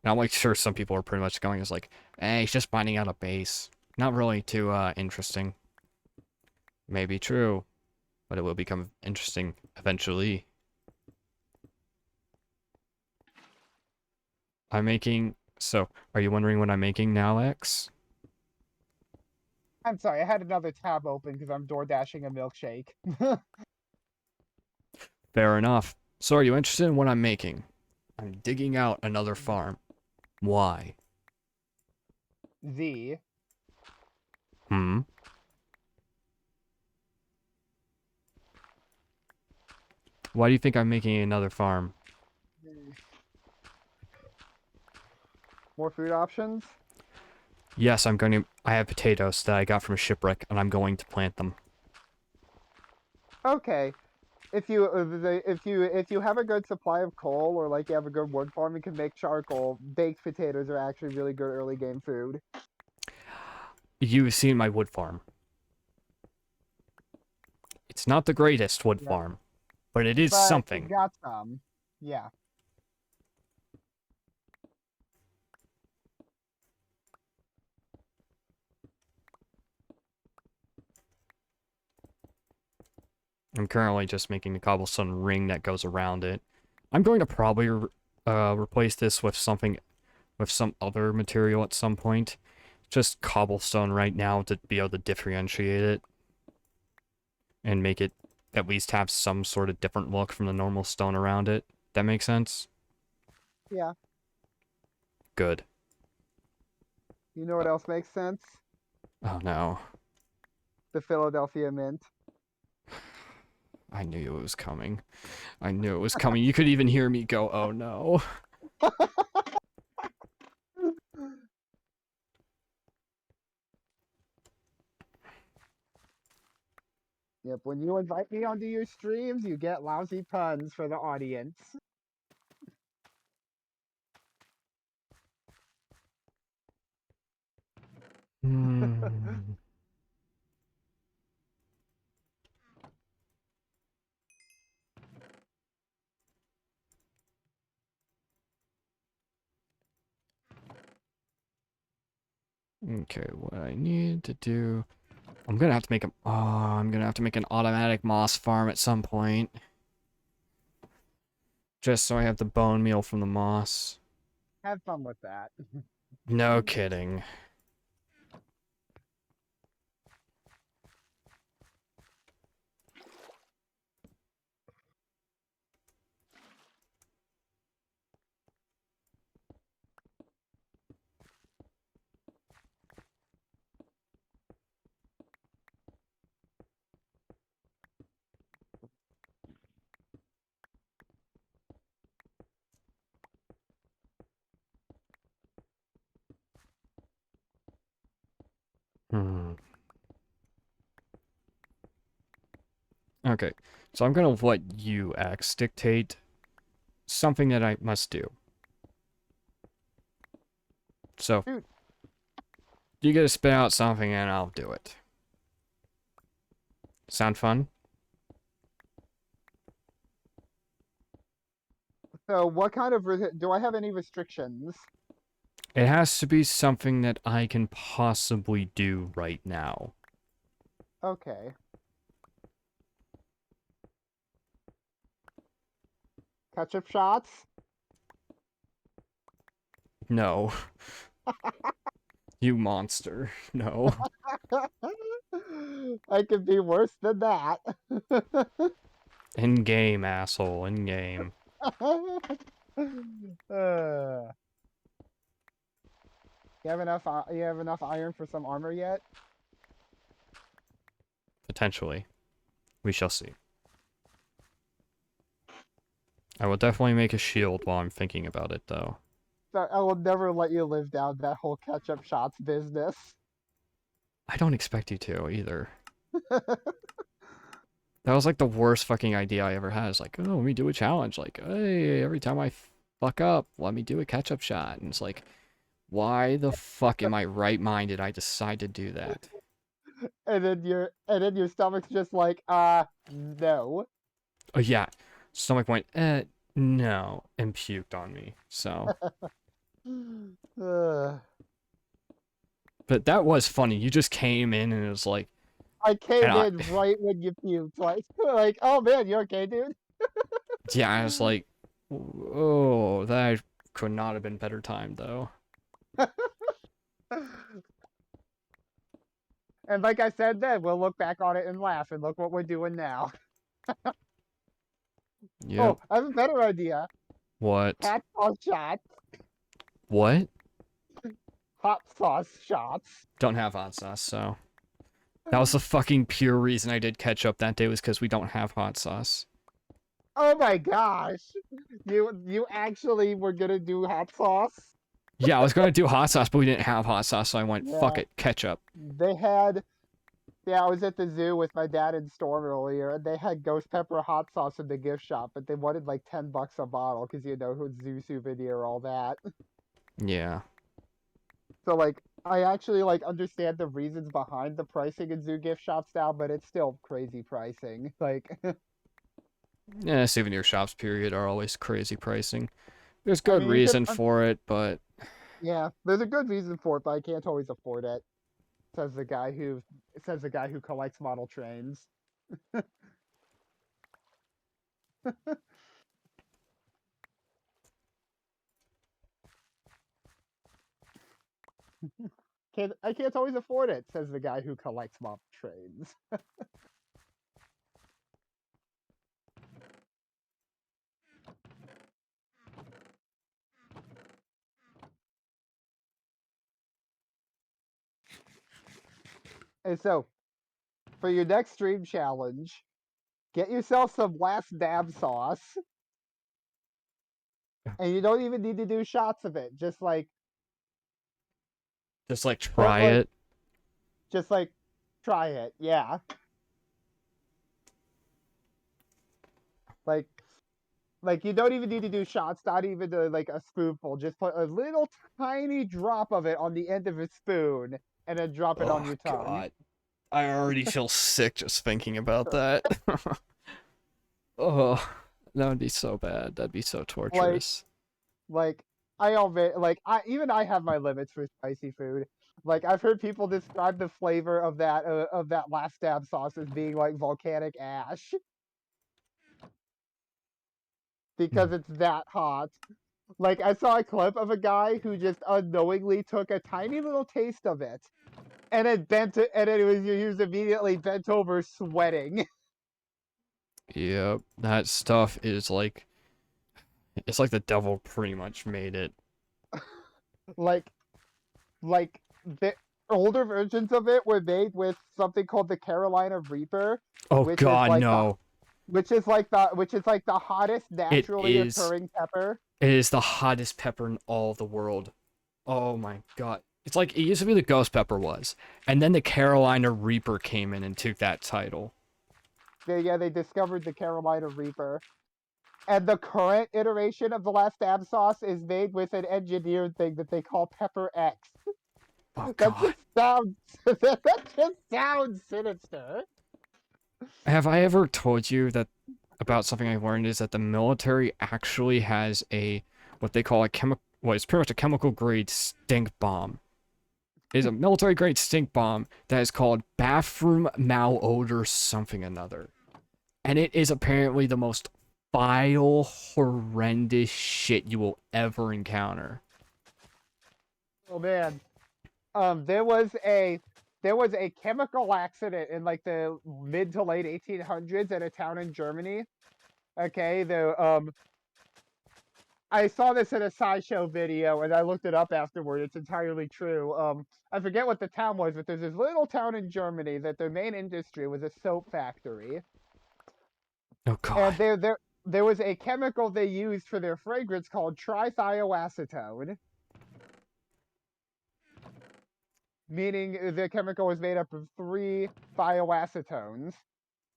And I'm like sure some people are pretty much going as like, hey, he's just finding out a base. Not really too interesting. Maybe true, but it will become interesting eventually. I'm making. So, are you wondering what I'm making now, X? I'm sorry, I had another tab open because I'm door dashing a milkshake. Fair enough. So, are you interested in what I'm making? I'm digging out another farm. Why? Z. Hmm? Why do you think I'm making another farm? More food options? Yes, I'm going to. I have potatoes that I got from a shipwreck, and I'm going to plant them. Okay. If you have a good supply of coal or like you have a good wood farm, you can make charcoal. Baked potatoes are actually really good early game food. You've seen my wood farm. It's not the greatest wood Yeah. farm, but it is But it's something. got some. Yeah. I'm currently just making the cobblestone ring that goes around it. I'm going to probably replace this with something, with some other material at some point. Just cobblestone right now to be able to differentiate it and make it at least have some sort of different look from the normal stone around it. That makes sense? Yeah. Good. You know what else makes sense? Oh no. The Philadelphia Mint. I knew it was coming. I knew it was coming. You could even hear me go, oh no. Yep, when you invite me onto your streams, you get lousy puns for the audience. Hmm. Okay, what I need to do... I'm gonna have to make a... Oh, I'm gonna have to make an automatic moss farm at some point. Just so I have the bone meal from the moss. Have fun with that. No kidding. Hmm. Okay, so I'm gonna let you, X, dictate something that I must do. So, Dude, you get to spit out something and I'll do it. Sound fun? So what kind of do I have any restrictions? It has to be something that I can possibly do right now. Okay. Ketchup shots? No. You monster. No. I could be worse than that. In game, asshole. In game. uh, you have enough iron for some armor yet? Potentially. We shall see. I will definitely make a shield while I'm thinking about it, though. I will never let you live down that whole ketchup shots business. I don't expect you to, either. That was like the worst fucking idea I ever had. It's like, oh, let me do a challenge. Like, hey, every time I fuck up, let me do a ketchup shot. And it's like, why the fuck am I right-minded? I decide to do that. And then your stomach's just like, no. Oh yeah, stomach went, no, and puked on me. So, Ugh. but that was funny. You just came in and it was like, I and came I, in right when you puked, like, oh man, you okay, dude? yeah, I was like, oh, that could not have been better timed though. And like I said then, we'll look back on it and laugh, and look what we're doing now. Yep. Oh, I have a better idea. What? Hot sauce shots. What? Hot sauce shots. Don't have hot sauce, so. That was the fucking pure reason I did ketchup that day was because we don't have hot sauce. Oh my gosh. You actually were gonna do hot sauce? Yeah, I was gonna do hot sauce, but we didn't have hot sauce, so I went, fuck Yeah. it, ketchup. They had Yeah, I was at the zoo with my dad and Storm earlier, and they had ghost pepper hot sauce in the gift shop, but they wanted like $10 a bottle because zoo souvenir, all that. Yeah. So like, I actually like understand the reasons behind the pricing in zoo gift shops now, but it's still crazy pricing. Like, Yeah, souvenir shops, period, are always crazy pricing. There's I good mean, you could, reason for it, but yeah, there's a good reason for it, but I can't always afford it. Says the guy who says the guy who collects model trains. I can't always afford it, says the guy who collects model trains. And so, for your next stream challenge, get yourself some last dab sauce, and you don't even need to do shots of it. just like Put try like it. just like try it. Yeah. Like you don't even need to do shots, not even like a spoonful. Just put a little tiny drop of it on the end of a spoon and then drop it on Oh your tongue. god. I already feel sick just thinking about that. Oh, that would be so bad. That'd be so Like torturous. like I already like I have my limits for spicy food. Like I've heard people describe the flavor of that last dab sauce as being like volcanic ash because it's that hot. Like I saw a clip of a guy who just unknowingly took a tiny little taste of it and it bent it, and he was immediately bent over sweating. Yep, that stuff is like it's like the devil pretty much made it. like like the older versions of it were made with something called the Carolina Reaper, Oh which is god, like the no. hottest It naturally is occurring pepper. it is the hottest pepper in all the world. Oh my god. It's like it used to be the ghost pepper was, and then the Carolina Reaper came in and took that title. They discovered the Carolina Reaper. And the current iteration of the last dab sauce is made with an engineered thing that they call Pepper X. Oh That god. just sounds that just sounds sinister. Have I ever told you that about something I learned is that the military actually has a what they call a chemical, well, it's pretty much a chemical grade stink bomb. It is a military grade stink bomb that is called bathroom malodor something another, and it is apparently the most vile, horrendous shit you will ever encounter. Oh man. There was a chemical accident in like the mid to late 1800s at a town in Germany. Okay, I saw this in a SciShow video and I looked it up afterward. It's entirely true. I forget what the town was, but there's this little town in Germany that their main industry was a soap factory, Oh and god. there was a chemical they used for their fragrance called trithioacetone, meaning the chemical was made up of three thioacetones.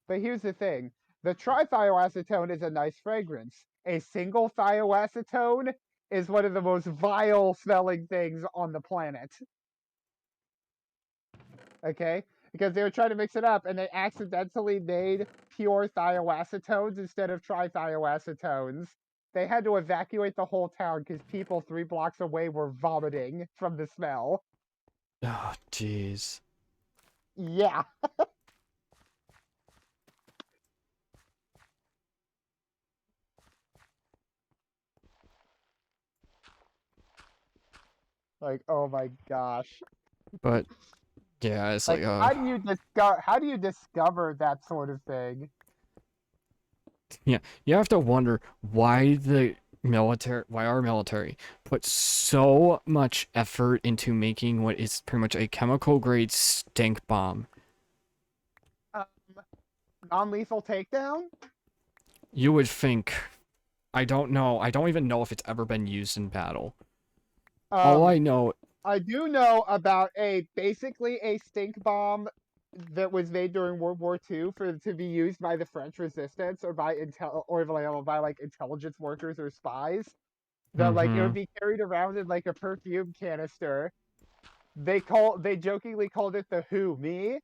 But here's the thing: the trithioacetone is a nice fragrance. A single thioacetone is one of the most vile smelling things on the planet. Okay? Because they were trying to mix it up and they accidentally made pure thioacetones instead of trithioacetones. They had to evacuate the whole town because people 3 blocks away were vomiting from the smell. Oh jeez. Yeah. Like, oh my gosh. But yeah, it's like Like, how do you discover that sort of thing? yeah, you have to wonder why our military put so much effort into making what is pretty much a chemical grade stink bomb. Um, Non-lethal takedown? You would think, I don't know, I don't even know if it's ever been used in battle. All Um, I know, I do know about basically a stink bomb that was made during World War II for to be used by the French resistance or by like intelligence workers or spies. That like it would mm-hmm. be carried around in like a perfume canister. They jokingly called it the Who Me,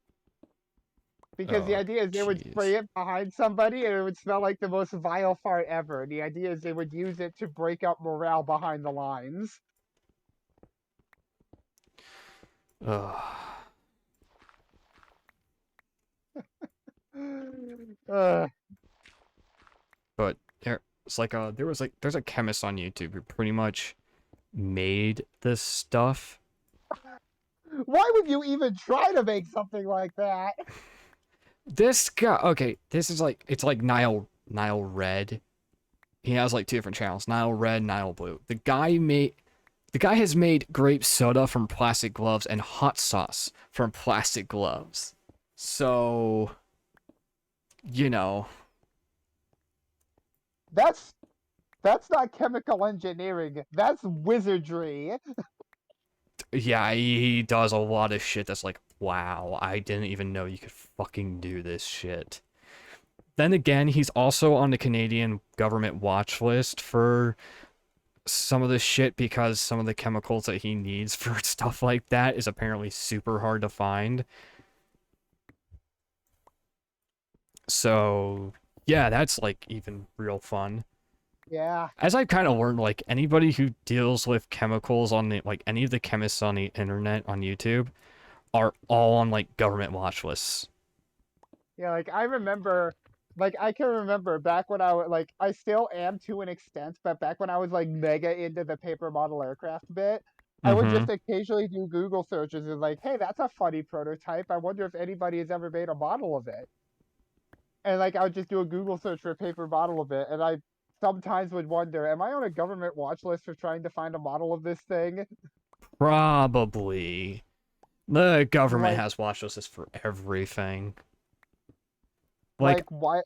because the Oh, idea is they would spray jeez. it behind somebody and it would smell like the most vile fart ever. The idea is they would use it to break up morale behind the lines. Ugh. uh, But it's like there's a chemist on YouTube who pretty much made this stuff. why would you even try to make something like that? This guy, okay, this is like it's like Nile Red. He has like two different channels, Nile Red, Nile Blue. The guy has made grape soda from plastic gloves and hot sauce from plastic gloves. So, you know, That's that's not chemical engineering. That's wizardry. yeah, he does a lot of shit that's like, wow, I didn't even know you could fucking do this shit. Then again, he's also on the Canadian government watch list for some of the shit because some of the chemicals that he needs for stuff like that is apparently super hard to find. So, yeah, that's like even real fun. Yeah. As I've kind of learned, like anybody who deals with chemicals on the like any of the chemists on the internet on YouTube are all on like government watch lists. Yeah, I can remember back when I still am to an extent, but back when I was like mega into the paper model aircraft bit, I would Mm-hmm. just occasionally do Google searches and like, hey, that's a funny prototype. I wonder if anybody has ever made a model of it. And like I would just do a Google search for a paper model of it, and I sometimes would wonder, am I on a government watch list for trying to find a model of this thing? Probably. The government Like has watch lists for everything. Like, like why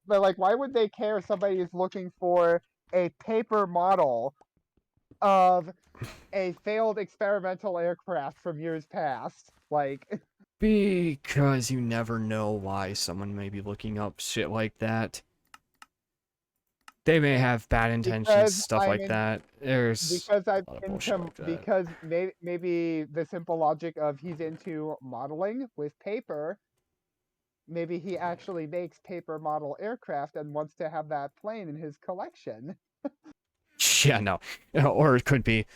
but like why would they care if somebody is looking for a paper model of a failed experimental aircraft from years past? Like because you never know why someone may be looking up shit like that. They may have bad intentions, because stuff I'm like in that. There's because I'm a lot of bullshit into like that. because maybe the simple logic of he's into modeling with paper maybe he actually makes paper model aircraft and wants to have that plane in his collection. Yeah, no. Or it could be,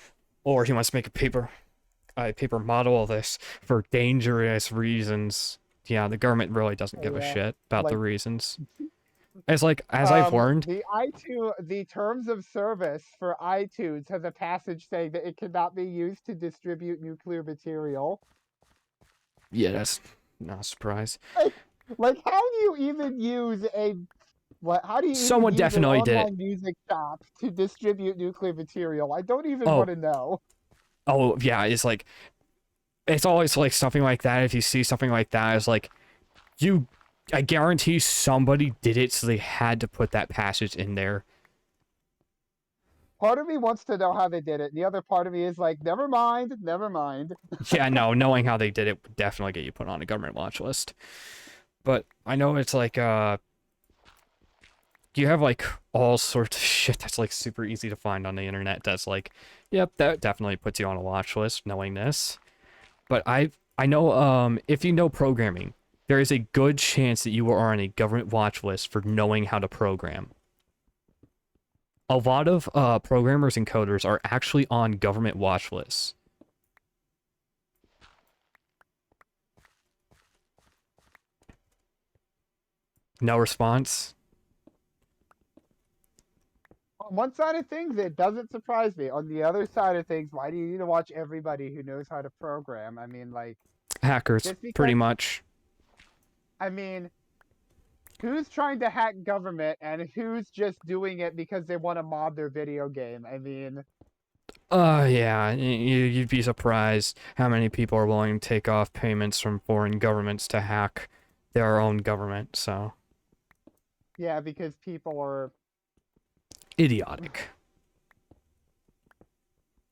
or he wants to make a paper model of this for dangerous reasons. Yeah, the government really doesn't give a Yeah. shit about the Like reasons. As like as I've learned, the terms of service for iTunes has a passage saying that it cannot be used to distribute nuclear material. yeah, that's not a surprise. Like, like how do you even use a what? How do you even Someone use an definitely did it. online music shop to distribute nuclear material? I don't even want Oh, to know. oh yeah, it's always like something like that. If you see something like that, it's like you, I guarantee somebody did it, so they had to put that passage in there. Part of me wants to know how they did it. And the other part of me is like, never mind, never mind. Yeah, no, knowing how they did it would definitely get you put on a government watch list. But I know it's like you have like all sorts of shit that's like super easy to find on the internet that's like, yep, that definitely puts you on a watch list knowing this. But I know if you know programming, there is a good chance that you are on a government watch list for knowing how to program. A lot of programmers and coders are actually on government watch lists. No response? On one side of things, it doesn't surprise me. On the other side of things, why do you need to watch everybody who knows how to program? I mean, like, Hackers, just because, pretty much. I mean, who's trying to hack government and who's just doing it because they want to mod their video game? I mean, Yeah, you'd be surprised how many people are willing to take off payments from foreign governments to hack their own government, so. yeah, because people are Idiotic.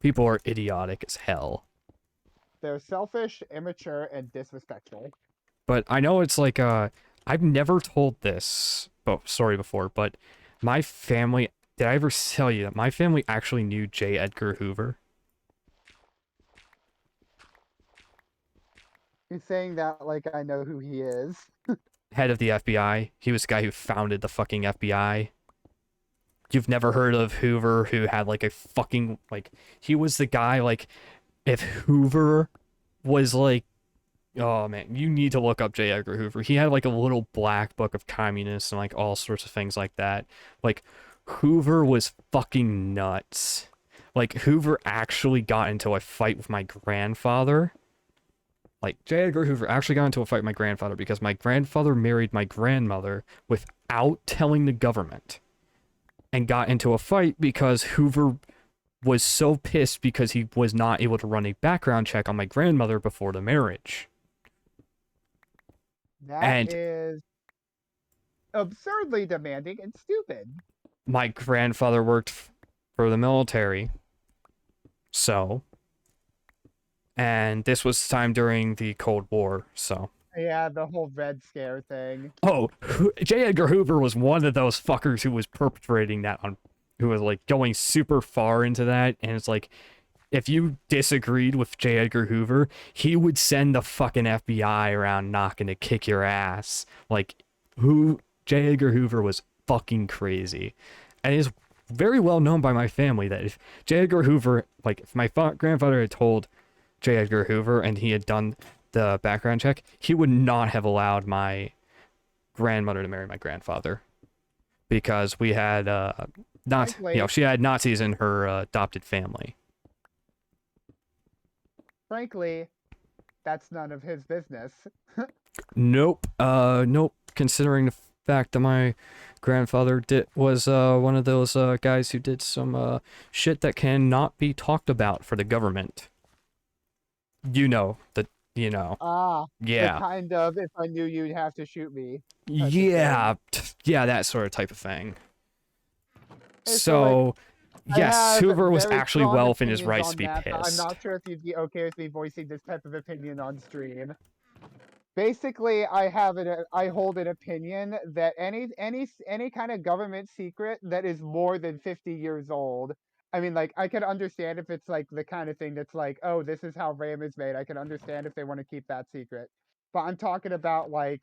People are idiotic as hell. they're selfish, immature, and disrespectful. But I know it's like, I've never told this story before, but my family, did I ever tell you that my family actually knew J. Edgar Hoover? He's saying that like I know who he is. Head of the FBI. He was the guy who founded the fucking FBI. You've never heard of Hoover, who had like a fucking, like, he was the guy, like, if Hoover was like, oh man, you need to look up J. Edgar Hoover. He had like a little black book of communists and like all sorts of things like that. Like, Hoover was fucking nuts. Like, Hoover actually got into a fight with my grandfather. Like, J. Edgar Hoover actually got into a fight with my grandfather because my grandfather married my grandmother without telling the government, and got into a fight because Hoover was so pissed because he was not able to run a background check on my grandmother before the marriage. That And is absurdly demanding and stupid. my grandfather worked for the military, so. And this was time during the Cold War, so. Yeah, the whole Red Scare thing. Oh, J. Edgar Hoover was one of those fuckers who was perpetrating that on, who was like going super far into that. And it's like, if you disagreed with J. Edgar Hoover, he would send the fucking FBI around knocking to kick your ass. Like, J. Edgar Hoover was fucking crazy. And it's very well known by my family that if J. Edgar Hoover, like, if my grandfather had told J. Edgar Hoover and he had done the background check, he would not have allowed my grandmother to marry my grandfather because we had Frankly, she had Nazis in her adopted family. frankly, that's none of his business. Nope. Considering the fact that my grandfather was one of those guys who did some shit that cannot be talked about for the government. You know. The Yeah. kind of if I knew you'd have to shoot me type of thing. Yeah. Yeah, that sort of type of thing. So like So, I yes, have Hoover was very actually strong well within his opinions rights to on be that, but I'm pissed. not sure if you'd be okay with me voicing this type of opinion on stream. Basically, I hold an opinion that any kind of government secret that is more than 50 years old. I mean, like I could understand if it's like the kind of thing that's like, oh, this is how RAM is made. I can understand if they want to keep that secret. But I'm talking about like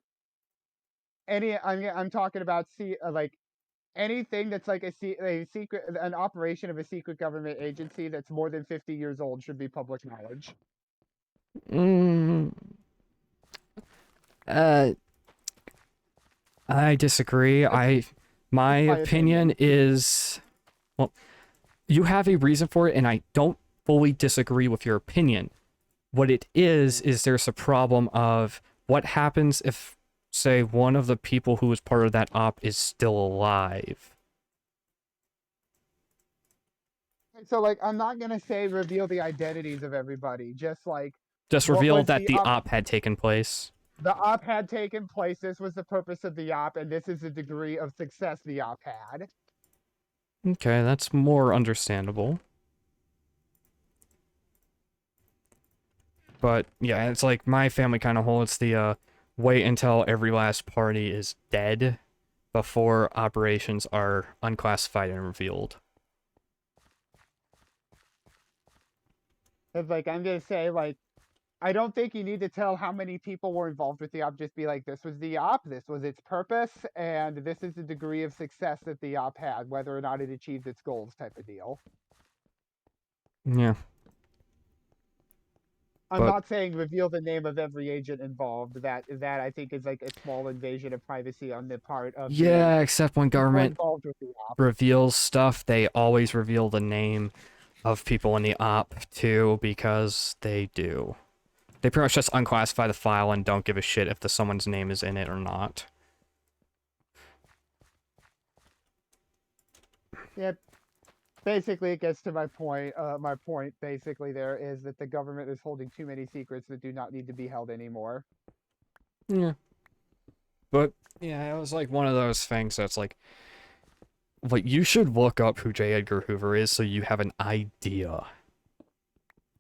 I'm talking about like anything that's like a secret, an operation of a secret government agency that's more than 50 years old should be public knowledge. Mm, uh, I disagree. That's My just my opinion opinion. is, well, you have a reason for it, and I don't fully disagree with your opinion. What it is there's a problem of what happens if, say, one of the people who was part of that op is still alive. So like I'm not gonna say reveal the identities of everybody, just like Just what reveal was that the op had taken place. the op had taken place, this was the purpose of the op, and this is the degree of success the op had. Okay, that's more understandable. But yeah, it's like my family kind of holds the wait until every last party is dead before operations are unclassified and revealed. It's like I'm gonna say like I don't think you need to tell how many people were involved with the op. Just be like, this was the op, this was its purpose, and this is the degree of success that the op had, whether or not it achieved its goals, type of deal. Yeah, I'm but not saying reveal the name of every agent involved. That I think is like a small invasion of privacy on the part of the yeah, except when people government involved with the op. reveals stuff, they always reveal the name of people in the op too, because they do. They pretty much just unclassify the file and don't give a shit if someone's name is in it or not. Yeah, basically it gets to my point. My point basically there is that the government is holding too many secrets that do not need to be held anymore. Yeah. But yeah, it was like one of those things that's like you should look up who J. Edgar Hoover is so you have an idea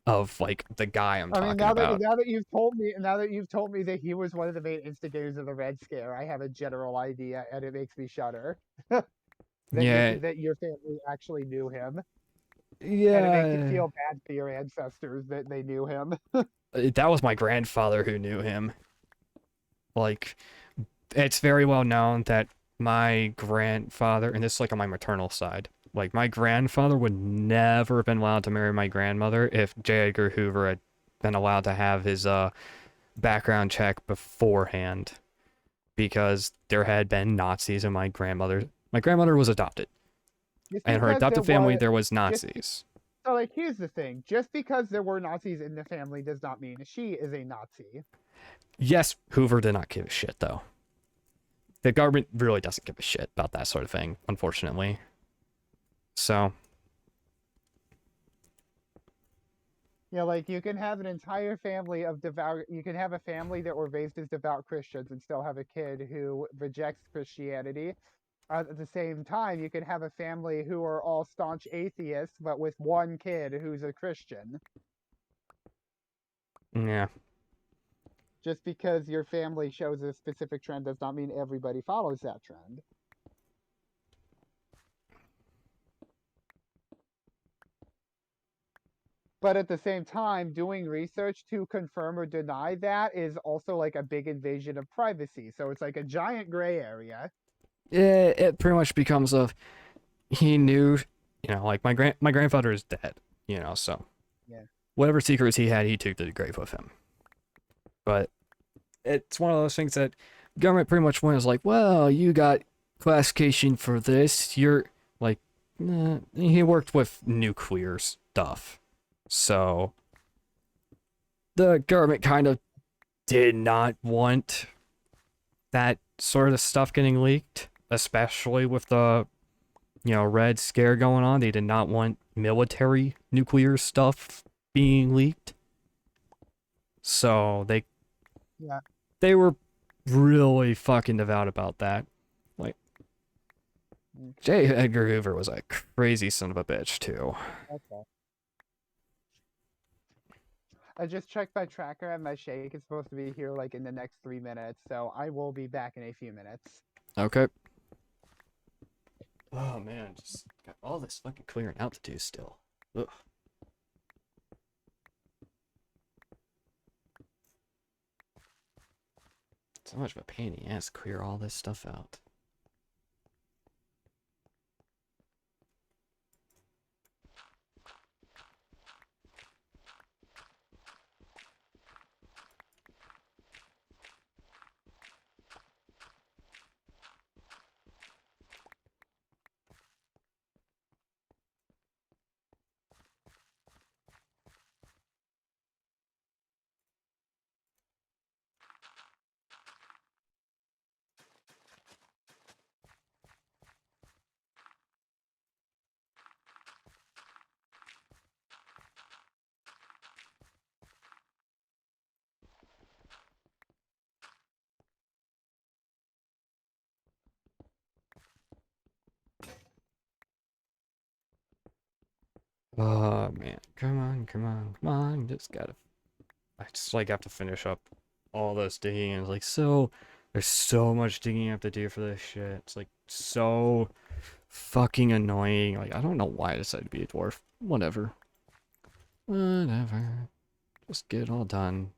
of like the guy I'm I mean, talking about. now that you've told me that he was one of the main instigators of the Red Scare, I have a general idea, and it makes me shudder Yeah, that your family actually knew him, and it makes you yeah. feel bad for your ancestors that they knew him. That was my grandfather who knew him. Like, it's very well known that my grandfather, and this is like on my maternal side, like my grandfather would never have been allowed to marry my grandmother if J. Edgar Hoover had been allowed to have his background check beforehand, because there had been Nazis in my grandmother was adopted. Just And her because there adopted family, was there was just Nazis. so like here's the thing: just because there were Nazis in the family does not mean she is a Nazi. Yes, Hoover did not give a shit, though. The government really doesn't give a shit about that sort of thing, unfortunately. So, Yeah, like you can have an entire family of devout. You can have a family that were raised as devout Christians and still have a kid who rejects Christianity. At the same time, you can have a family who are all staunch atheists, but with one kid who's a Christian. yeah. Just because your family shows a specific trend does not mean everybody follows that trend. But at the same time, doing research to confirm or deny that is also like a big invasion of privacy. So it's like a giant gray area. It pretty much becomes he knew, like my grandfather is dead, so Yeah. whatever secrets he had, he took to the grave with him. But it's one of those things that government pretty much went is like, well, you got classification for this. You're like, nah. He worked with nuclear stuff, so the government kind of did not want that sort of stuff getting leaked, especially with the Red Scare going on. They did not want military nuclear stuff being leaked, so Yeah. they were really fucking devout about that. Like, Mm, J. Edgar Hoover was a crazy son of a bitch too. okay. I just checked my tracker and my shake is supposed to be here like in the next 3 minutes, so I will be back in a few minutes. Okay. Oh man, just got all this fucking clearing out to do still. Ugh. So much of a pain in the ass to clear all this stuff out. Oh man, come on, come on, come on. Just gotta. I just like have to finish up all this digging. And it's like so. There's so much digging I have to do for this shit. It's like so fucking annoying. Like I don't know why I decided to be a dwarf. Whatever. Whatever. Just get it all done.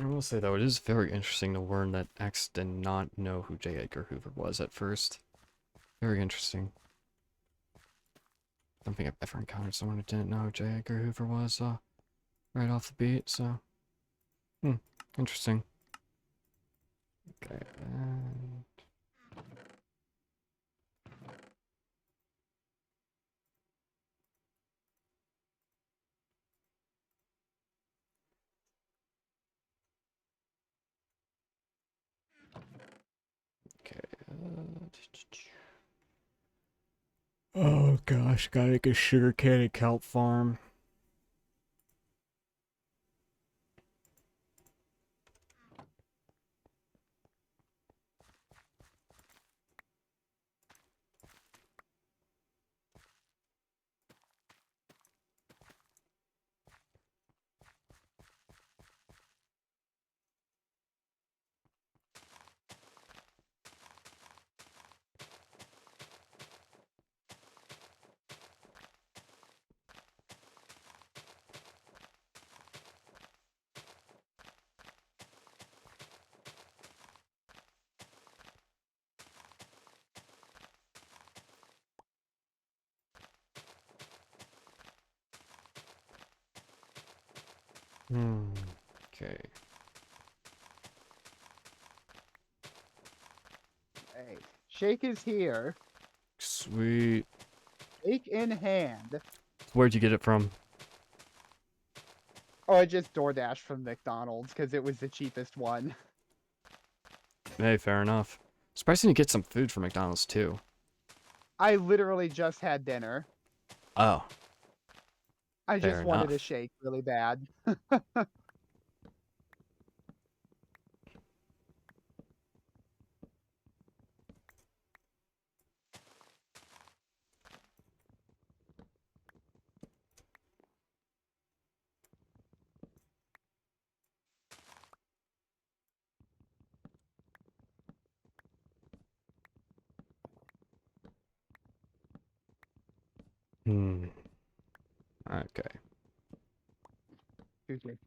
I will say though, it is very interesting to learn that X did not know who J. Edgar Hoover was at first. Very interesting. I don't think I've ever encountered someone who didn't know who J. Edgar Hoover was right off the beat, so. Interesting. Okay, and... Okay, oh gosh, gotta make a sugarcane and kelp farm. Okay. Hey, Shake is here. Sweet. Shake in hand. Where'd you get it from? Oh, I just DoorDash from McDonald's because it was the cheapest one. Hey, fair enough. Surprising to get some food from McDonald's too. I literally just had dinner. Oh, I fair just wanted a enough. shake really bad. Hmm. Okay. Excuse me.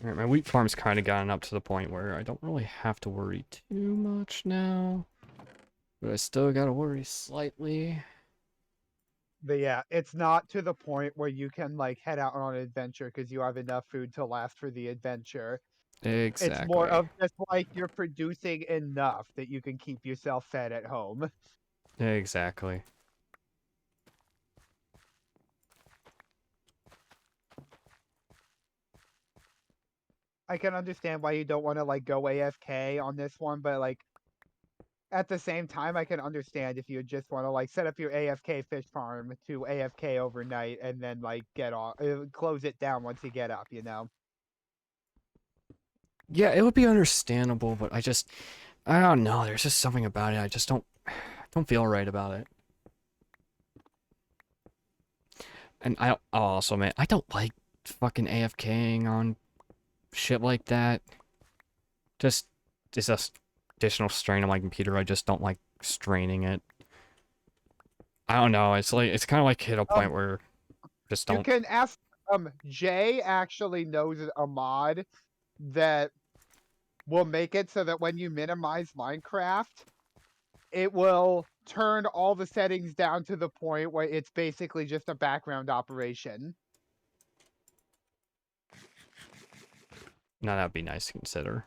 Alright, my wheat farm's kind of gotten up to the point where I don't really have to worry too much now. But I still gotta worry slightly. But yeah, it's not to the point where you can like head out on an adventure because you have enough food to last for the adventure. It's more Exactly. of just like you're producing enough that you can keep yourself fed at home. Exactly. I can understand why you don't want to like go AFK on this one, but like at the same time, I can understand if you just want to like set up your AFK fish farm to AFK overnight and then like get off, close it down once you get up. You know. Yeah, it would be understandable, but I don't know. There's just something about it. I just don't feel right about it. And I'll also admit, I don't like fucking AFKing on shit like that. Just, it's a additional strain on my computer. I just don't like straining it. I don't know. It's like, it's kind of like hit a point Um, where just you don't. can ask. Jay actually knows a mod that will make it so that when you minimize Minecraft, it will turn all the settings down to the point where it's basically just a background operation. No, that'd be nice to consider.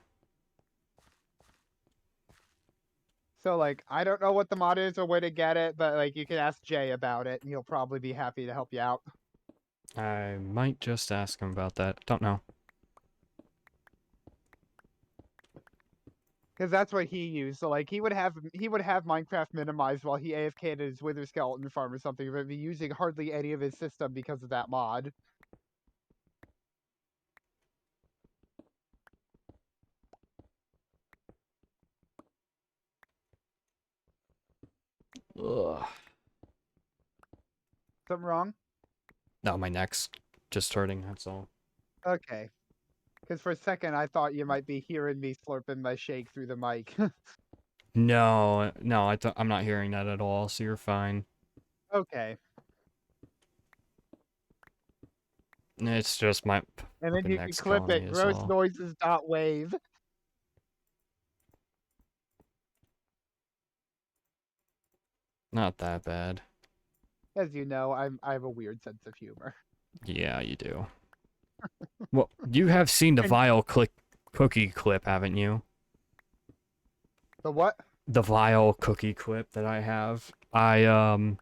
So like I don't know what the mod is or where to get it, but like you can ask Jay about it and he'll probably be happy to help you out. I might just ask him about that. Don't know. Because that's what he used. So like he would have Minecraft minimized while he AFK'd his Wither Skeleton farm or something, but be using hardly any of his system because of that mod. Ugh. Something wrong? No, my neck's just hurting. That's all. Okay. Because for a second I thought you might be hearing me slurping my shake through the mic. No, no, I'm not hearing that at all. So you're fine. Okay. It's just my And then fucking you can neck's clip killing me it. is Gross all. noises dot wave. Not that bad. As you know, I have a weird sense of humor. Yeah, you do. Well, you have seen the And vile cookie clip, haven't you? the what? The vile cookie clip that I have. I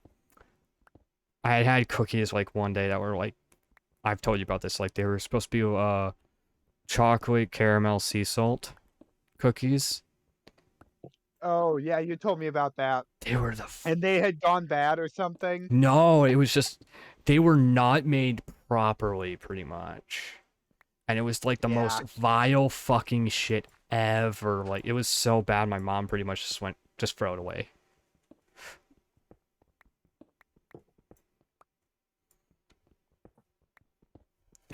had cookies like one day that were like I've told you about this. Like they were supposed to be chocolate caramel sea salt cookies. Oh yeah, you told me about that. They were And they had gone bad or something. no, it was just they were not made properly, pretty much. And it was like the most Yeah. vile fucking shit ever. Like it was so bad, my mom pretty much just throw it away.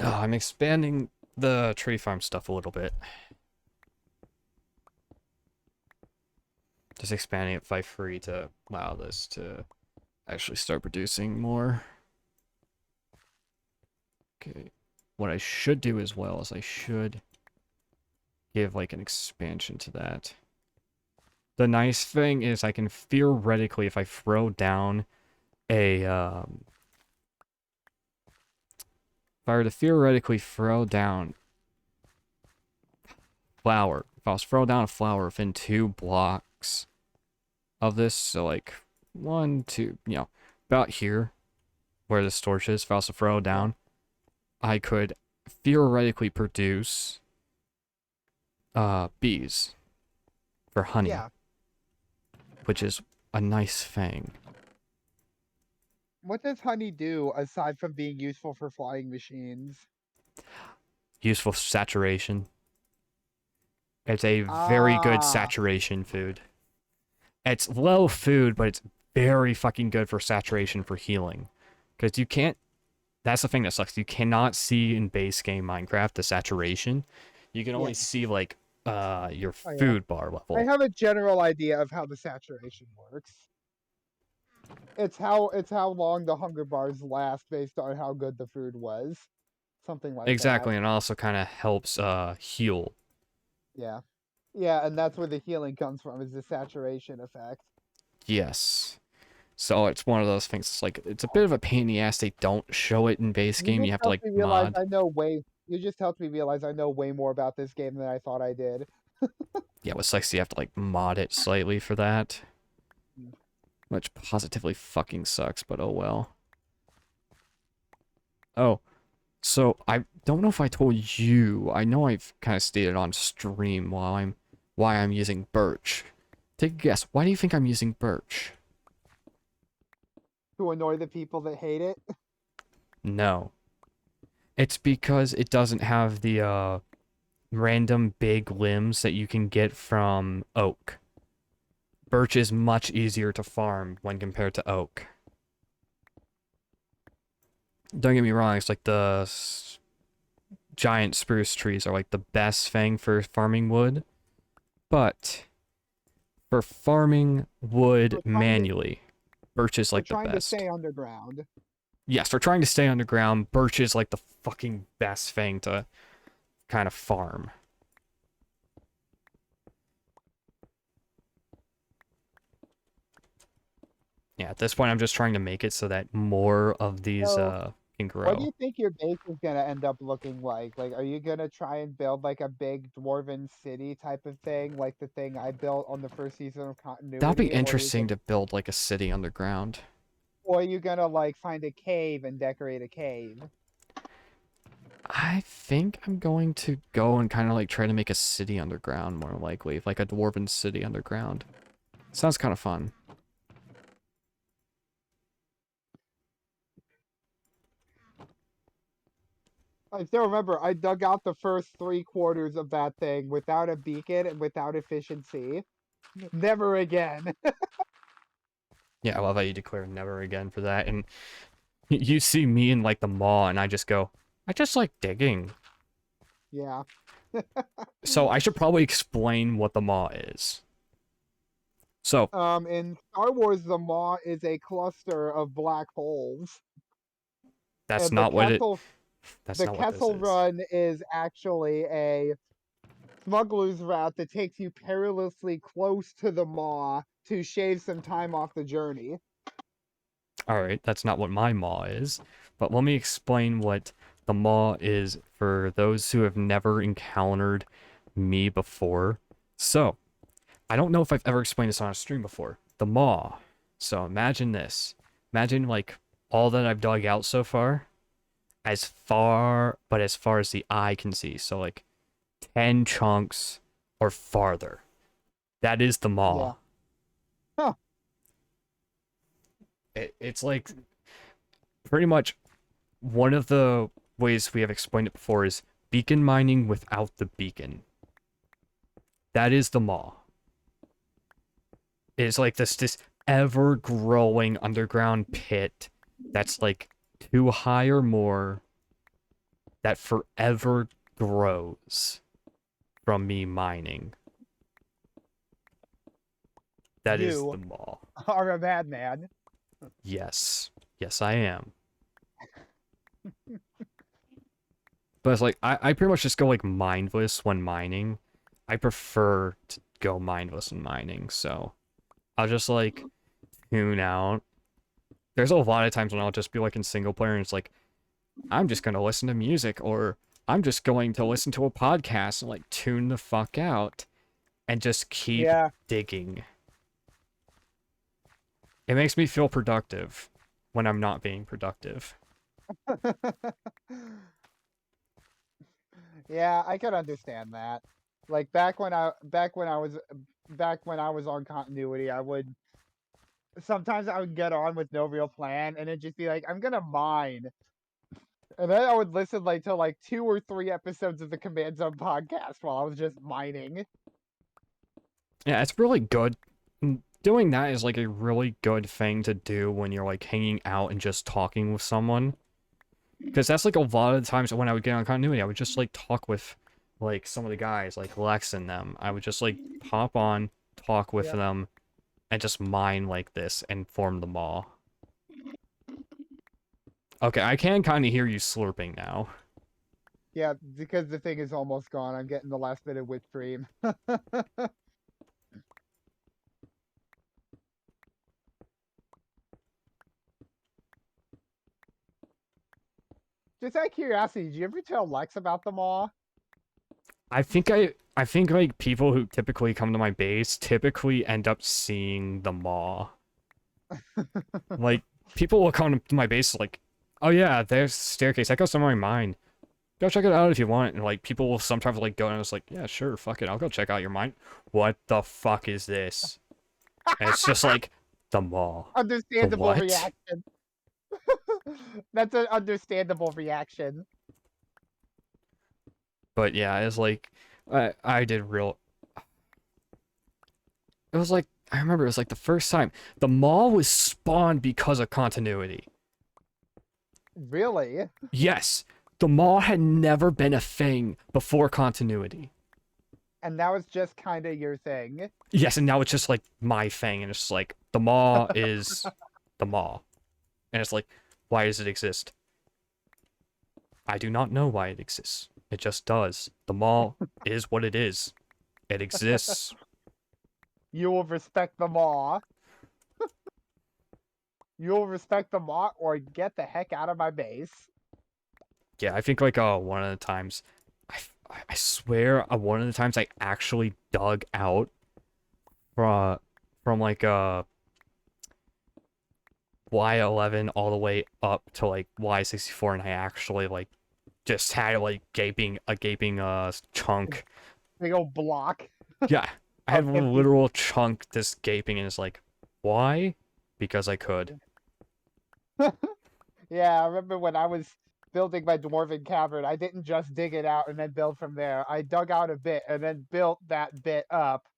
Oh, I'm expanding the tree farm stuff a little bit. Just expanding it by free to allow this to actually start producing more. Okay. What I should do as well is I should give like an expansion to that. The nice thing is I can theoretically, if I throw down a, if I were to theoretically throw down flour, if I was to throw down a flour within 2 blocks of this, so like 1, 2, about here, where the torch is, if I was to throw Yeah. down, I could theoretically produce bees for honey, Yeah. which is a nice thing. What does honey do aside from being useful for flying machines? Useful saturation. It's a very good Ah, saturation food. It's low food, but it's very fucking good for saturation for healing. Because you can't. That's the thing that sucks. You cannot see in base game Minecraft the saturation. You can yeah. only see like your Oh yeah. food bar I level. have a general idea of how the saturation works. It's how long the hunger bars last based on how good the food was. Something like that. Exactly, and it also kind of helps heal. Yeah. Yeah, and that's where the healing comes from is the saturation effect. Yes. So it's one of those things. It's like it's a bit of a pain in the ass. They don't show it in base You game. You just have to helped like me realize mod. I know way. You just helped me realize I know way more about this game than I thought I did. Yeah, with sucks you have to like mod it slightly for that, Mm. which positively fucking sucks. But oh well. Oh, so I don't know if I told you. I know I've kind of stated on stream why I'm using Birch. Take a guess. Why do you think I'm using Birch? To annoy the people that hate it. No. It's because it doesn't have the random big limbs that you can get from oak. Birch is much easier to farm when compared to oak. Don't get me wrong, it's like the giant spruce trees are like the best thing for farming wood, but for farming wood We're trying to manually, birch is we're like the trying to best. stay underground. Yes, for trying to stay underground, birch is like the fucking best thing to kind of farm. Yeah, at this point, I'm just trying to make it so that more of these So, can what do grow. you think your base is gonna end up looking like? Like, are you gonna try and build like a big dwarven city type of thing, like the thing I built on the first season of That'll be Continuity, interesting to build like a city underground. or are you gonna like find a cave and decorate a cave? I think I'm going to go and kind of like try to make a city underground more likely, like a dwarven city underground. Sounds kind of fun. I still remember I dug out the first 3/4 of that thing without a beacon and without efficiency. Never again. Yeah, I love how you declare never again for that. And you see me in like the mall, and I just go, I just like digging. Yeah. So I should probably explain what the maw is. So In Star Wars, the Maw is a cluster of black holes, that's and not what it. That's the not what this Kessel is. Run is actually a smuggler's route that takes you perilously close to the Maw to shave some time off the journey. All right, that's not what my maw is. But let me explain what the maw is for those who have never encountered me before. So I don't know if I've ever explained this on a stream before. The maw. So imagine this. Imagine like all that I've dug out so far, as far as the eye can see. So like 10 chunks or farther. That is the maw. Yeah. Huh. It's like pretty much one of the ways we have explained it before is beacon mining without the beacon. That is the maw. It's like this ever growing underground pit that's like 2 high or more that forever grows from me mining. That is the You maw. are a madman. Yes. Yes, I am. But it's like I pretty much just go like mindless when mining. I prefer to go mindless when mining, so I'll just like tune out. There's a lot of times when I'll just be like in single player and it's like, I'm just gonna listen to music or I'm just going to listen to a podcast and like tune the fuck out and just keep Yeah. digging. It makes me feel productive when I'm not being productive. Yeah, I can understand that. Like back when I was on continuity, I would sometimes I would get on with no real plan and it'd just be like, I'm gonna mine. And then I would listen like to like 2 or 3 episodes of the Command Zone podcast while I was just mining. Yeah, it's really good. Doing that is like a really good thing to do when you're like hanging out and just talking with someone. Because that's like a lot of the times when I would get on continuity, I would just like talk with like some of the guys, like Lex and them. I would just like hop on, talk with Yeah. them, and just mine like this and form the mall. Okay, I can kind of hear you slurping now. Yeah, because the thing is almost gone. I'm getting the last bit of whipped cream. Just out of curiosity, did you ever tell Lex about the mall? I think like people who typically come to my base typically end up seeing the maw. Like people will come to my base like, oh yeah, there's a staircase. That goes somewhere in mine. Go check it out if you want. And like people will sometimes like go and it's like, yeah, sure, fuck it, I'll go check out your mine. What the fuck is this? And it's just like the maw. The Understandable what? reaction. That's an understandable reaction. But yeah, it's like I did real. It was like I remember it was like the first time the mall was spawned because of continuity. Really? Yes, the mall had never been a thing before continuity. And that was just kind of your thing. Yes, and now it's just like my thing, and it's just like the mall is the mall, and it's like, why does it exist? I do not know why it exists. It just does. The mall is what it is. It exists. You will respect the mall. You will respect the mall or get the heck out of my base. Yeah, I think like one of the times, I I swear one of the times I actually dug out from like Y11 all the way up to like Y64, and I actually like just had like gaping chunk. Big old block Yeah, I had of a empty. literal chunk just gaping, and it's like, why? Because I could. Yeah, I remember when I was building my dwarven cavern, I didn't just dig it out and then build from there. I dug out a bit and then built that bit up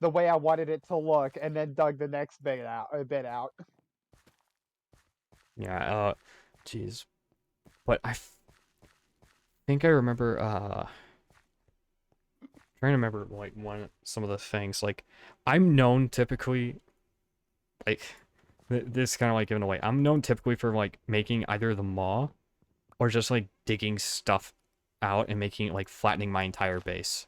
the way I wanted it to look, and then dug the next bit out. A bit out. Yeah, jeez. But think I remember trying to remember like some of the things like I'm known typically like this is kind of like giving away. I'm known typically for like making either the maw or just like digging stuff out and making like flattening my entire base.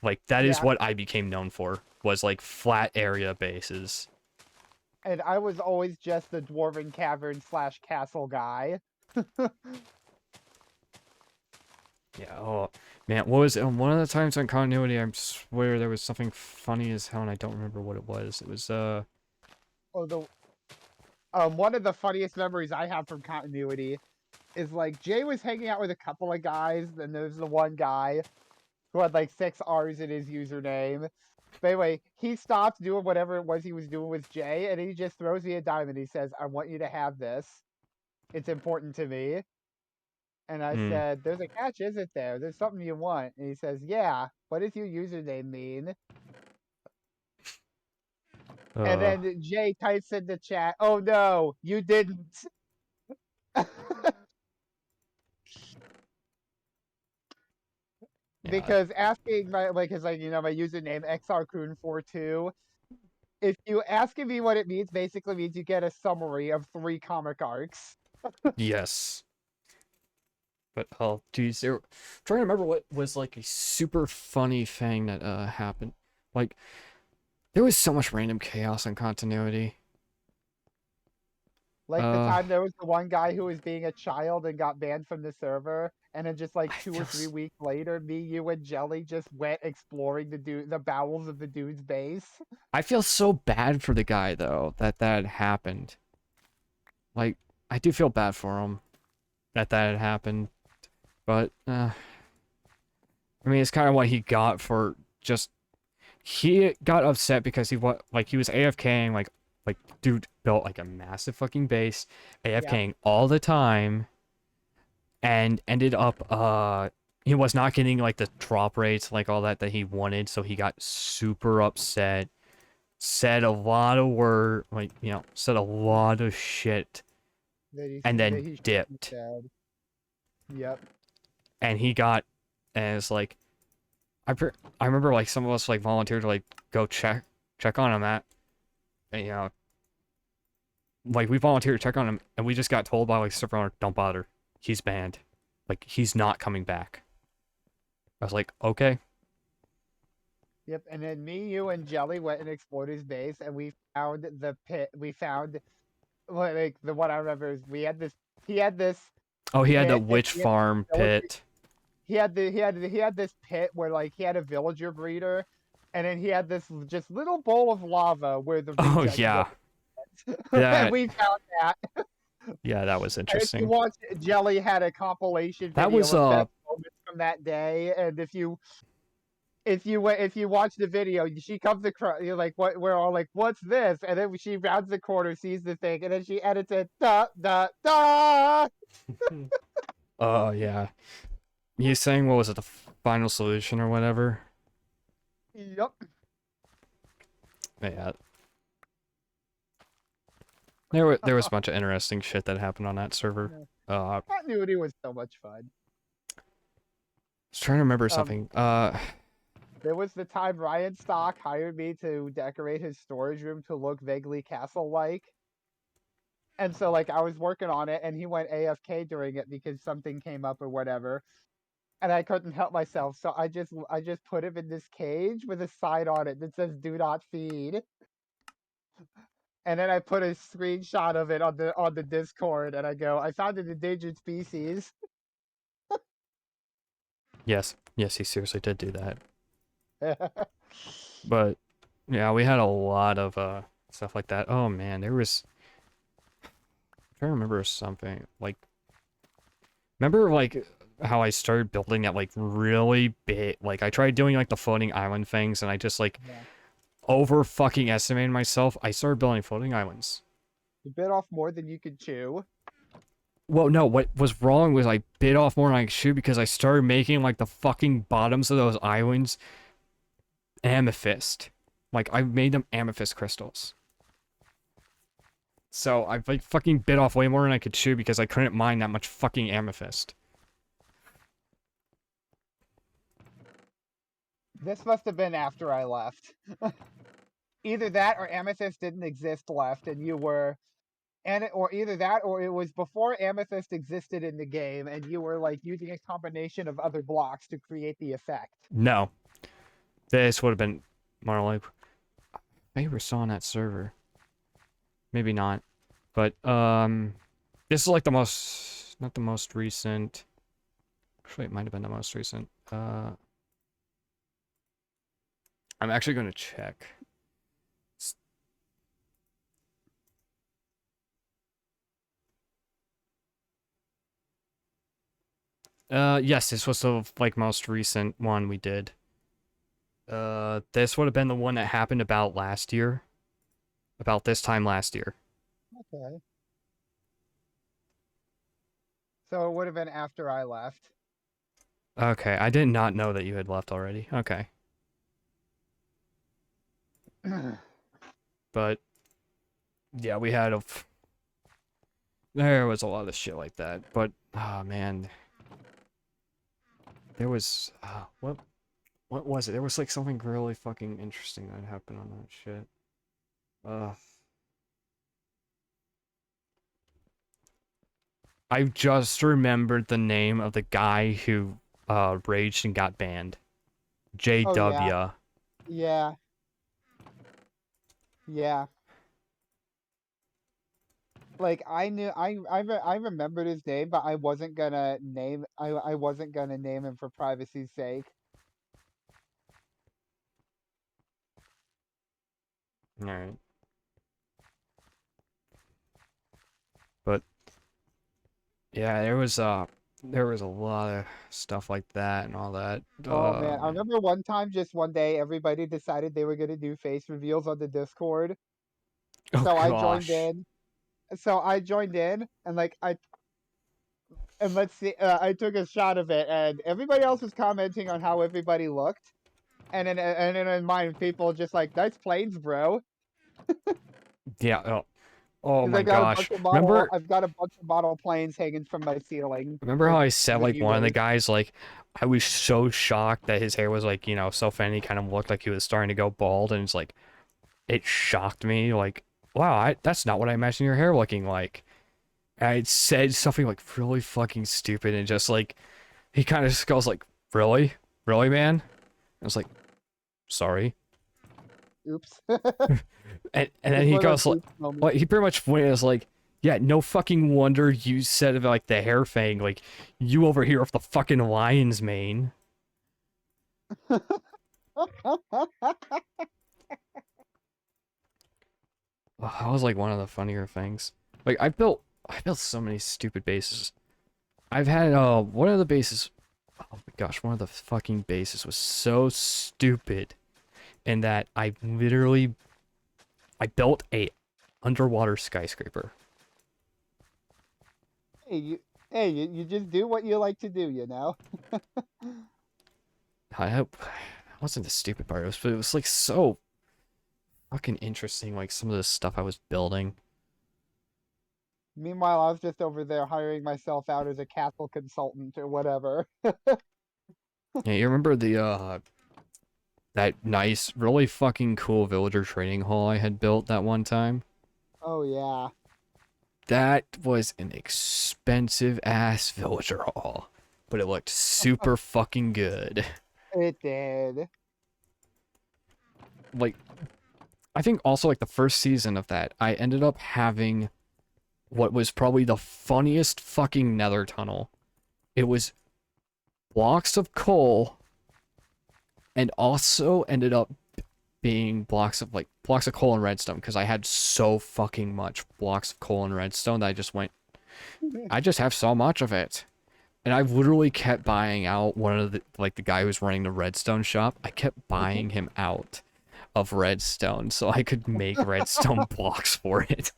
Like that is Yeah, what I became known for was like flat area bases. and I was always just the dwarven cavern slash castle guy. Yeah. Oh man, what was it? One of the times on continuity? I swear there was something funny as hell, and I don't remember what it was. It was Oh, the one of the funniest memories I have from continuity is like Jay was hanging out with a couple of guys, and there's the one guy who had like 6 R's in his username. But anyway, he stopped doing whatever it was he was doing with Jay, and he just throws me a diamond. He says, "I want you to have this. It's important to me." And I mm, said, "There's a catch, isn't there? There's something you want." And he says, "Yeah. What does your username mean?" And uh then Jay types in the chat, "Oh no, you didn't." yeah. Because asking my like his like my username XRCoon42, if you asking me what it means, basically means you get a summary of 3 comic arcs. Yes. But oh geez, trying to remember what was like a super funny thing that happened. Like there was so much random chaos and continuity. Like the Uh time there was the one guy who was being a child and got banned from the server, and then just like I 2 or 3 weeks later, me, you, and Jelly just went exploring the bowels of the dude's base. I feel so bad for the guy though that happened. Like I do feel bad for him that had happened. But I mean it's kind of what he got for just he got upset because he was AFKing like dude built like a massive fucking base, Yeah, AFKing all the time, and ended up he was not getting like the drop rates like all that he wanted, so he got super upset, said a lot of said a lot of shit, and that then he should be dipped, said. Yep. and he got and it's like I remember like some of us like volunteered to like go check on him at and, like we volunteered to check on him, and we just got told by like server owner, don't bother, he's banned, like he's not coming back. I was like, okay. Yep, and then me, you, and Jelly went and explored his base, and we found the pit. We found like the one I remember is we had this. He had this Oh, he had the pit at witch the end of farm the village. pit. He had this pit where like he had a villager breeder, and then he had this just little bowl of lava where the Oh reject yeah, was. And that we found that. yeah, that was And if you interesting. watch, Jelly had a compilation That video was of best moments from that day, and if you watch the video, she comes across. You're like, what? We're all like, what's this? And then she rounds the corner, sees the thing, and then she edits it. Da da da. oh yeah. He's saying what was it, the final solution or whatever? Yep. Yeah. There was a bunch of interesting shit that happened on that server. I Continuity was so much fun. was trying to remember Um, something. there was the time Ryan Stock hired me to decorate his storage room to look vaguely castle-like. And so like I was working on it and he went AFK during it because something came up or whatever. And I couldn't help myself. So I just put him in this cage with a sign on it that says "Do not feed." And then I put a screenshot of it on the Discord and I go, I found an endangered species. yes, he seriously did do that. But yeah, we had a lot of stuff like that. Oh man, there was. I'm trying to remember something like. Remember like how I started building that like really big. Like I tried doing like the floating island things, and I just like Yeah. over fucking estimated myself. I started building floating islands. You bit off more than you could chew. Well, no, what was wrong was I bit off more than I could chew because I started making like the fucking bottoms of those islands amethyst. Like I made them amethyst crystals. So I like fucking bit off way more than I could chew because I couldn't mine that much fucking amethyst. This must have been after I left. Either that or Amethyst didn't exist left and you were or either that or it was before Amethyst existed in the game and you were like using a combination of other blocks to create the effect. No, this would have been more like maybe we're still on that server. Maybe not, but this is like the most not the most recent. Actually, it might have been the most recent. I'm actually going to check. Yes, this was the like most recent one we did. This would have been the one that happened about last year. About this time last year. Okay. So it would have been after I left. Okay, I did not know that you had left already. Okay. But yeah, we had there was a lot of shit like that. But oh man. There was what was it? There was like something really fucking interesting that happened on that shit. I just remembered the name of the guy who raged and got banned. Oh yeah. JW. Yeah. Yeah. Like I remembered his name, but I wasn't gonna name I wasn't gonna name him for privacy's sake. Alright. But yeah, there was a lot of stuff like that and all that. Oh man, I remember one time, just one day, everybody decided they were gonna do face reveals on the Discord. Oh So I joined gosh. in. And like let's see, I took a shot of it, and everybody else was commenting on how everybody looked, and then in mine, people just like, nice planes, bro. Yeah, oh Because my gosh. Remember I've got a bunch of model planes hanging from my ceiling remember how for I said like one of the viewers. guys like I was so shocked that his hair was like, so thin he kind of looked like he was starting to go bald and it's like it shocked me like wow, that's not what I imagined your hair looking like. And I said something like really fucking stupid and just like he kind of just goes like, "Really? Really, man?" I was like, "Sorry." Oops. And then It's he one of goes those like, oops moments. he pretty much went as like, Yeah, no fucking wonder you said like the hair fang, like you over here with the fucking lion's mane. Oh, that was like one of the funnier things. Like I built so many stupid bases. I've had one of the bases. Oh my gosh, one of the fucking bases was so stupid in that I built a underwater skyscraper. Hey, you just do what you like to do, you know? I hope it wasn't the stupid part, but it was like so fucking interesting, like some of the stuff I was building. Meanwhile, I was just over there hiring myself out as a castle consultant or whatever. Yeah, you remember the that nice, really fucking cool villager training hall I had built that one time? Oh, yeah. That was an expensive ass villager hall, but it looked super fucking good. It did. Like, I think also like the first season of that, I ended up having what was probably the funniest fucking nether tunnel. It was blocks of coal and also ended up being blocks of coal and redstone because I had so fucking much blocks of coal and redstone that I just went, I just have so much of it. And I literally kept buying out one of the guy who was running the redstone shop. I kept buying him out of redstone so I could make redstone blocks for it.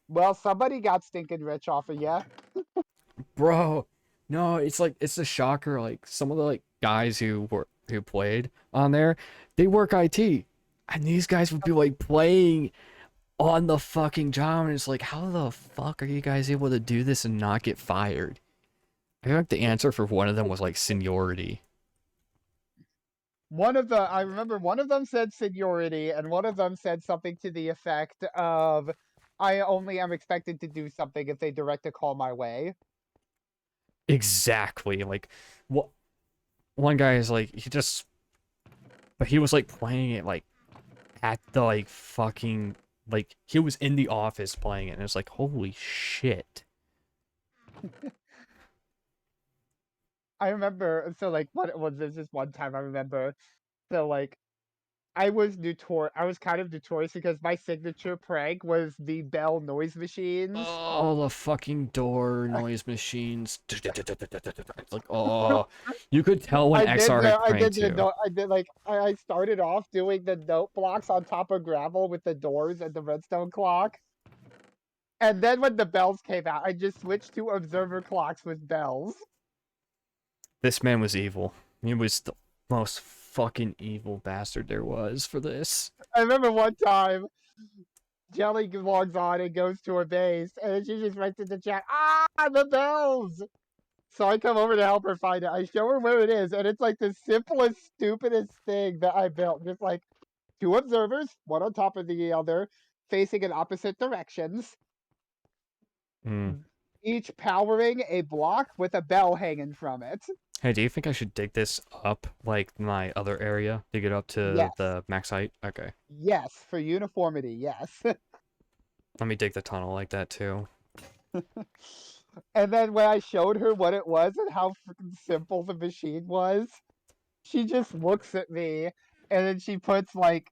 Well, somebody got stinking rich off of you. Bro, no, it's like it's a shocker. Like some of the like guys who played on there, they work IT. And these guys would be like playing on the fucking job and it's like, how the fuck are you guys able to do this and not get fired? I feel like the answer for one of them was like seniority. I remember one of them said seniority, and one of them said something to the effect of, I only am expected to do something if they direct a call my way. Exactly. Like what one guy is like but he was like playing it like at the like fucking like he was in the office playing it and it's like holy shit. I remember, so like, what was this one time I remember? So like, I was kind of notorious because my signature prank was the bell noise machines. Oh, the fucking door noise machines. It's like, oh, you could tell when XR had pranked you. I started off doing the note blocks on top of gravel with the doors and the redstone clock. And then when the bells came out, I just switched to observer clocks with bells. This man was evil. He was the most fucking evil bastard there was for this. I remember one time Jelly logs on and goes to her base, and she just writes in the chat, the bells! So I come over to help her find it. I show her where it is, and it's like the simplest, stupidest thing that I built. Just like two observers, one on top of the other, facing in opposite directions, Mm. each powering a block with a bell hanging from it. Hey, do you think I should dig this up, like my other area? Dig it up to Yes. the max height? Okay. Yes, for uniformity, yes. Let me dig the tunnel like that too. And then when I showed her what it was and how freaking simple the machine was, she just looks at me and then she puts like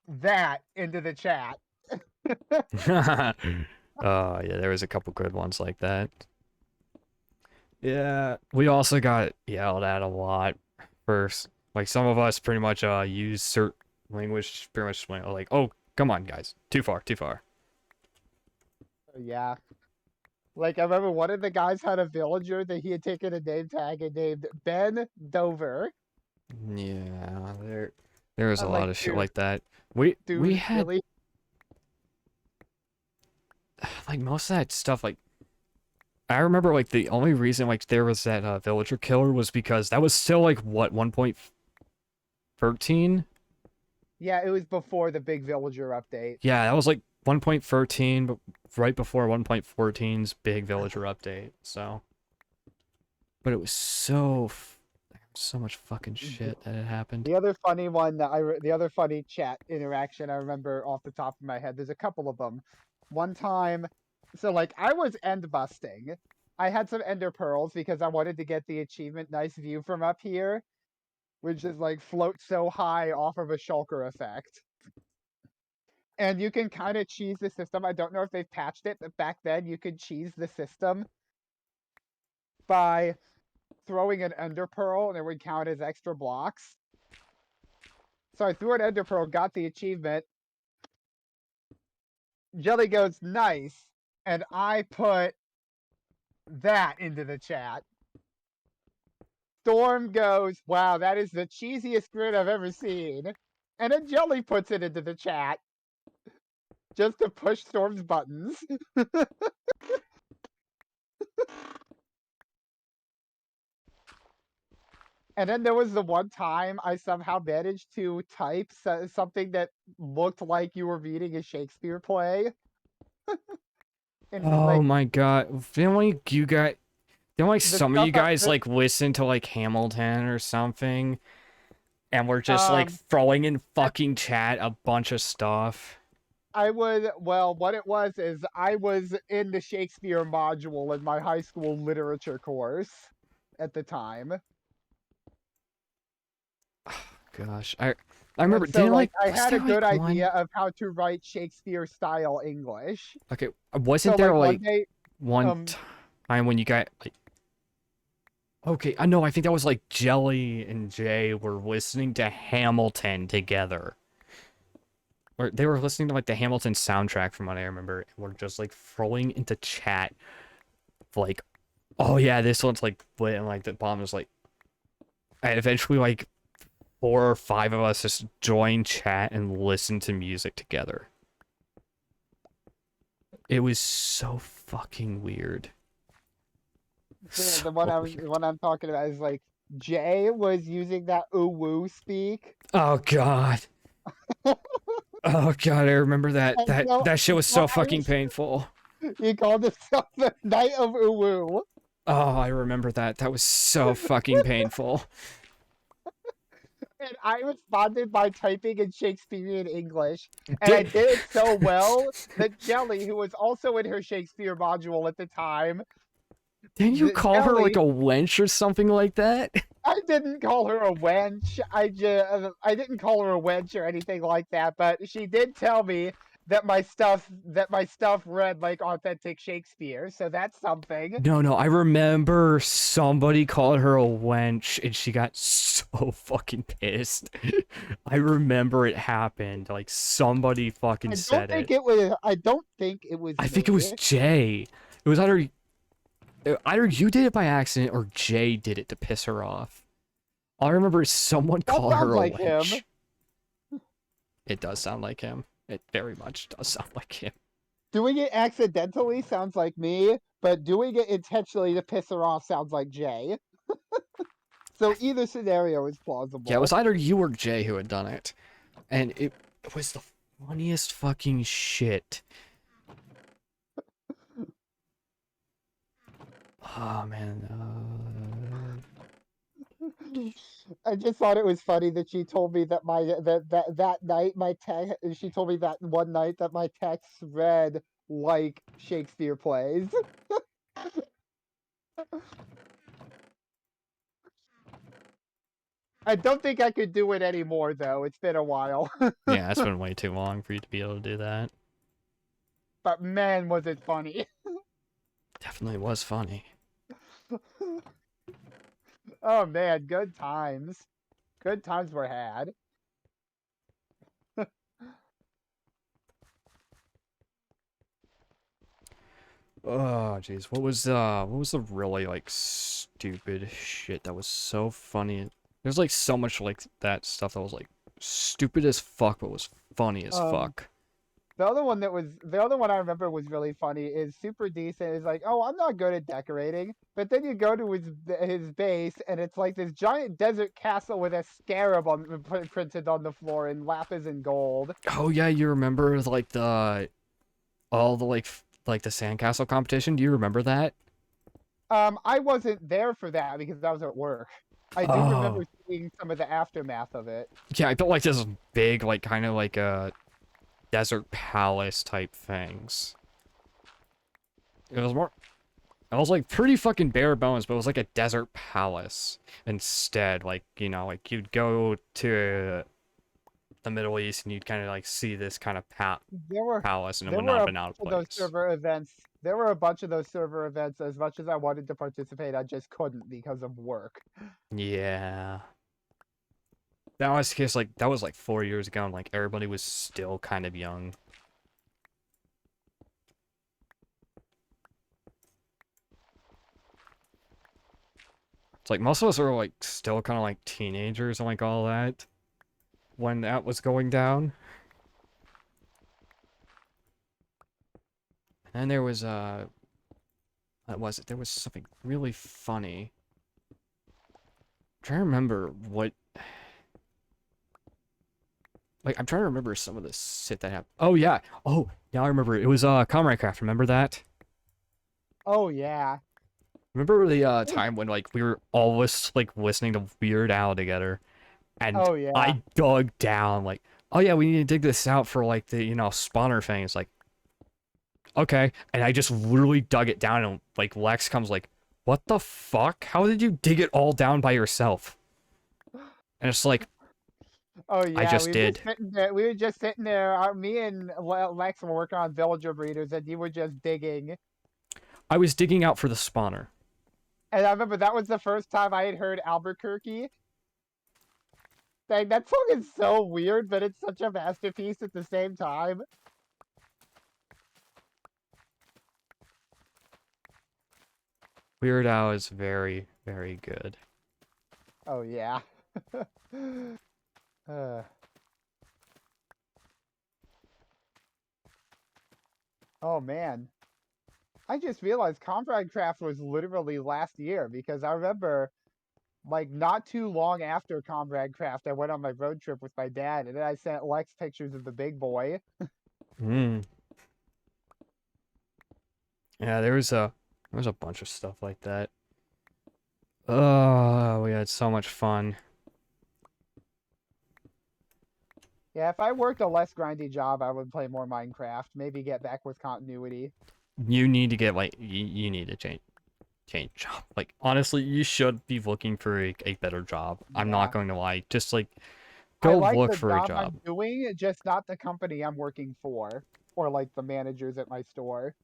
that into the chat. Oh, yeah, there was a couple good ones like that. Yeah, we also got yelled at a lot first. Like some of us pretty much use certain language pretty much went like, "Oh, come on, guys. Too far, too far." Yeah. Like I remember one of the guys had a villager that he had taken a name tag and named Ben Dover. Yeah, there was a I'm lot like, of shit like that. We dude, had really? like most of that stuff like I remember like the only reason like there was that villager killer was because that was still like what 1.13. Yeah, it was before the big villager update. Yeah, that was like 1.13 but right before 1.14's big villager update. So but it was so much fucking shit that had happened. The other funny one that the other funny chat interaction I remember off the top of my head, there's a couple of them. one time, so like I was end busting. I had some ender pearls because I wanted to get the achievement nice view from up here, which is like float so high off of a shulker effect. And you can kind of cheese the system. I don't know if they've patched it, but back then you could cheese the system by throwing an ender pearl and it would count as extra blocks. So I threw an ender pearl, got the achievement. Jelly goes, nice. And I put that into the chat. Storm goes, wow, that is the cheesiest grid I've ever seen. And then Jelly puts it into the chat just to push Storm's buttons. And then there was the one time I somehow managed to type something that looked like you were reading a Shakespeare play. And Oh like my god. Didn't like the some of stuff you guys like listen to like Hamilton or something? And we're just like um throwing in fucking chat a bunch of stuff. I would, well, what it was is I was in the Shakespeare module in my high school literature course at the time. Gosh, I remember. And so, Didn't like, like I was had a there good like idea one? of how to write Shakespeare style English. Okay, So, wasn't there like, one like day, one um, time when you got like? Okay, I know. I think that was like Jelly and Jay were listening to Hamilton together. Or they were listening to like the Hamilton soundtrack from what I remember. And we're just like throwing into chat like, oh yeah, this one's like lit, and like the bomb was like, and eventually like 4 or 5 of us just joined chat and listened to music together. It was so fucking weird. the So one the weird. one I'm talking about is like Jay was using that ooh woo speak. Oh god. Oh god, I remember that. And so, That shit was what so I fucking was, painful. he called himself the Knight of Ooh Woo. Oh, I remember that. That was so fucking painful. And I responded by typing in Shakespearean English. And I Did did it so well that Jelly, who was also in her Shakespeare module at the time, didn't you call her like a Jelly, wench or something like that? I didn't call her a wench. I didn't call her a wench or anything like that, but she did tell me that my stuff read like authentic Shakespeare, so that's something. No, no, I remember somebody called her a wench and she got so fucking pissed. I remember it happened. Like somebody fucking said it. I don't think it was I think it was me. Jay. It was either you did it by accident or Jay did it to piss her off. All I remember is someone That called her sounds a like him. wench. It does sound like him. It very much does sound like him. Doing it accidentally sounds like me, but doing it intentionally to piss her off sounds like Jay. So either scenario is Yeah, it was plausible. either you or Jay who had done it. And it was the funniest fucking shit. Oh man. I just thought it was funny that she told me that that night my text. She told me that one night that my texts read like Shakespeare plays. I don't think I could do it anymore though. It's been a while. Yeah, it's been way too long for you to be able to do that. But man, was it funny. Definitely was funny. Oh man, good times. Good times were had. Oh jeez, what was the really like stupid shit that was so funny? There's like so much like that stuff that was like stupid as fuck but was funny as Um, fuck. the other one I remember was really funny is super decent. It's like, oh, I'm not good at decorating, but then you go to his base and it's like this giant desert castle with a scarab printed on the floor in lapis and gold. Oh yeah, you remember like the all the like the sandcastle competition? Do you remember that? I wasn't there for that because I was at work. I do remember Oh. seeing some of the aftermath of it. Yeah, I built like this big like kind of like a desert palace type things. It was more. It was like pretty fucking bare bones, but it was like a desert palace instead. Like like you'd go to the Middle East and you'd kind of like see this kind of There were palace, and it there would not were have a been out bunch of of those place. server events. There were a bunch of those server events. As much as I wanted to participate, I just couldn't because of work. Yeah. That was the case, like, that was like 4 years ago, and like everybody was still kind of young. It's like most of us were like still kind of like teenagers and like all that when that was going down. And there was what was it? There was something really funny. I'm trying to remember what like I'm trying to remember some of the shit that happened. Oh yeah. Oh, yeah, I remember. It was Comrade Craft, remember that? Oh yeah. Remember the time when like we were always like listening to Weird Al together, and Oh yeah. I dug down like, oh yeah, we need to dig this out for like the spawner thing. It's like, okay, and I just literally dug it down, and like Lex comes like, what the fuck? How did you dig it all down by yourself? And it's like, Oh I yeah. just We were just did. sitting there. We were just sitting there. Me and Lex were working on villager breeders, and you were just digging. I was digging out for the spawner. And I remember that was the first time I had heard Albuquerque. Dang, that song is so weird, but it's such a masterpiece at the same time. Weird Al is very, very good. Oh yeah. uh, oh man. I just realized Comrade Craft was literally last year because I remember like not too long after Comrade Craft, I went on my road trip with my dad and then I sent Lex pictures of the big boy. Hmm. Yeah, there was a bunch of stuff like that. Oh, we had so much fun. Yeah, if I worked a less grindy job, I would play more Minecraft. Maybe get back with continuity. You need to get like you need to change job. Like honestly, you should be looking for a better job. I'm not Yeah. going to lie. Just like I go like look the for a job job. I'm doing, just not the company I'm working for or like the managers at my store.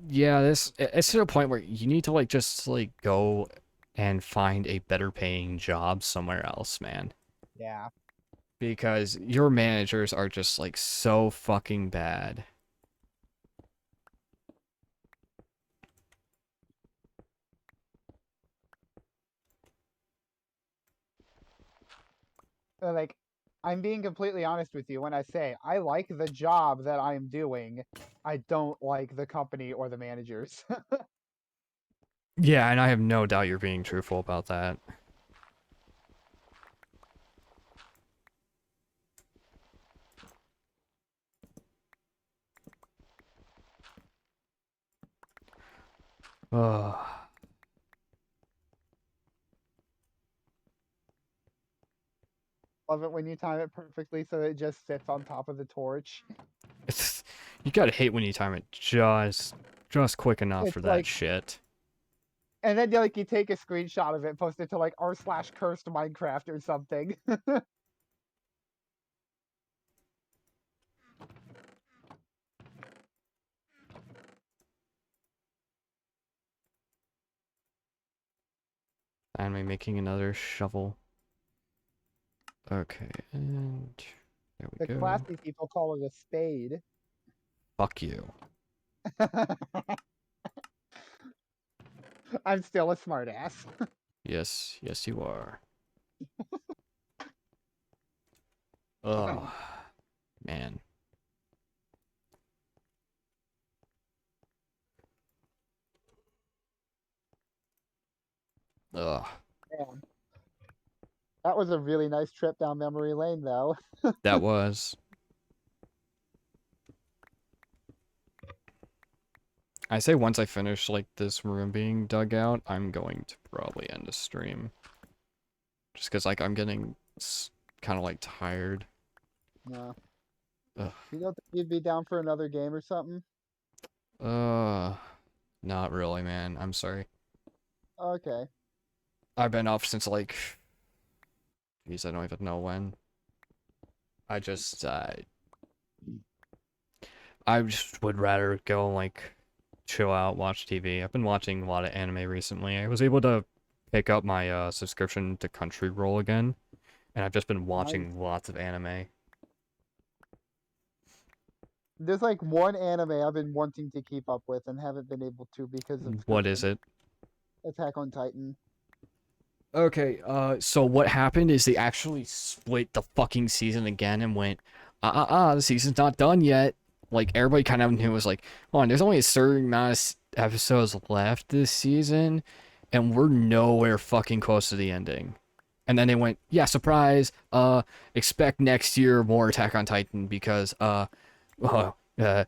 Yeah, it's to a point where you need to like just like go and find a better paying job somewhere else, man. Yeah. Because your managers are just like so fucking bad. Like I'm being completely honest with you when I say I like the job that I'm doing. I don't like the company or the managers. Yeah, and I have no doubt you're being truthful about that. Ugh. Love it when you time it perfectly so it just sits on top of the torch. It's you gotta hate when you time it just quick enough for It's that like, shit. and then like you take a screenshot of it, post it to like r/cursed Minecraft or something. I'm making another shovel. Okay, and there we The go. classy people call it a spade. Fuck you. I'm still a smartass. Yes, yes you are. Ugh, man. Ugh, Man, that was a really nice trip down memory lane, though. that was. I say once I finish like this room being dug out, I'm going to probably end the stream. Just because like I'm getting kind of like tired. No. Ugh. You don't think you'd be down for another game or something? Uh, Not really, man. I'm sorry. Okay. I've been off since like, geez, I don't even know when. I just, I just would rather go like chill out, watch TV. I've been watching a lot of anime recently. I was able to pick up my subscription to Crunchyroll again, and I've just been Nice. watching lots of anime. There's like one anime I've been wanting to keep up with and haven't been able to because of What is subscription. it? Attack on Titan. Okay, so what happened is they actually split the fucking season again and went, the season's not done yet. Like, everybody kind of knew it was like, hold on, there's only a certain amount of episodes left this season, and we're nowhere fucking close to the ending. And then they went, yeah, surprise, expect next year more Attack on Titan because, uh, uh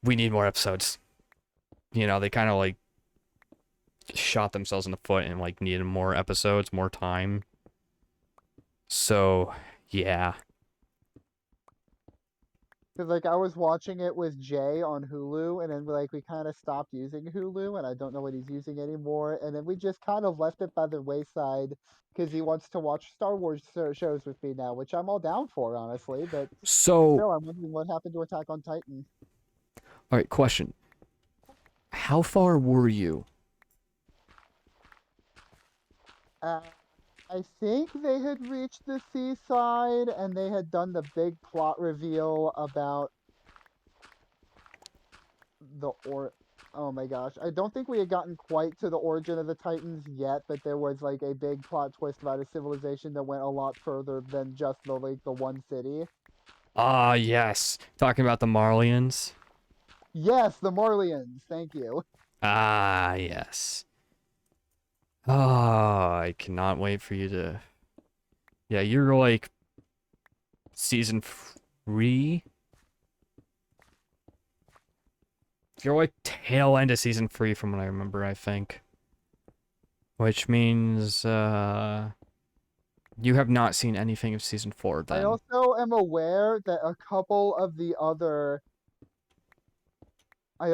we need more episodes. You know, they kind of like shot themselves in the foot and like needed more episodes, more time. So, yeah. Because like I was watching it with Jay on Hulu, and then like we kind of stopped using Hulu, and I don't know what he's using anymore. And then we just kind of left it by the wayside because he wants to watch Star Wars shows with me now, which I'm all down for, honestly. But So, still, I'm wondering what happened to Attack on Titan. all right, question. How far were you? Uh, I think they had reached the seaside, and they had done the big plot reveal about the or oh my gosh, I don't think we had gotten quite to the origin of the Titans yet, but there was like a big plot twist about a civilization that went a lot further than just the one city. Ah, yes. Talking about the Marlians. Yes, the Marlians, thank you. Ah, yes. Ah, I cannot wait for you to. Yeah, you're like season 3. You're like tail end of season 3 from what I remember, I think. Which means, you have not seen anything of season 4 I then. also am aware that a couple of the other I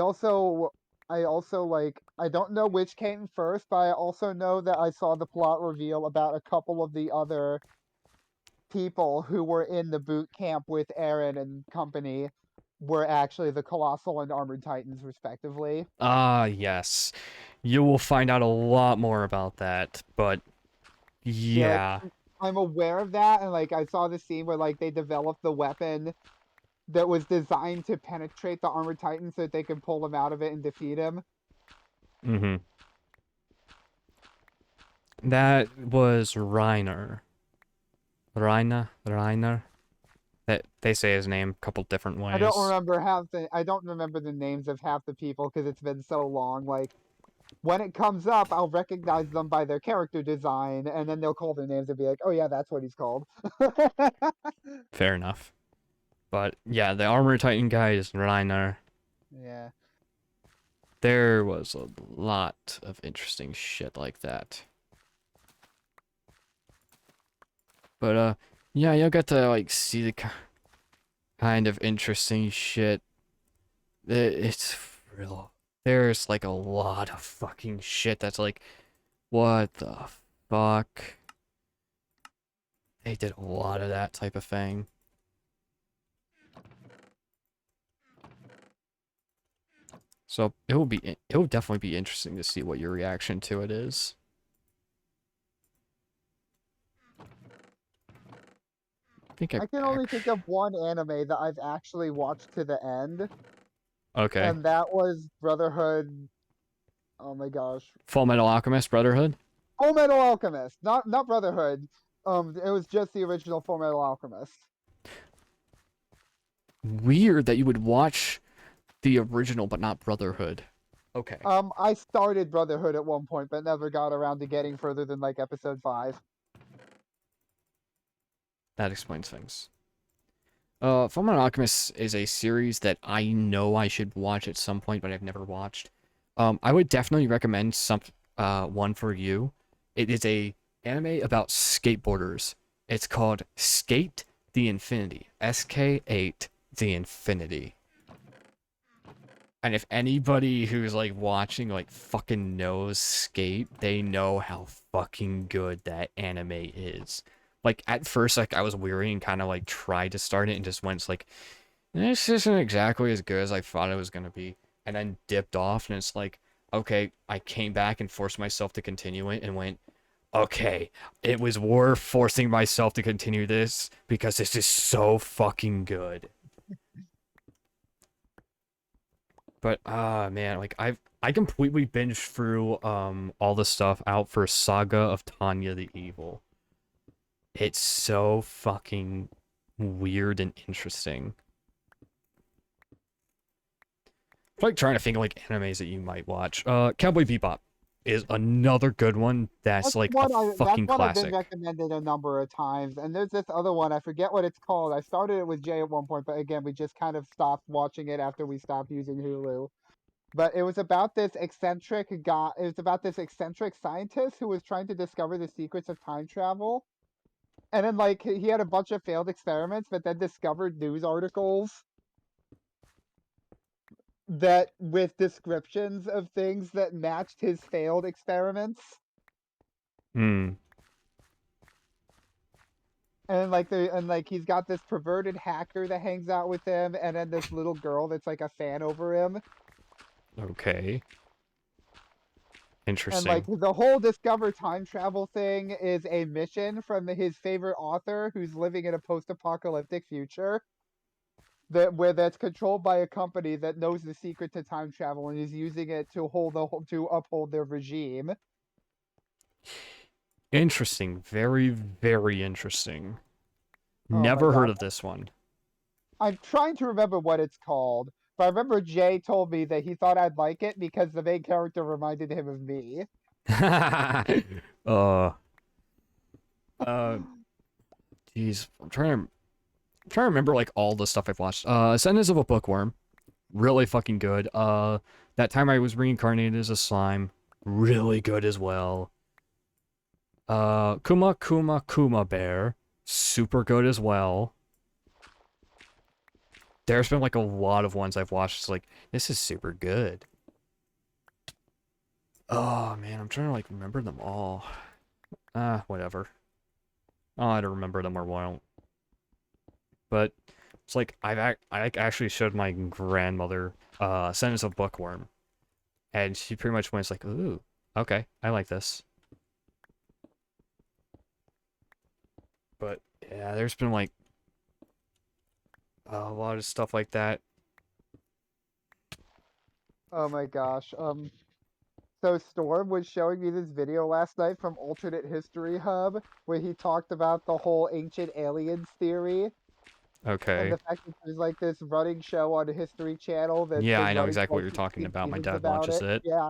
also like I don't know which came first, but I also know that I saw the plot reveal about a couple of the other people who were in the boot camp with Aaron and company were actually the Colossal and Armored Titans, respectively. Ah, yes. You will find out a lot more about that, but Yeah, like yeah. I'm aware of that, and like I saw the scene where like they developed the weapon that was designed to penetrate the Armored Titan so that they could pull him out of it and defeat him. Mm-hmm. That was Reiner. Reiner. That they say his name a couple different ways. I don't remember the names of half the people because it's been so long. Like when it comes up, I'll recognize them by their character design, and then they'll call their names and be like, "Oh yeah, that's what he's called." Fair enough. But yeah, the Armor Titan guy is Reiner. Yeah. There was a lot of interesting shit like that. But yeah, you'll get to like see the kind of interesting shit. It's real. There's like a lot of fucking shit that's like, what the fuck? They did a lot of that type of thing. So it will definitely be interesting to see what your reaction to it is. I think I I can only think actually. of one anime that I've actually watched to the end, Okay. and that was Brotherhood. Oh my gosh, Full Metal Alchemist Brotherhood. Full Metal Alchemist, not Brotherhood. It was just the original Full Metal Alchemist. Weird that you would watch the original but not Brotherhood. Okay. I started Brotherhood at one point, but never got around to getting further than like episode 5. That explains things. Fullmetal Alchemist is a series that I know I should watch at some point, but I've never watched. I would definitely recommend one for you. It is a anime about skateboarders. It's called Skate the Infinity. SK8 the Infinity. And if anybody who's like watching like fucking knows Skate, they know how fucking good that anime is. Like at first, like I was weary and kind of like tried to start it and just went like, this isn't exactly as good as I thought it was gonna be, and then dipped off and it's like, okay, I came back and forced myself to continue it and went, okay, it was worth forcing myself to continue this because this is so fucking good. But man, like I completely binged through all the stuff out for Saga of Tanya the Evil. It's so fucking weird and interesting. I'm like trying to think of like animes that you might watch. Cowboy Bebop is another good one that's like a That's fucking one I've been classic. recommended a number of times. And there's this other one, I forget what it's called. I started it with Jay at one point, but again, we just kind of stopped watching it after we stopped using Hulu. But it was about this eccentric guy. It was about this eccentric scientist who was trying to discover the secrets of time travel. And then, like, he had a bunch of failed experiments, but then discovered news articles that with descriptions of things that matched his failed experiments. Hmm. And like he's got this perverted hacker that hangs out with him, and then this little girl that's like a fan over him. Okay. And like Interesting. the whole discover time travel thing is a mission from his favorite author who's living in a post-apocalyptic future that's controlled by a company that knows the secret to time travel and is using it to uphold their regime. Interesting. Very, very interesting. Oh my Never heard god. of this one. I'm trying to remember what it's called, but I remember Jay told me that he thought I'd like it because the main character reminded him of me. uh Jeez. I'm trying to remember like all the stuff I've watched. Sentence of a Bookworm. Really fucking good. That time I was reincarnated as a slime. Really good as well. Kuma Kuma Kuma Bear. Super good as well. There's been like a lot of ones I've watched. It's like, this is super good. Oh man, I'm trying to like remember them all. Whatever. I'll either remember them or won't. But it's like I actually showed my grandmother Sentence of Bookworm, and she pretty much went like, "Ooh, okay, I like this." But yeah, there's been like a lot of stuff like that. Oh my gosh. So Storm was showing me this video last night from Alternate History Hub where he talked about the whole ancient aliens theory and Okay. the fact that there's like this running show on History Channel that's Yeah, been I know running exactly for what like you're talking 16 about. My seasons dad about watches it. it. Yeah.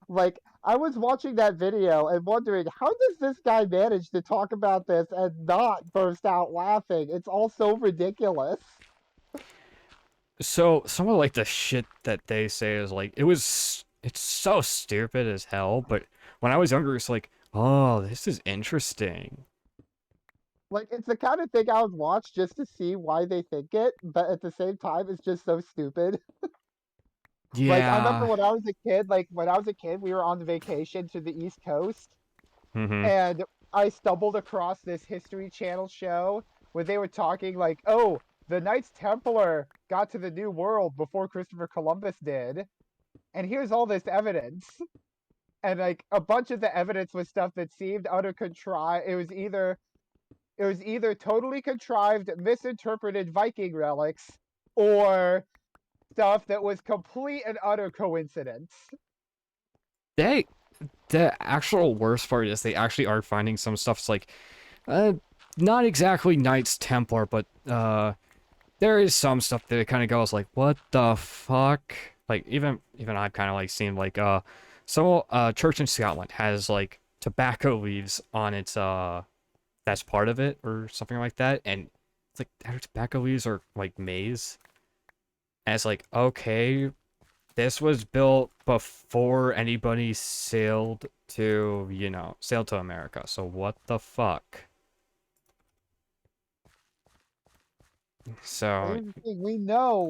Like I was watching that video and wondering how does this guy manage to talk about this and not burst out laughing? It's all so ridiculous. So some of like the shit that they say is like it's so stupid as hell, but when I was younger it's like, "Oh, this is interesting." Like it's the kind of thing I would watch just to see why they think it, but at the same time it's just so stupid. Like I remember Yeah. when I was a kid, we were on vacation to the East Coast Mhm. and I stumbled across this History Channel show where they were talking like, "Oh, the Knights Templar got to the New World before Christopher Columbus did, and here's all this evidence." And like a bunch of the evidence was stuff that seemed utter contrived. It was either totally contrived, misinterpreted Viking relics, or stuff that was complete and utter coincidence. They the actual worst part is they actually are finding some stuff. It's like, uh, not exactly Knights Templar, but there is some stuff that it kind of goes like, what the fuck? Like even I've kind of like seen like some church in Scotland has like tobacco leaves on its that's part of it or something like that, and it's like are tobacco leaves or like maize, and it's like okay, this was built before anybody sailed to America. So what the fuck? But So here's the thing,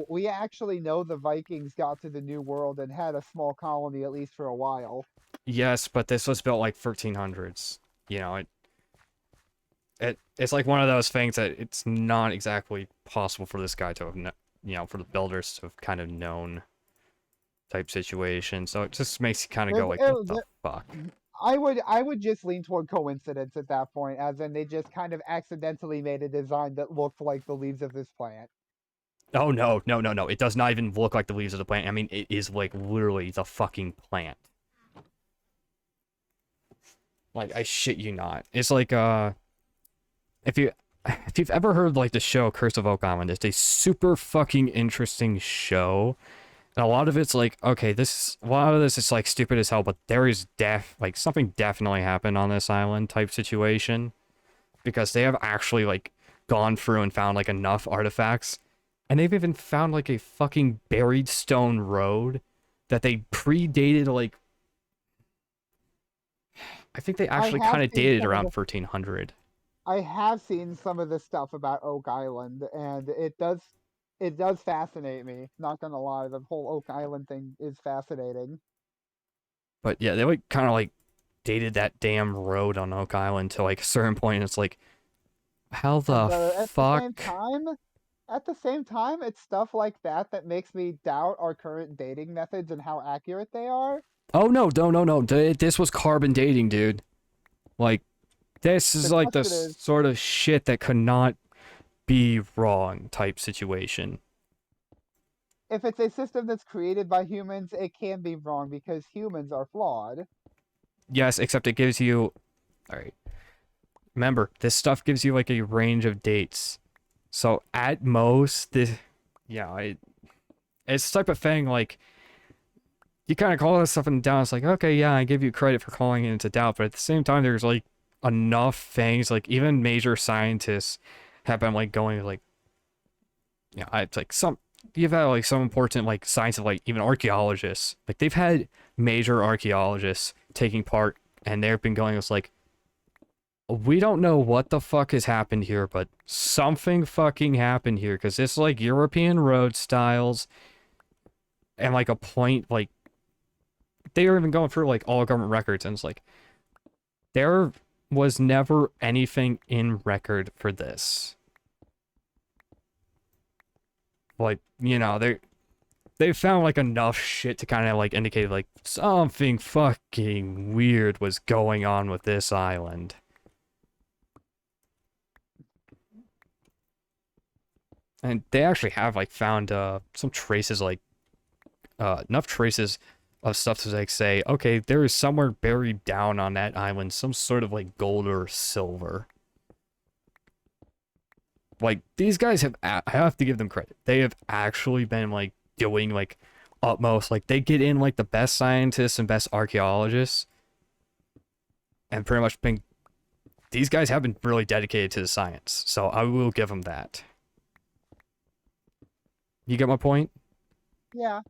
we actually know the Vikings got to the New World and had a small colony at least for a while. yes, but this was built like 1300s. You know, it's like one of those things that it's not exactly possible for this guy to have, for the builders to have kind of known type situation. So it just makes you kind of go It, like, what the it, fuck? I would just lean toward coincidence at that point, as in they just kind of accidentally made a design that looked like the leaves of this plant. Oh no, no, no, no! It does not even look like the leaves of the plant. I mean, it is like literally the fucking plant. Like I shit you not. It's like if you if you've ever heard like the show Curse of Oak Island, it's a super fucking interesting show. And a lot of it's like, okay, a lot of this is like stupid as hell, but there is like something definitely happened on this island type situation because they have actually like gone through and found like enough artifacts, and they've even found like a fucking buried stone road that they predated like I think they I actually have kind of seen dated some of around the 1300. I have seen some of the stuff about Oak Island, and it does fascinate me. Not gonna lie, the whole Oak Island thing is fascinating. But yeah, they like kind of like dated that damn road on Oak Island to like a certain point, and it's like, how the But fuck? at the same time, it's stuff like that that makes me doubt our current dating methods and how accurate they are. Oh no, no, no, no! This was carbon dating, dude. Like this is The like the question is, sort of shit that could not be wrong type situation. if it's a system that's created by humans, it can be wrong because humans are flawed. Yes, except it gives you. All right. Remember, this stuff gives you like a range of dates. So at most, yeah, it's the type of thing like you kind of call this stuff into doubt. It's like, okay, yeah, I give you credit for calling it into doubt, but at the same time, there's like enough things, like even major scientists have been like going like, it's like you've had like some important like science of like even archaeologists, like they've had major archaeologists taking part, and they've been going, it's like, we don't know what the fuck has happened here, but something fucking happened here because it's like European road styles and like a point like they were even going through like all government records, and it's like there was never anything in record for this. Like, they found like enough shit to kind of like indicate like something fucking weird was going on with this island. And they actually have like found some traces like enough traces of stuff to like say, okay, there is somewhere buried down on that island some sort of like gold or silver. Like these guys I have to give them credit. They have actually been like doing like utmost, like they get in like the best scientists and best archaeologists, and pretty much been these guys have been really dedicated to the science. So I will give them that. You get my point? Yeah,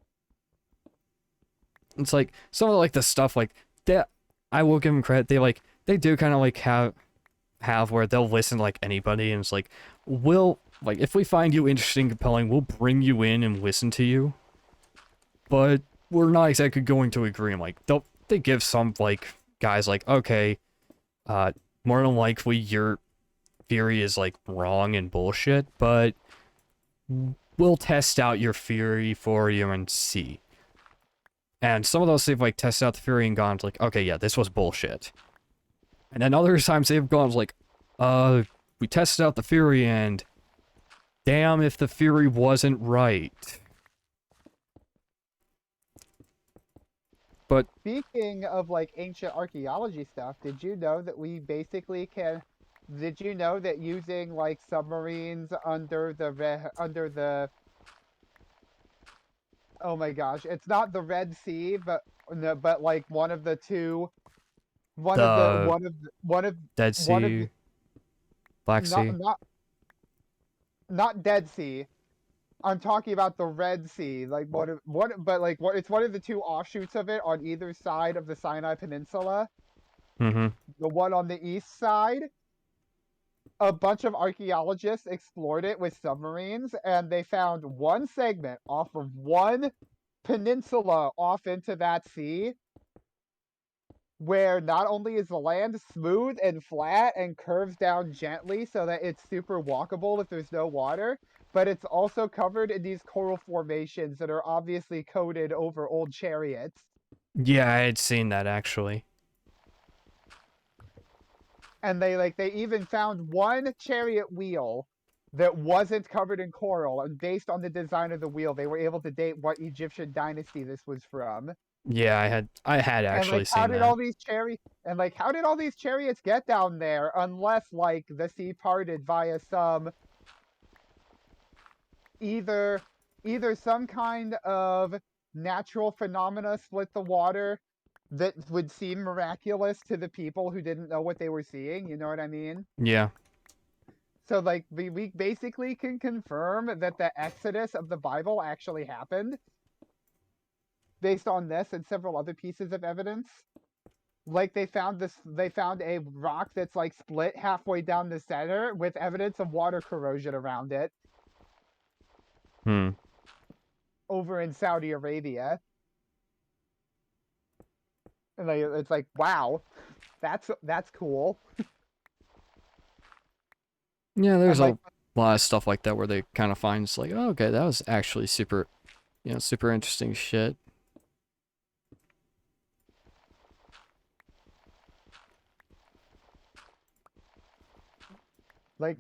It's like some of like the stuff like that. I will give them credit. They do kind of like have where they'll listen to like anybody, and it's like, we'll like if we find you interesting, compelling, we'll bring you in and listen to you. But we're not exactly going to agree. And like they give some like guys like, okay, uh, more than likely your theory is like wrong and bullshit, but we'll test out your theory for you and see. And some of those they've like tested out the theory and gone like, okay, yeah, this was bullshit. And then other times they've gone like, we tested out the theory and damn if the theory wasn't right. But speaking of like ancient archaeology stuff, did you know that using like submarines under the oh my gosh, it's not the Red Sea, but no, but like one of the two, the one of Dead one of the, Sea, Black not Sea. not not Dead Sea. I'm talking about the Red Sea, like it's one of the two offshoots of it on either side of the Sinai Peninsula. Mm-hmm. The one on the east side, a bunch of archaeologists explored it with submarines, and they found one segment off of one peninsula off into that sea where not only is the land smooth and flat and curves down gently so that it's super walkable if there's no water, but it's also covered in these coral formations that are obviously coated over old chariots. Yeah, I had seen that actually. And they even found one chariot wheel that wasn't covered in coral, and based on the design of the wheel, they were able to date what Egyptian dynasty this was from. Yeah, I had And actually like how seen did that. all these chariots get down there unless like the sea parted via some either either some kind of natural phenomena split the water that would seem miraculous to the people who didn't know what they were seeing, you know what I mean? Yeah. So like we basically can confirm that the Exodus of the Bible actually happened based on this and several other pieces of evidence. Like they found a rock that's like split halfway down the center with evidence of water corrosion around it Hmm. over in Saudi Arabia. And like, it's like, wow, that's cool. Yeah, there's And like a lot of stuff like that where they kind of find it's like, oh, okay, that was actually super, super interesting shit.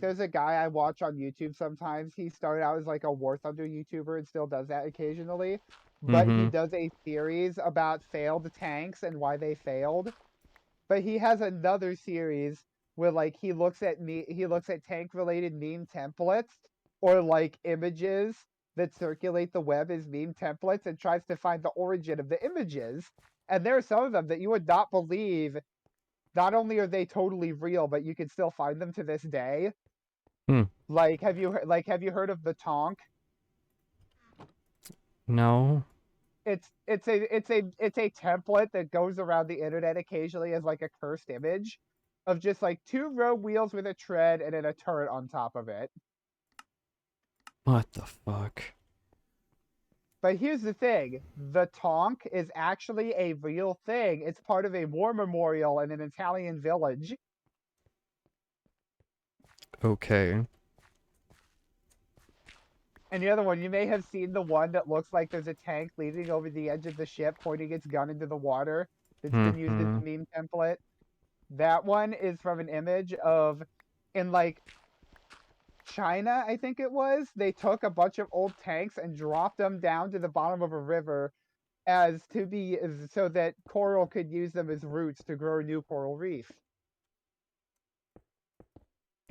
there's a guy I watch on YouTube sometimes. He started out as like a War Thunder YouTuber and still does that occasionally. But he Mm-hmm. does a series about failed tanks and why they failed. But he has another series where like he looks at tank related meme templates or like images that circulate the web as meme templates and tries to find the origin of the images. And there are some of them that you would not believe. Not only are they totally real, but you can still find them to this day. Hmm. Like have you heard of the Tonk? No. It's a template that goes around the internet occasionally as like a cursed image of just like two road wheels with a tread and then a turret on top of it. What the fuck? But here's the thing, the Tonk is actually a real thing. It's part of a war memorial in an Italian village. Okay. And the other one, you may have seen the one that looks like there's a tank leaning over the edge of the ship, pointing its gun into the water. That's been used as Mm-hmm. a meme template. That one is from an image of, in like China, I think it was. They took a bunch of old tanks and dropped them down to the bottom of a river so that coral could use them as roots to grow a new coral reef.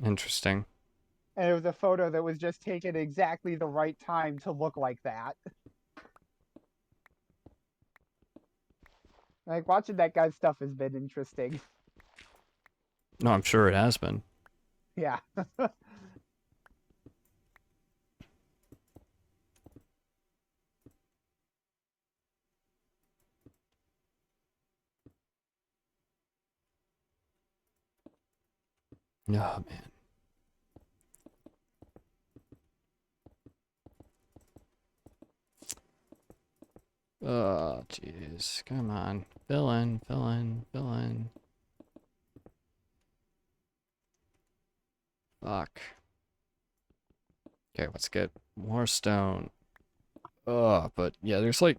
Interesting. And it was a photo that was just taken exactly the right time to look like that. Like watching that guy's stuff has been interesting. No, I'm sure it has been. Yeah. Oh man. Oh jeez. Come on. Fill in, fill in, fill in. Fuck. Okay, let's get more stone. But yeah, there's like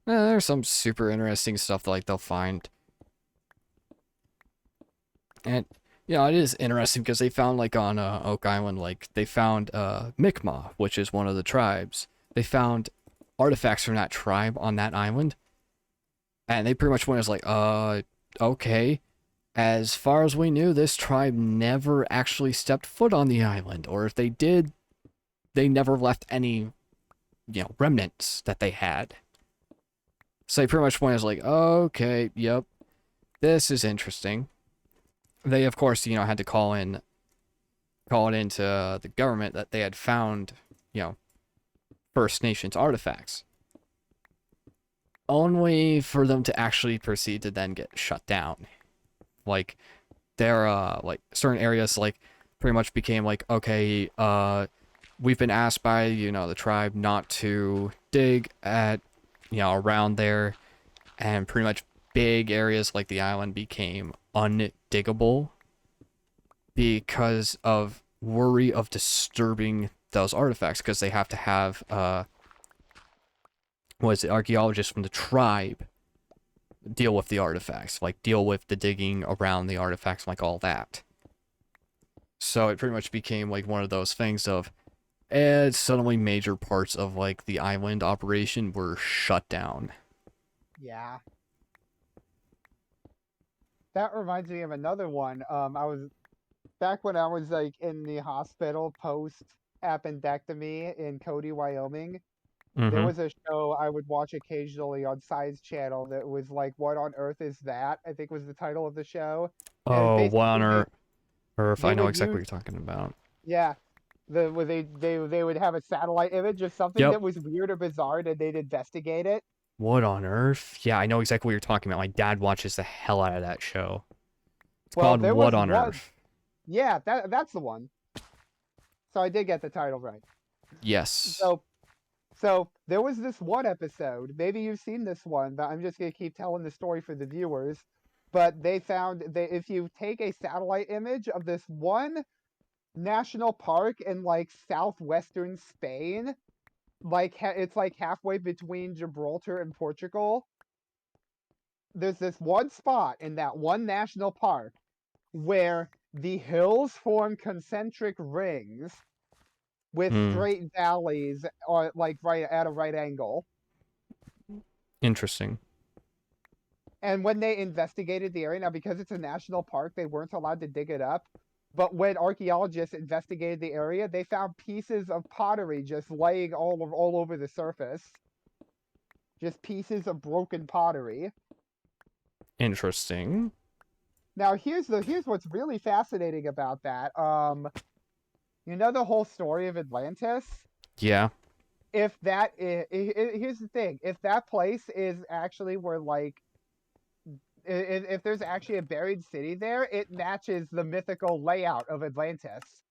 there's some super interesting stuff that, like they'll find. And it is interesting because they found like on Oak Island, like they found Mi'kmaq, which is one of the tribes. They found artifacts from that tribe on that island, and they pretty much went as like, okay. As far as we knew, this tribe never actually stepped foot on the island, or if they did, they never left any, remnants that they had. So they pretty much went as like, okay, yep, this is interesting. They of course, had to call it into the government that they had found, First Nations artifacts. Only for them to actually proceed to then get shut down. Like there like certain areas like pretty much became like, okay, we've been asked by, the tribe not to dig at, around there, and pretty much big areas like the island became undiggable because of worry of disturbing those artifacts, because they have to have, archaeologists from the tribe deal with the artifacts, like deal with the digging around the artifacts, like all that. So it pretty much became like one of those things of, and suddenly major parts of like the island operation were shut down. Yeah. That reminds me of another one. I was back when I was like in the hospital post appendectomy in Cody, Wyoming. There Mm-hmm. was a show I would watch occasionally on Science Channel that was like, "What on Earth is that?" I think was the title of the show, and it was Oh, basically one or if I they know would exactly use, what you're talking about. yeah, where they would have a satellite image of something Yep. that was weird or bizarre, and they'd investigate it. What on earth? Yeah, I know exactly what you're talking about. My dad watches the hell out of that show. It's Well, called there What was on one, Earth. yeah, that's the one. So I did get the title right. Yes. So So there was this one episode. Maybe you've seen this one, but I'm just gonna keep telling the story for the viewers. But they found that if you take a satellite image of this one national park in like southwestern Spain, like it's like halfway between Gibraltar and Portugal. There's this one spot in that one national park where the hills form concentric rings with Hmm. straight valleys or like right at a right angle. Interesting. And when they investigated the area, now because it's a national park, they weren't allowed to dig it up. But when archaeologists investigated the area, they found pieces of pottery just laying all over the surface. Just pieces of broken pottery. Interesting. Now here's what's really fascinating about that. You know the whole story of Atlantis? Yeah. If that here's the thing, if that place is actually where like if there's actually a buried city there, it matches the mythical layout of Atlantis.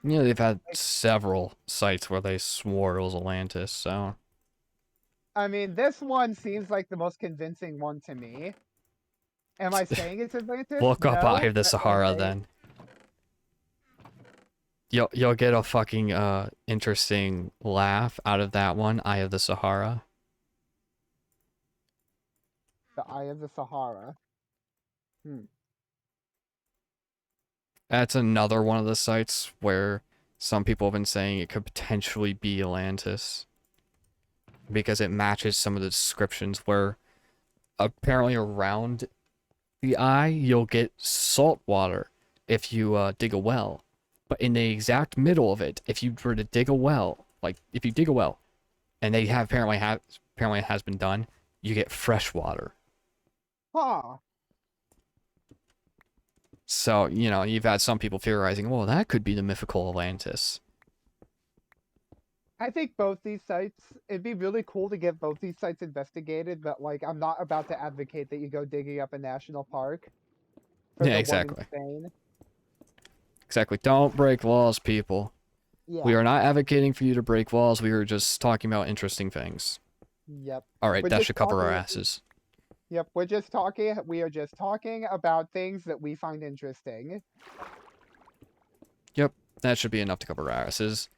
Yeah, they've had Like, several sites where they swore it was Atlantis, so. I mean, this one seems like the most convincing one to me. Am I saying it's Atlantis? Look up Eye No. of the Sahara Okay. then. You'll get a fucking interesting laugh out of that one, Eye of the Sahara. The Eye of the Sahara. Hmm. That's another one of the sites where some people have been saying it could potentially be Atlantis because it matches some of the descriptions where apparently around the eye you'll get salt water if you dig a well. But in the exact middle of it, if you were to dig a well, like if you dig a well and they have apparently it has been done, you get fresh water. Huh. So, you've had some people theorizing, well, that could be the mythical Atlantis. I think both these sites, it'd be really cool to get both these sites investigated, but like, I'm not about to advocate that you go digging up a national park for Yeah, the one in exactly. Spain. Exactly. Don't break laws, people. We Yeah. are not advocating for you to break laws. We are just talking about interesting things. Yep. All right, We're that just should cover our talking. asses. Yep. We're just talking. We are just talking about things that we find interesting. Yep, that should be enough to cover our asses.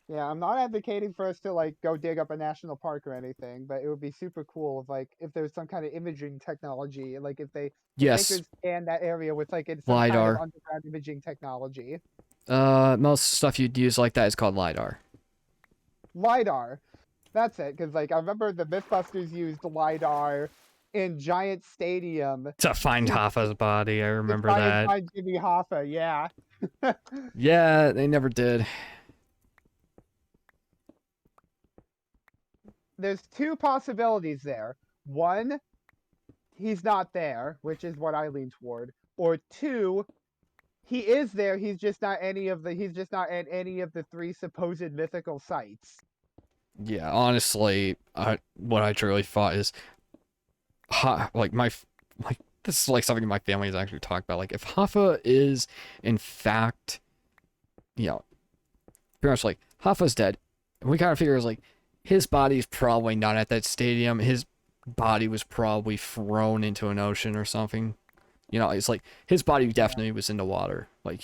Yeah, I'm not advocating for us to like go dig up a national park or anything, but it would be super cool if like if there's some kind of imaging technology, like if they Yes, could scan that area with like some kind of LiDAR. underground imaging technology. Most stuff you'd use like that is called LiDAR. LiDAR. That's it, because like I remember the Mythbusters used LiDAR in Giant Stadium To find to Hoffa's body, I to remember try and that. find Jimmy Hoffa, yeah. Yeah, they never did. There's two possibilities there. One, he's not there, which is what I lean toward. Or two, he is there, he's just not at any of the three supposed mythical sites. Yeah, honestly, what I truly thought is, like like this is like something my family has actually talked about. Like if Hoffa is in fact, you know, pretty much like Hoffa's dead, and we kind of figure is like his body's probably not at that stadium. His body was probably thrown into an ocean or something. It's like his body Yeah. definitely was in the water. Like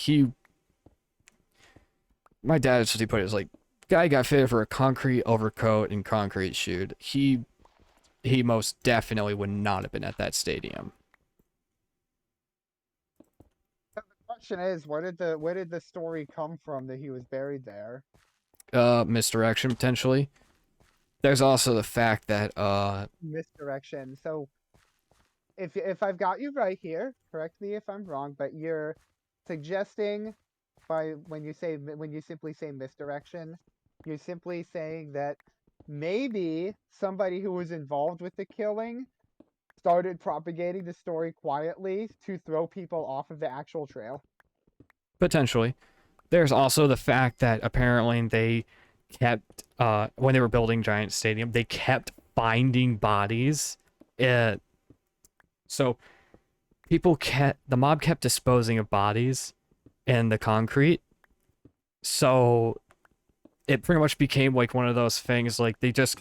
my dad actually put it as like, guy got fitted for a concrete overcoat and concrete shoe. He most definitely would not have been at that stadium. So the question is, where did the story come from that he was buried there? Misdirection potentially. There's also the fact that Misdirection. So if I've got you right here, correct me if I'm wrong, but you're suggesting by when you simply say misdirection, you're simply saying that maybe somebody who was involved with the killing started propagating the story quietly to throw people off of the actual trail. potentially there's also the fact that apparently they kept when they were building Giant Stadium, they kept finding bodies. Uh, so the mob kept disposing of bodies in the concrete. So it pretty much became like one of those things like they just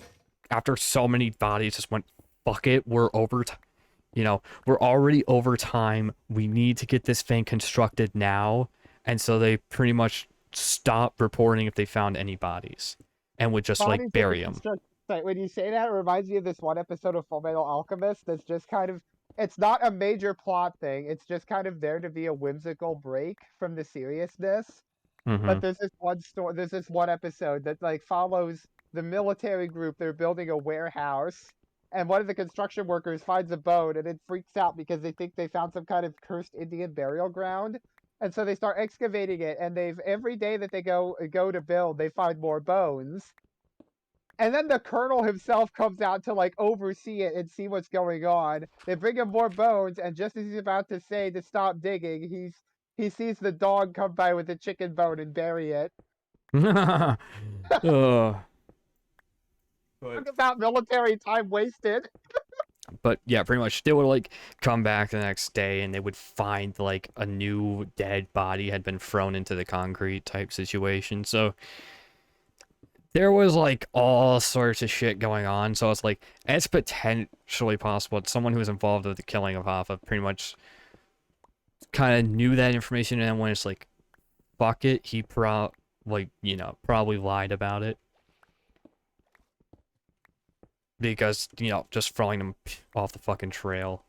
after so many bodies just went fuck it, we're already over time. We need to get this thing constructed now. And so they pretty much stopped reporting if they found any bodies and would just like Bodies in the bury them. construction site. When you say that, it reminds me of this one episode of Fullmetal Alchemist that's just kind of it's not a major plot thing. It's just kind of there to be a whimsical break from the seriousness. Mm-hmm. But there's this one episode that like follows the military group. They're building a warehouse, and one of the construction workers finds a bone and it freaks out because they think they found some kind of cursed Indian burial ground. And so they start excavating it, and they've every day that they go to build, they find more bones. And then the colonel himself comes out to like oversee it and see what's going on. They bring him more bones, and just as he's about to say to stop digging, he sees the dog come by with a chicken bone and bury it. uh, but Talk about military time wasted. but yeah, pretty much they would like come back the next day and they would find like a new dead body had been thrown into the concrete type situation. So there was like all sorts of shit going on. So it's like it's potentially possible that someone who was involved with the killing of Hoffa pretty much kind of knew that information, and then when it's like fuck it, he probably lied about it because just throwing them off the fucking trail.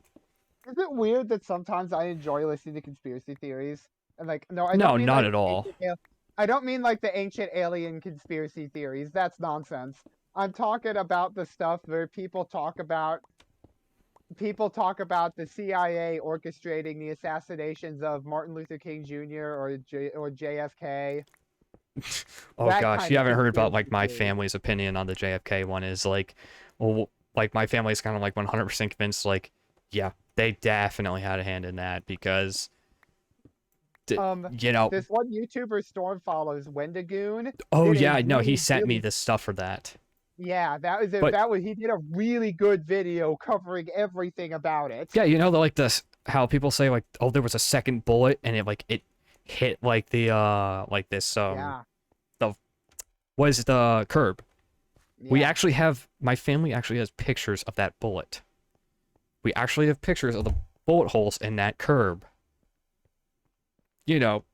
Is it weird that sometimes I enjoy listening to conspiracy theories? And like, no, I don't No, mean not like at all. I don't mean like the ancient alien conspiracy theories. That's nonsense. I'm talking about the stuff where people talk about the CIA orchestrating the assassinations of Martin Luther King Jr. or JFK. Oh That gosh, kind you of haven't heard about conspiracy like my theory. family's opinion on the JFK one is like, well, like my family's kind of like 100% convinced like, yeah, they definitely had a hand in that because, d- Um, you know, this one YouTuber Storm follows Wendigoon oh did a yeah, no, he really sent me really the stuff for that. yeah, But he did a really good video covering everything about it. yeah, like this how people say like, oh, there was a second bullet and it hit like the like this Yeah, the was the curb. yeah. My family actually has pictures of that bullet. We actually have pictures of the bullet holes in that curb.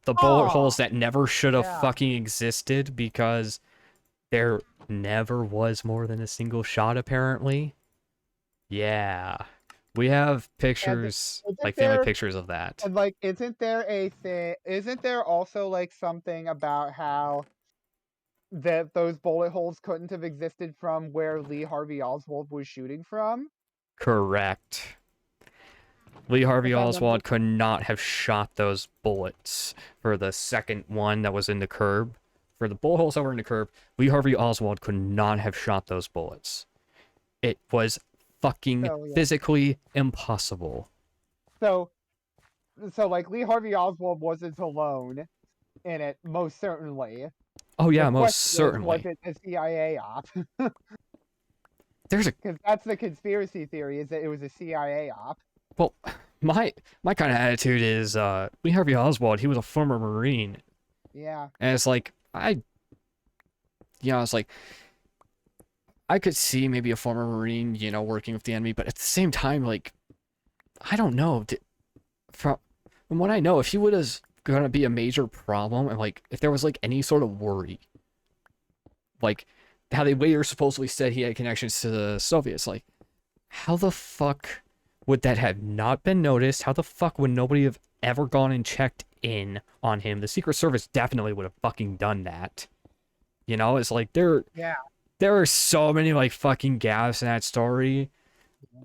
The bullet holes Oh, that never should have yeah. fucking existed because there never was more than a single shot, apparently. Yeah. We have And pictures, isn't like family there pictures of that. and like isn't there a thing? Isn't there also like something about how that those bullet holes couldn't have existed from where Lee Harvey Oswald was shooting from? Correct. Lee Harvey If I remember. Oswald could not have shot those bullets for the second one that was in the curb. For the bullet holes that were in the curb, Lee Harvey Oswald could not have shot those bullets. It was fucking So yeah. physically impossible. So so like Lee Harvey Oswald wasn't alone in it, most certainly. Oh The yeah, most question is, was certainly. it a CIA op? There's a Because that's the conspiracy theory, is that it was a CIA op. well, my kind of attitude is Lee Harvey Oswald. He was a former Marine, Yeah. and it's like it's like I could see maybe a former Marine, working with the enemy, but at the same time, like I don't know. From what I know, if he was gonna be a major problem, and like if there was like any sort of worry, like how they later supposedly said he had connections to the Soviets, like how the fuck would that have not been noticed? How the fuck would nobody have ever gone and checked in on him? The Secret Service definitely would have fucking done that. It's like Yeah. there are so many like fucking gaps in that story.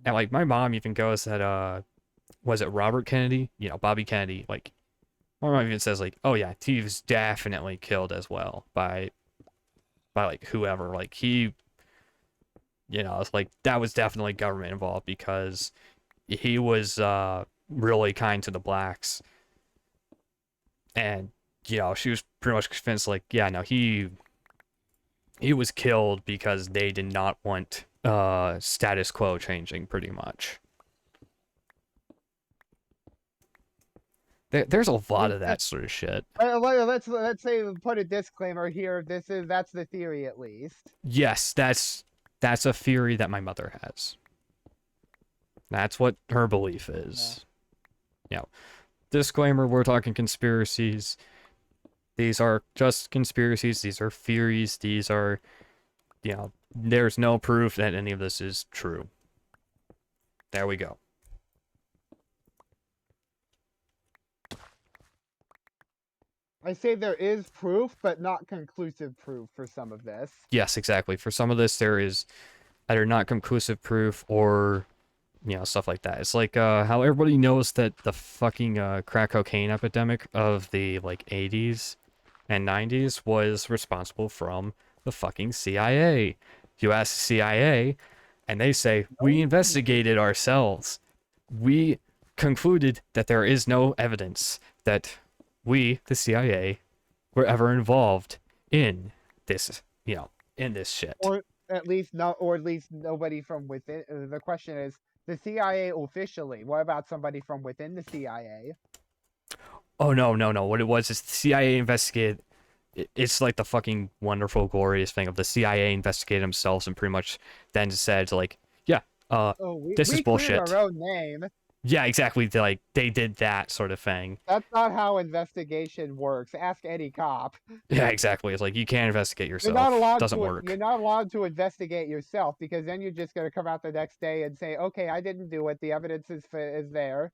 And like my mom even goes that was it Robert Kennedy? Bobby Kennedy, like my mom even says like, oh yeah, he was definitely killed as well by like whoever. Like it's like that was definitely government involved because he was really kind to the blacks, and she was pretty much convinced like, yeah, no, he was killed because they did not want status quo changing, pretty much. There's a lot of that sort of shit. Let's say put a disclaimer here. That's the theory at least. Yes, that's a theory that my mother has. That's what her belief Yeah. is. Disclaimer, we're talking conspiracies. These are just conspiracies. These are theories. These are, there's no proof that any of this is true. There we go. I say there is proof, but not conclusive proof for some of this. Yes, exactly. For some of this, there is either not conclusive proof or, stuff like that. It's like how everybody knows that the fucking crack cocaine epidemic of the like 80s and 90s was responsible from the fucking CIA. You ask the CIA, and they say, we investigated ourselves. We concluded that there is no evidence that we, the CIA, were ever involved in this, in this shit. Or at least nobody from within. The question is, the CIA officially. What about somebody from within the CIA? Oh, no, no, no. What it was is the CIA investigated. It's like the fucking wonderful, glorious thing of the CIA investigated themselves and pretty much then said, like, yeah, Oh, this is we cleared bullshit. our own name. Yeah, exactly. Like, they did that sort of thing. That's not how investigation works. Ask any cop. Yeah, exactly. It's like, you can't investigate You're not yourself. allowed Doesn't to. You're work. not allowed to investigate yourself because then you're just going to come out the next day and say, "Okay, I didn't do it. The evidence is there."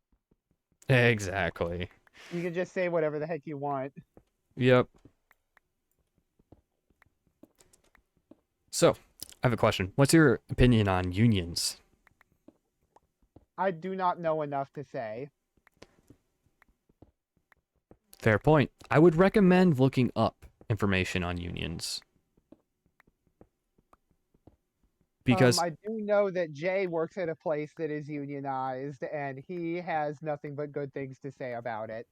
Exactly. You can just say whatever the heck you want. Yep. So, I have a question. What's your opinion on unions? I do not know enough to say. Fair point. I would recommend looking up information on unions. Because, I do know that Jay works at a place that is unionized, and he has nothing but good things to say about it.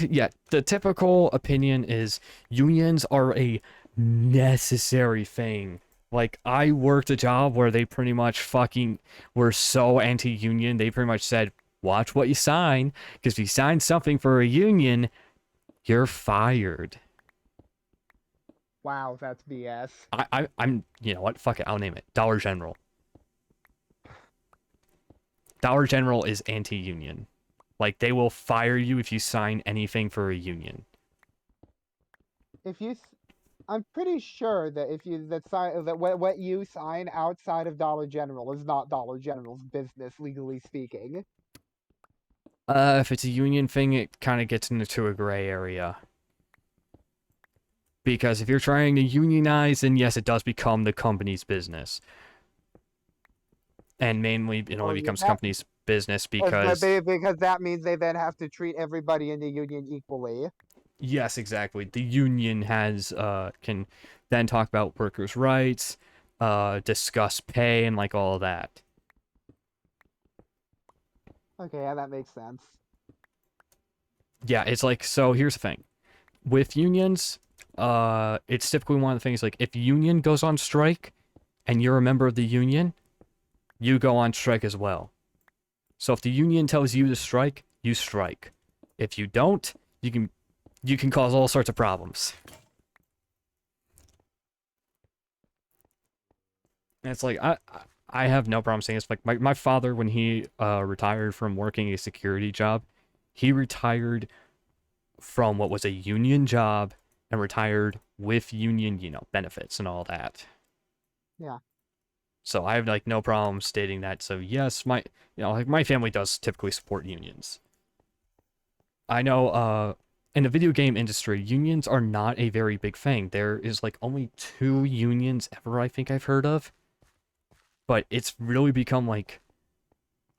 yeah, the typical opinion is unions are a necessary thing. Like, I worked a job where they pretty much fucking were so anti-union, they pretty much said, watch what you sign, because if you sign something for a union, you're fired. Wow, that's BS. I'm, you know what? Fuck it, I'll name it. Dollar General. Dollar General is anti-union. Like, they will fire you if you sign anything for a union. If you, I'm pretty sure that if you that what you sign outside of Dollar General is not Dollar General's business, legally speaking. If it's a union thing, it kind of gets into a gray area. Because if you're trying to unionize, then yes, it does become the company's business. And mainly, it only Or becomes that company's business because, because that means they then have to treat everybody in the union equally. yes, exactly. The union has can then talk about workers' rights, discuss pay, and like all of that. Okay, yeah, that makes sense. Yeah, it's like, so here's the thing. With unions, It's typically one of the things like if union goes on strike and you're a member of the union, you go on strike as well. So if the union tells you to strike, you strike. If you don't, you can cause all sorts of problems. And it's like I have no problem saying this. Like my father, when he retired from working a security job, he retired from what was a union job and retired with union, benefits and all that. Yeah. So I have like no problem stating that. So yes, like my family does typically support unions. I know in the video game industry, unions are not a very big thing. There is like only 2 unions ever I think I've heard of. But it's really become like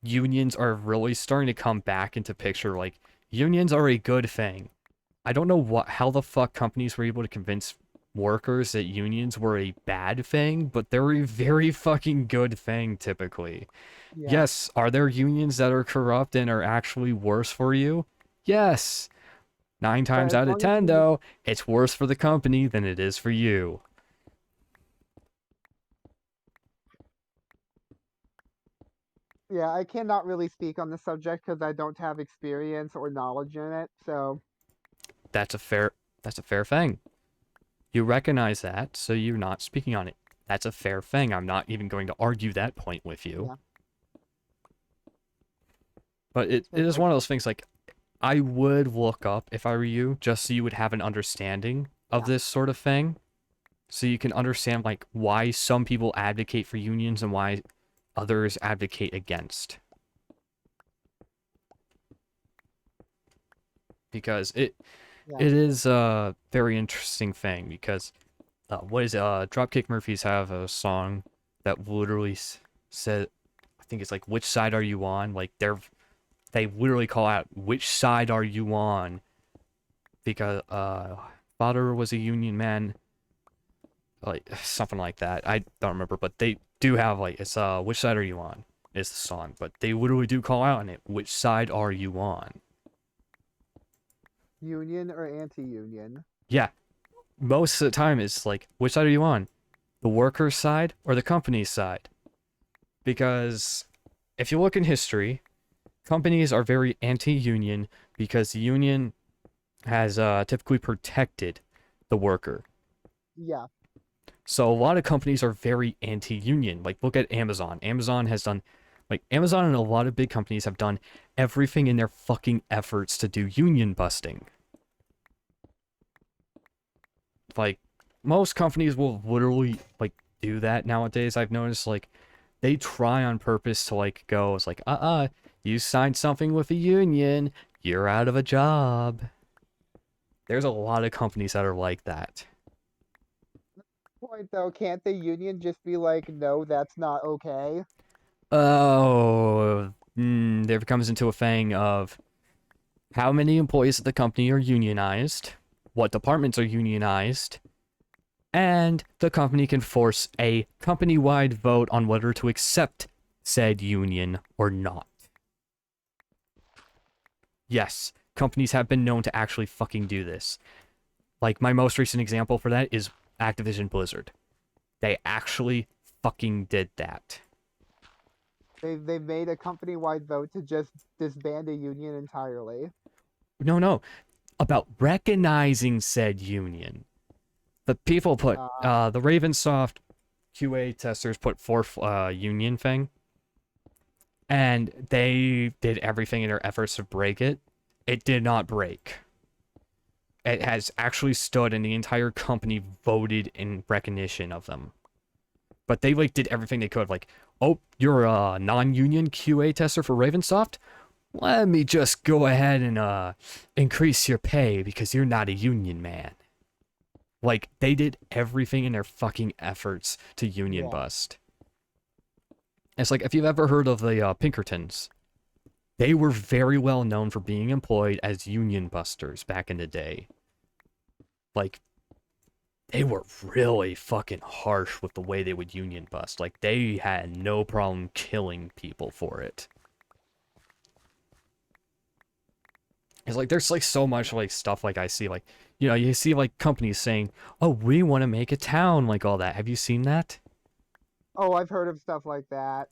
unions are really starting to come back into picture. Like unions are a good thing. I don't know how the fuck companies were able to convince workers that unions were a bad thing, but they're a very fucking good thing typically. Yeah. Yes, are there unions that are corrupt and are actually worse for you? Yes. Nine But times as out of long as ten, you though, it's worse for the company than it is for you. Yeah, I cannot really speak on the subject because I don't have experience or knowledge in it. So, That's a fair that's a fair thing. You recognize that, so you're not speaking on it. That's a fair thing. I'm not even going to argue that point with you. yeah. But it It's is like, one of those things like I would look up if I were you, just so you would have an understanding of yeah. this sort of thing. So you can understand like why some people advocate for unions and why others advocate against. Because Yeah. it is a very interesting thing because what is it? Dropkick Murphys have a song that literally said, I think it's like, which side are you on? Like they literally call out, which side are you on? Because father was a union man, like something like that. I don't remember, but they do have like it's which side are you on? Is the song, but they literally do call out on it. Which side are you on? Union or anti-union? Yeah, most of the time it's like, which side are you on? The workers' side or the company's side? Because if you look in history, companies are very anti-union because the union has typically protected the worker. Yeah. So a lot of companies are very anti-union. Like look at Amazon. Amazon and a lot of big companies have done everything in their fucking efforts to do union busting. Like most companies will literally like do that nowadays. I've noticed like they try on purpose to like go, it's like, you signed something with a union, you're out of a job. There's a lot of companies that are like that. Point though, can't the union just be like, no, that's not okay? Oh, there comes into a thing of how many employees at the company are unionized, what departments are unionized, and the company can force a company-wide vote on whether to accept said union or not. Yes, companies have been known to actually fucking do this. Like, my most recent example for that is Activision Blizzard. They actually fucking did that. They've made a company-wide vote to just disband a union entirely. No, about recognizing said union. The people put, Uh, the Ravensoft QA testers put forth union thing, and they did everything in their efforts to break it. It did not break. It has actually stood, and the entire company voted in recognition of them. But they like did everything they could. Like, oh, you're a non-union QA tester for Ravensoft. Let me just go ahead and increase your pay because you're not a union man. Like they did everything in their fucking efforts to union yeah. bust. It's like if you've ever heard of the Pinkertons, they were very well known for being employed as union busters back in the day. Like they were really fucking harsh with the way they would union bust. Like they had no problem killing people for it. It's like there's like so much like stuff like I see like you see like companies saying, "Oh, we want to make a town," like all that. Have you seen that? Oh, I've heard of stuff like that.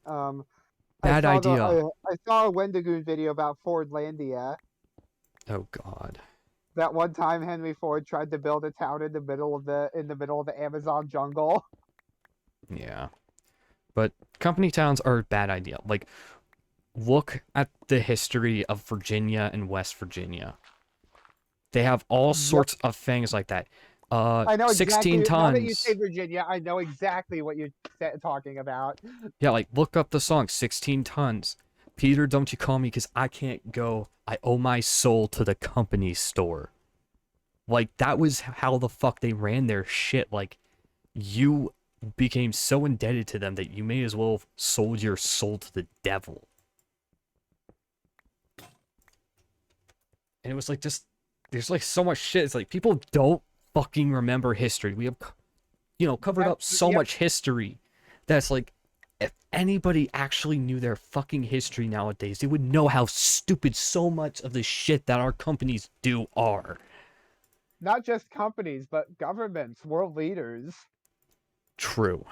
Bad idea. I saw a Wendigoon video about Fordlandia. Oh God. That one time Henry Ford tried to build a town in the middle of the Amazon jungle. Yeah. But company towns are a bad idea. Like look at the history of Virginia and West Virginia. They have all Yep. sorts of things like that. I know 16 exactly. Now that you say tons. Virginia, I know exactly what you're talking about. Yeah, like look up the song 16 tons. Peter, don't you call me because I can't go. I owe my soul to the company store. Like that was how the fuck they ran their shit. Like you became so indebted to them that you may as well have sold your soul to the devil. And it was like just there's like so much shit. It's like people don't fucking remember history. We have covered up so Yep. much history that's like if anybody actually knew their fucking history nowadays, they would know how stupid so much of the shit that our companies do are. Not just companies, but governments, world leaders. True.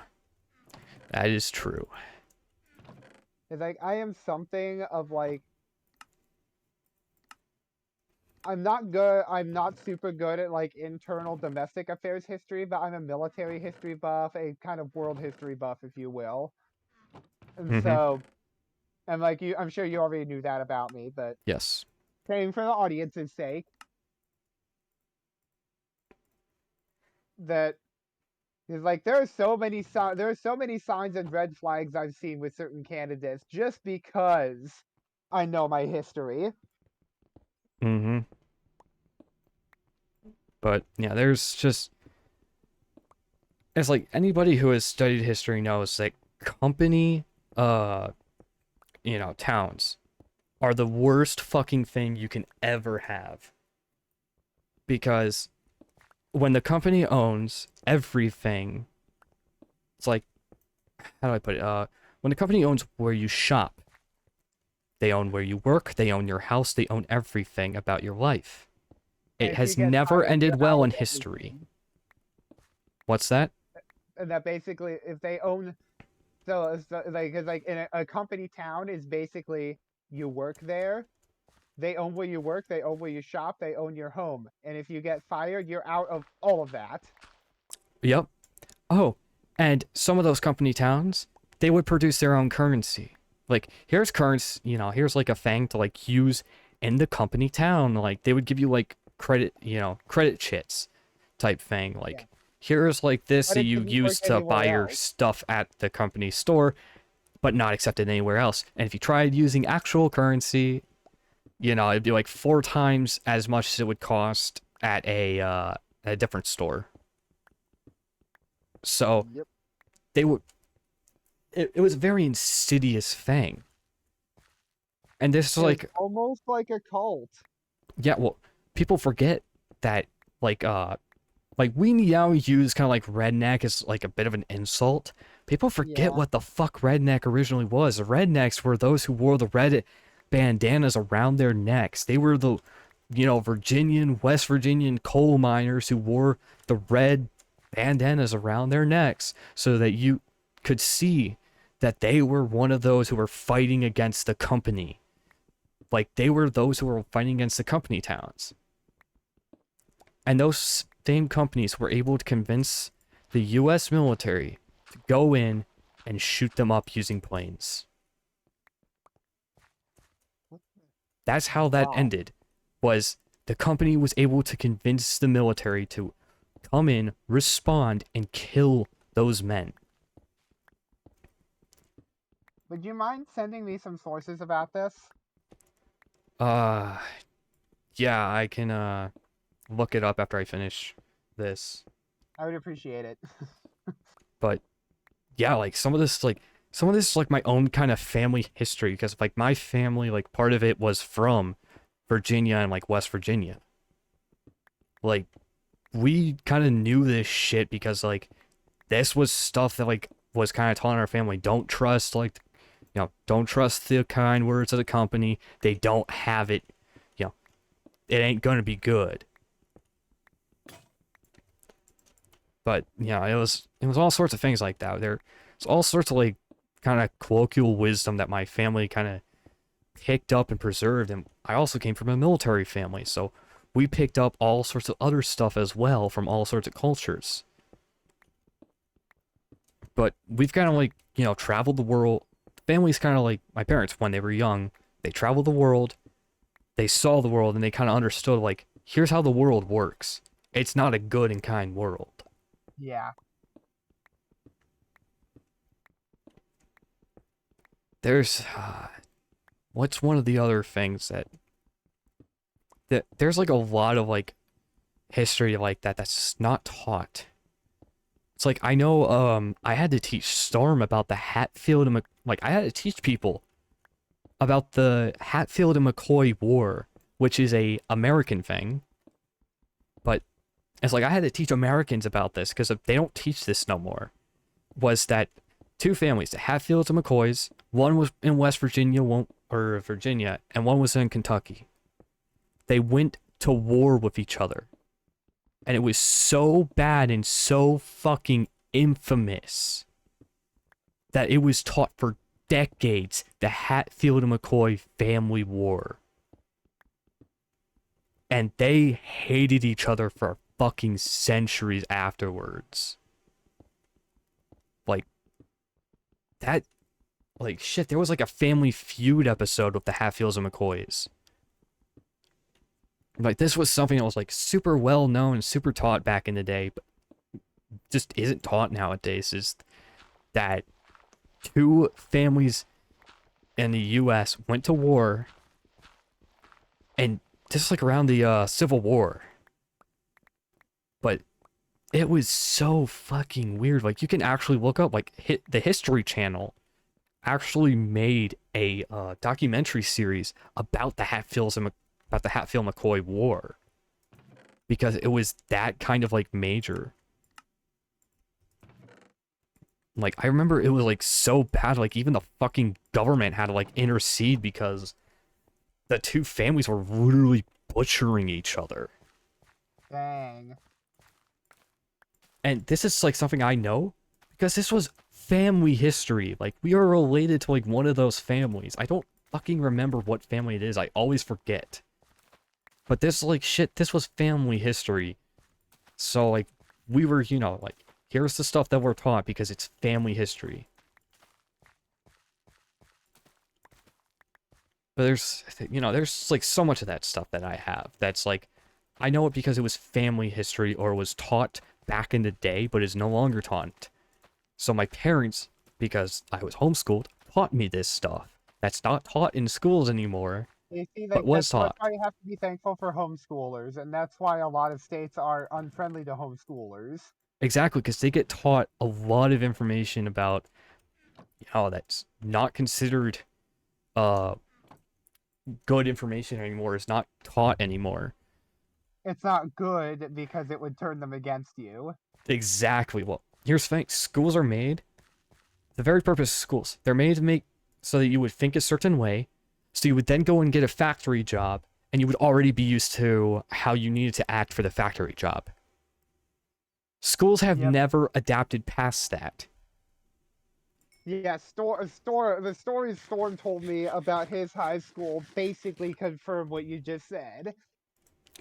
That is true. It's like I am something of like I'm not good. I'm not super good at like internal domestic affairs history, but I'm a military history buff, a kind of world history buff, if you will. And Mm-hmm. so, and like you, I'm sure you already knew that about me, but Yes. saying for the audience's sake that is like there are so many signs and red flags I've seen with certain candidates just because I know my history. Mm-hmm. But yeah, there's just it's like anybody who has studied history knows that company uh towns are the worst fucking thing you can ever have. Because when the company owns everything, it's like, how do I put it? When the company owns where you shop, they own where you work, they own your house, they own everything about your life. And It if you has get never fired, ended you're out well of in history. everything. What's that? And that basically, if they own, so it's like, cause like in a company town is basically you work there, they own where you work, they own where you shop, they own your home, and if you get fired, you're out of all of that. Yep. Oh, and some of those company towns, they would produce their own currency. Like, here's currency, here's like a thing to like use in the company town. Like, they would give you like credit, credit chits type thing. Yeah, Like, here's like this but that it you couldn't work use to buy anywhere your else. stuff at the company store, but not accepted anywhere else. And if you tried using actual currency, it'd be like 4 times as much as it would cost at a different store. So Yep. they would it was a very insidious thing. And this is It was like, almost like a cult. yeah, well, people forget that like we now use kind of like redneck as like a bit of an insult. People forget Yeah. what the fuck redneck originally was. Rednecks were those who wore the red bandanas around their necks. They were the Virginian, West Virginian coal miners who wore the red bandanas around their necks so that you could see that they were one of those who were fighting against the company. Like they were those who were fighting against the company towns. And those same companies were able to convince the US military to go in and shoot them up using planes. That's how that Wow. ended. Was the company was able to convince the military to come in, respond, and kill those men. Would you mind sending me some sources about this? Uh yeah, I can look it up after I finish this. I would appreciate it. But yeah, like some of this is like my own kind of family history because like my family, like part of it was from Virginia and like West Virginia. Like we kind of knew this shit because like this was stuff that like was kind of taught in our family. Don't trust like don't trust the kind words of the company. They don't have it. You know, it ain't gonna be good. But yeah, it was all sorts of things like that. There's all sorts of like kind of colloquial wisdom that my family kind of picked up and preserved. And I also came from a military family, so we picked up all sorts of other stuff as well from all sorts of cultures. But we've kind of like, traveled the world. Families kind of like my parents when they were young. They traveled the world, they saw the world, and they kind of understood like, here's how the world works. It's not a good and kind world. Yeah. There's what's one of the other things that there's like a lot of like history like that's just not taught. It's like I know I had to teach Storm about the Hatfield and like I had to teach people about the Hatfield and McCoy War, which is a American thing. But it's like I had to teach Americans about this because they don't teach this no more. Was that two families, the Hatfields and McCoys? One was in West Virginia, Virginia, and one was in Kentucky. They went to war with each other. And it was so bad and so fucking infamous that it was taught for decades, the Hatfield and McCoy family war. And they hated each other for fucking centuries afterwards. Like, that, like, shit, there was like a Family Feud episode with the Hatfields and McCoys. Like, this was something that was like super well known, super taught back in the day, but just isn't taught nowadays. Is that two families in the U.S. went to war, and just like around the Civil War. But it was so fucking weird. Like, you can actually look up, like, the History Channel actually made a documentary series about the Hatfield McCoy War because it was that kind of like major. Like, I remember it was like so bad, like even the fucking government had to like intercede because the two families were literally butchering each other. Dang. And this is like something I know because this was family history. Like, we are related to like one of those families. I don't fucking remember what family it is. I always forget. But this, like, shit, this was family history. So, like, we were, like, here's the stuff that we're taught because it's family history. But there's, like, so much of that stuff that I have. That's, like, I know it because it was family history or was taught back in the day, but is no longer taught. So my parents, because I was homeschooled, taught me this stuff. That's not taught in schools anymore, You see, but like was that's taught. why you have to be thankful for homeschoolers, and that's why a lot of states are unfriendly to homeschoolers. Exactly, because they get taught a lot of information about, that's not considered uh good information anymore. Is not taught anymore. It's not good because it would turn them against you. Exactly. Well, here's the thing. Schools are made. The very purpose of schools. They're made to make so that you would think a certain way. So you would then go and get a factory job, and you would already be used to how you needed to act for the factory job. Schools have Yep. never adapted past that. Yeah, the story Storm told me about his high school basically confirmed what you just said.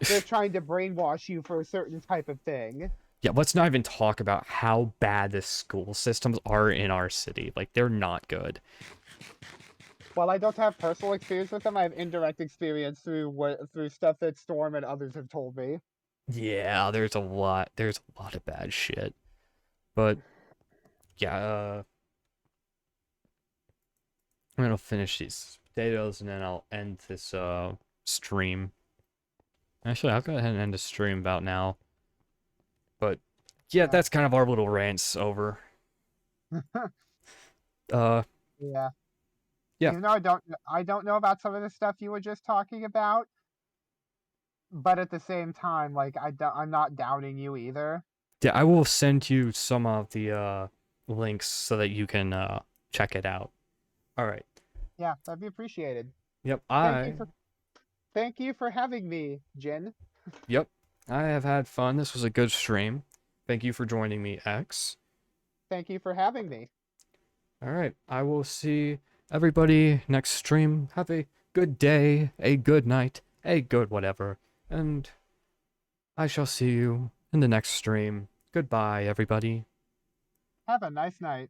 They're trying to brainwash you for a certain type of thing. Yeah, let's not even talk about how bad the school systems are in our city. Like, they're not good. While I don't have personal experience with them, I have indirect experience through stuff that Storm and others have told me. Yeah, there's a lot of bad shit. But yeah, I'm gonna finish these potatoes and then I'll end this stream. Actually, I'll go ahead and end the stream about now. But yeah, Yeah. that's kind of our little rants over. Uh Yeah. yeah. Even though I don't know about some of the stuff you were just talking about, but at the same time, like I'm not doubting you either. Yeah, I will send you some of the links so that you can check it out. All right. Yeah, that'd be appreciated. Yep, Thank you for Thank you for having me, Jin. Yep, I have had fun. This was a good stream. Thank you for joining me, X. Thank you for having me. All right, I will see everybody next stream. Have a good day, a good night, a good whatever, and I shall see you in the next stream. Goodbye, everybody. Have a nice night.